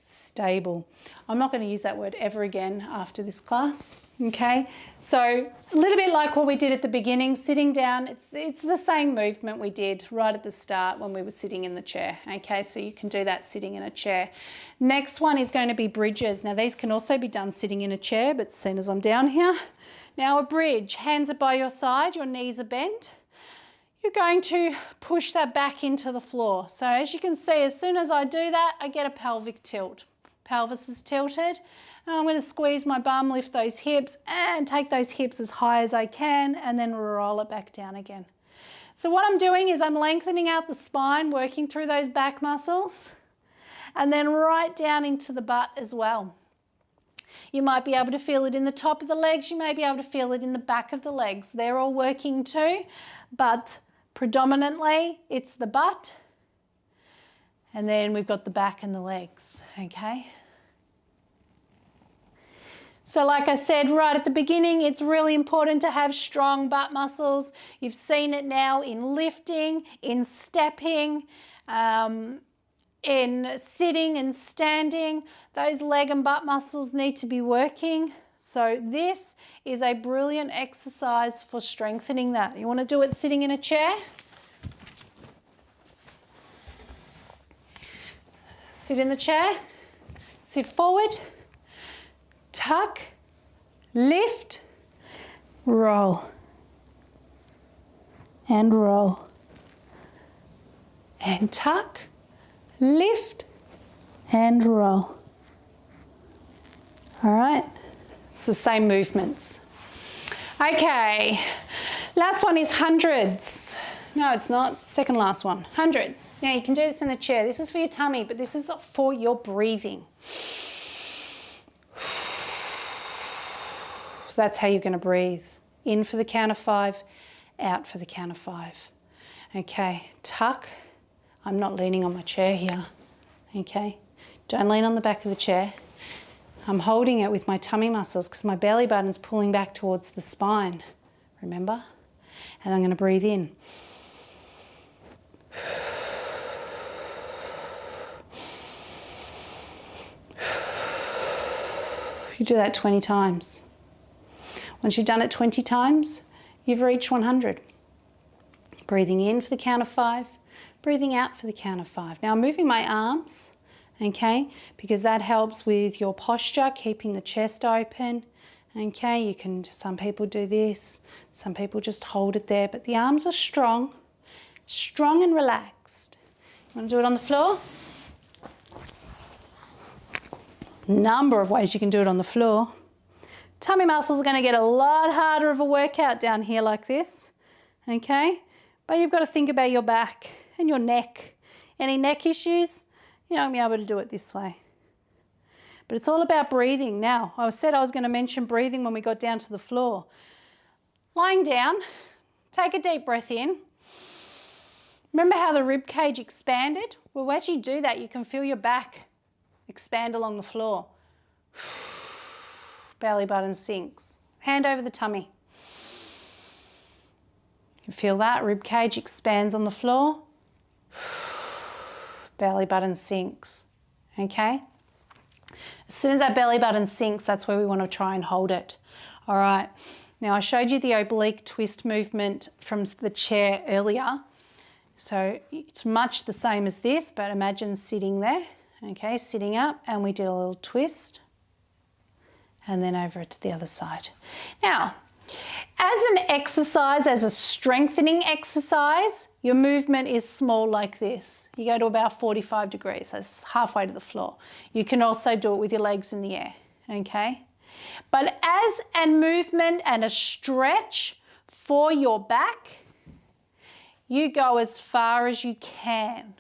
stable. I'm not going to use that word ever again after this class, okay? So a little bit like what we did at the beginning, sitting down, it's the same movement we did right at the start when we were sitting in the chair, okay? So you can do that sitting in a chair. Next one is going to be bridges. Now these can also be done sitting in a chair, but seeing as I'm down here. Now a bridge, hands are by your side, your knees are bent. You're going to push that back into the floor. So as you can see, as soon as I do that, I get a pelvic tilt. Pelvis is tilted. And I'm going to squeeze my bum, lift those hips and take those hips as high as I can and then roll it back down again. So what I'm doing is I'm lengthening out the spine, working through those back muscles and then right down into the butt as well. You might be able to feel it in the top of the legs. You may be able to feel it in the back of the legs. They're all working too, but predominantly it's the butt and then we've got the back and the legs, okay? So like I said right at the beginning, it's really important to have strong butt muscles. You've seen it now in lifting, in stepping, in sitting and standing. Those leg and butt muscles need to be working. So this is a brilliant exercise for strengthening that. You want to do it sitting in a chair? Sit in the chair, sit forward. Tuck, lift, roll, and roll. And tuck, lift, and roll. All right, it's the same movements. Okay, last one is hundreds. No, it's not, second last one, hundreds. Now you can do this in a chair. This is for your tummy, but this is for your breathing. That's how you're going to breathe. In for the count of 5, out for the count of 5. Okay, tuck. I'm not leaning on my chair here. Okay, don't lean on the back of the chair. I'm holding it with my tummy muscles because my belly button's pulling back towards the spine. Remember? And I'm going to breathe in. You do that 20 times. Once you've done it 20 times, you've reached 100. Breathing in for the count of 5, breathing out for the count of 5. Now I'm moving my arms, okay, because that helps with your posture, keeping the chest open, okay. You can, some people do this, some people just hold it there, but the arms are strong, strong and relaxed. You want to do it on the floor? Number of ways you can do it on the floor. Tummy muscles are going to get a lot harder of a workout down here like this, okay? But you've got to think about your back and your neck. Any neck issues, you're not going to be able to do it this way. But it's all about breathing. Now, I said I was going to mention breathing when we got down to the floor. Lying down, take a deep breath in. Remember how the rib cage expanded? Well, as you do that, you can feel your back expand along the floor. Belly button sinks. Hand over the tummy. You feel that rib cage expands on the floor. Belly button sinks. Okay? As soon as that belly button sinks, that's where we want to try and hold it. All right. Now I showed you the oblique twist movement from the chair earlier. So it's much the same as this, but imagine sitting there. Okay, sitting up, and we did a little twist. And then over to the other side. Now, As an exercise, as a strengthening exercise, your movement is small like this. You go to about 45 degrees, that's halfway to the floor. You can also do it with your legs in the air, okay? But as a movement and a stretch for your back, you go as far as you can.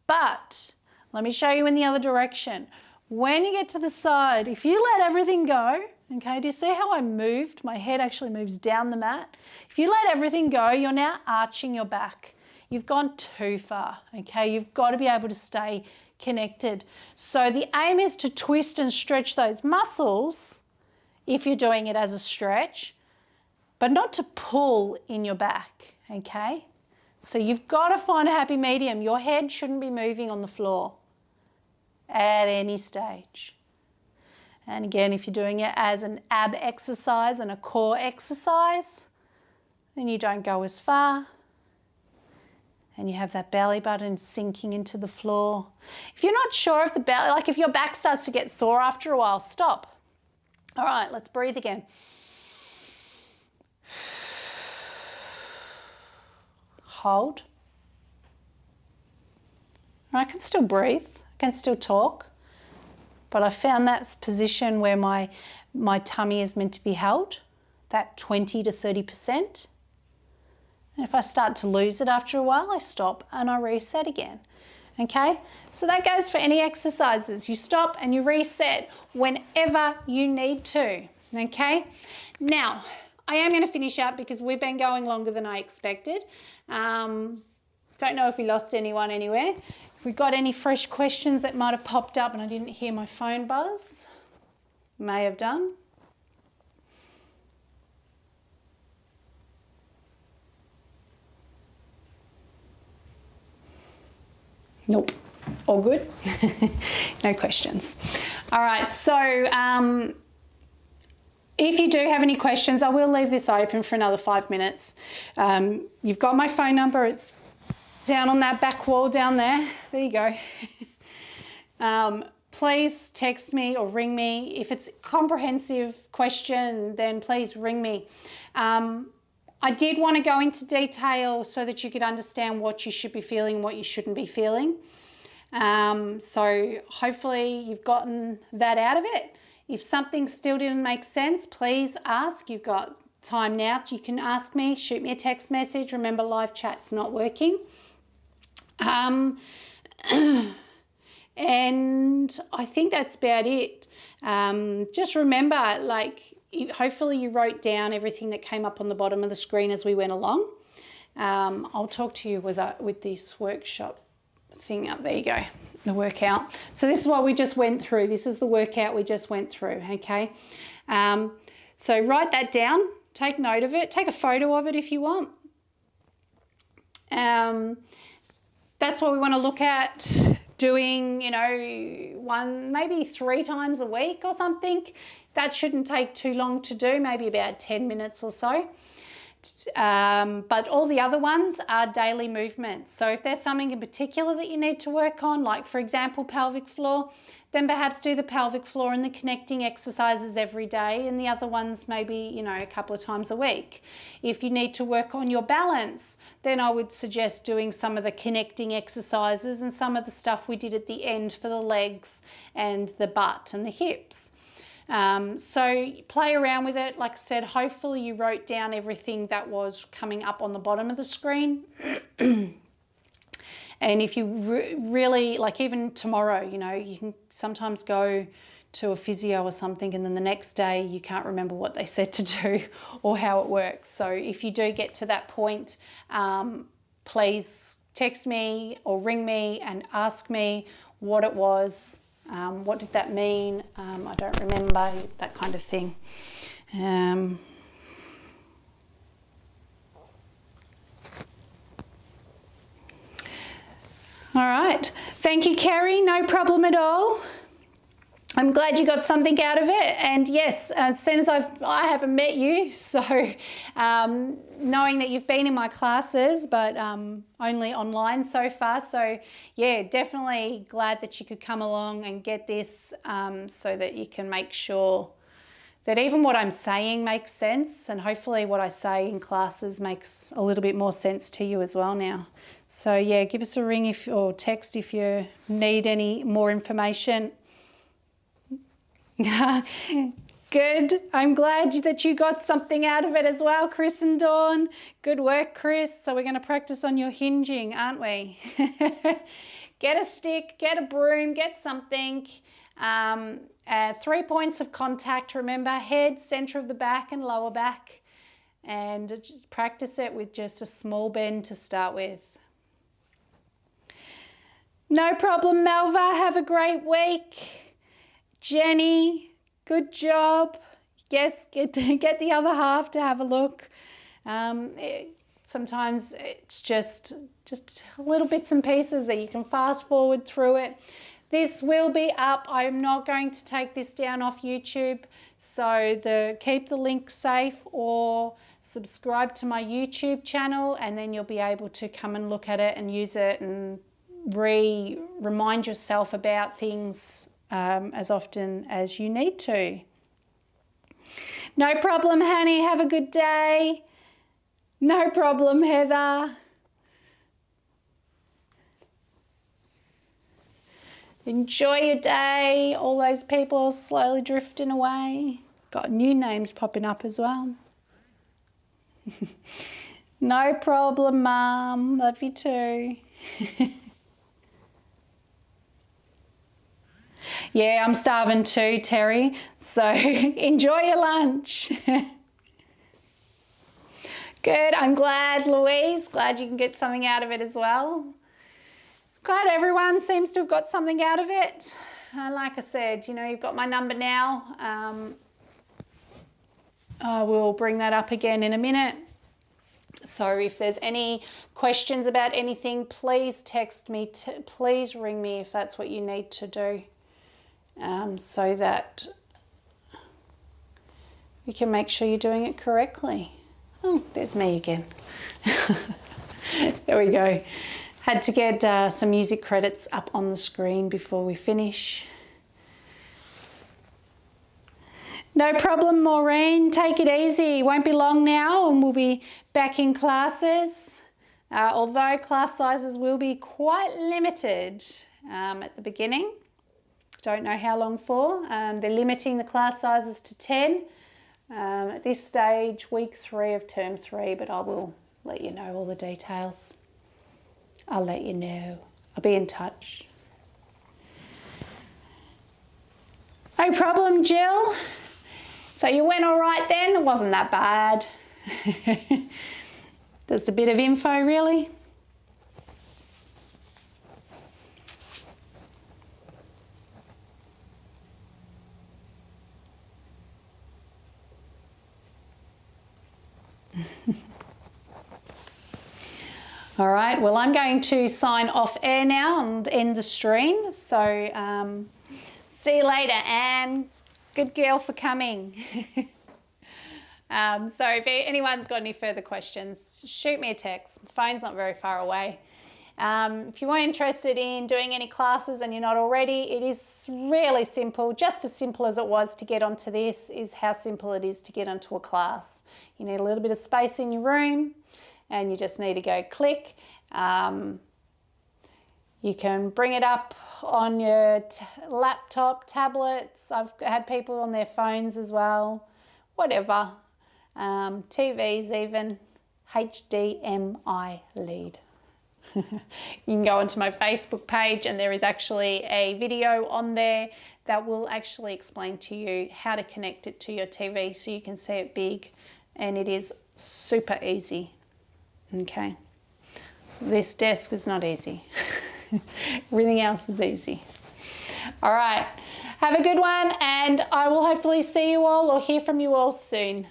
But let me show you in the other direction. When you get to the side, if you let everything go, okay, do you see how I moved? My head actually moves down the mat. If you let everything go, you're now arching your back. You've gone too far, okay? You've got to be able to stay connected. So the aim is to twist and stretch those muscles if you're doing it as a stretch, but not to pull in your back, okay? So you've got to find a happy medium. Your head shouldn't be moving on the floor at any stage. And again, if you're doing it as an ab exercise and a core exercise, then you don't go as far. And you have that belly button sinking into the floor. If you're not sure if the belly, like if your back starts to get sore after a while, stop. All right, let's breathe again. Hold. I can still breathe, I can still talk, but I found that position where my tummy is meant to be held, that 20 to 30%. And if I start to lose it after a while, I stop and I reset again. Okay, so that goes for any exercises. You stop and you reset whenever you need to. Okay, now I am going to finish up because we've been going longer than I expected. Don't know if we lost anyone anywhere. If we got any fresh questions that might have popped up and I didn't hear my phone buzz, may have done. Nope, all good. No questions. All right, so if you do have any questions, I will leave this open for another 5 minutes. You've got my phone number. It's down on that back wall down there. There you go. Please text me or ring me. If it's a comprehensive question, then please ring me. I did want to go into detail so that you could understand what you should be feeling, what you shouldn't be feeling. So hopefully you've gotten that out of it. If something still didn't make sense, please ask. You've got time now. You can ask me, shoot me a text message. Remember, live chat's not working. And I think that's about it. Just remember, like, hopefully you wrote down everything that came up on the bottom of the screen as we went along. I'll talk to you with this workshop thing up. There you go, the workout. So this is what we just went through. This is the workout we just went through, okay? So write that down, take note of it, take a photo of it if you want. That's what we want to look at doing, you know, maybe 3 times a week or something. That shouldn't take too long to do, maybe about 10 minutes or so. But all the other ones are daily movements. So if there's something in particular that you need to work on, like for example, pelvic floor, then perhaps do the pelvic floor and the connecting exercises every day, and the other ones maybe, you know, a couple of times a week. If you need to work on your balance, then I would suggest doing some of the connecting exercises and some of the stuff we did at the end for the legs and the butt and the hips. So play around with it. Like I said, hopefully you wrote down everything that was coming up on the bottom of the screen. And if you really, like even tomorrow, you know, you can sometimes go to a physio or something and then the next day you can't remember what they said to do or how it works. So if you do get to that point, please text me or ring me and ask me what it was. What did that mean? I don't remember, that kind of thing. All right, thank you, Kerry, no problem at all. I'm glad you got something out of it. And yes, since I haven't met you, so knowing that you've been in my classes, but only online so far. So yeah, definitely glad that you could come along and get this so that you can make sure that even what I'm saying makes sense, and hopefully what I say in classes makes a little bit more sense to you as well now. So yeah, give us a ring or text if you need any more information. Good. I'm glad that you got something out of it as well, Chris and Dawn. Good work, Chris. So we're going to practice on your hinging, aren't we? Get a stick, get a broom, get something. 3 points of contact, remember, head, centre of the back and lower back. And just practice it with just a small bend to start with. No problem, Melva. Have a great week. Jenny, good job. Yes, get the other half to have a look. Sometimes it's just little bits and pieces that you can fast forward through it. This will be up. I'm not going to take this down off YouTube. So keep the link safe or subscribe to my YouTube channel, and then you'll be able to come and look at it and use it and remind yourself about things as often as you need to. No problem, Hanny. Have a good day. No problem, Heather. Enjoy your day. All those people slowly drifting away. Got new names popping up as well. No problem, Mum. Love you too. Yeah, I'm starving too, Terry. So enjoy your lunch. Good. I'm glad, Louise. Glad you can get something out of it as well. Glad everyone seems to have got something out of it. Like I said, you know, you've got my number now. I will bring that up again in a minute. So if there's any questions about anything, please text me, please ring me if that's what you need to do, so that we can make sure you're doing it correctly. Oh, there's me again. There we go. Had to get some music credits up on the screen before we finish. No problem, Maureen. Take it easy. Won't be long now and we'll be back in classes. Although class sizes will be quite limited at the beginning. Don't know how long for. They're limiting the class sizes to 10 at this stage, week 3 of term 3, but I will let you know all the details. I'll let you know. I'll be in touch. No problem, Jill. So you went all right then? It wasn't that bad. Just a bit of info, really. All right, well, I'm going to sign off air now and end the stream. So see you later, Anne. Good girl for coming. So if anyone's got any further questions, shoot me a text. My phone's not very far away. If you are interested in doing any classes and you're not already, it is really simple. Just as simple as it was to get onto this is how simple it is to get onto a class. You need a little bit of space in your room and you just need to go click. You can bring it up on your laptop, tablets. I've had people on their phones as well, whatever. TVs even, HDMI lead. You can go onto my Facebook page and there is actually a video on there that will actually explain to you how to connect it to your TV so you can see it big, and it is super easy. Okay, this desk is not easy. Everything else is easy. All right, have a good one, and I will hopefully see you all or hear from you all soon.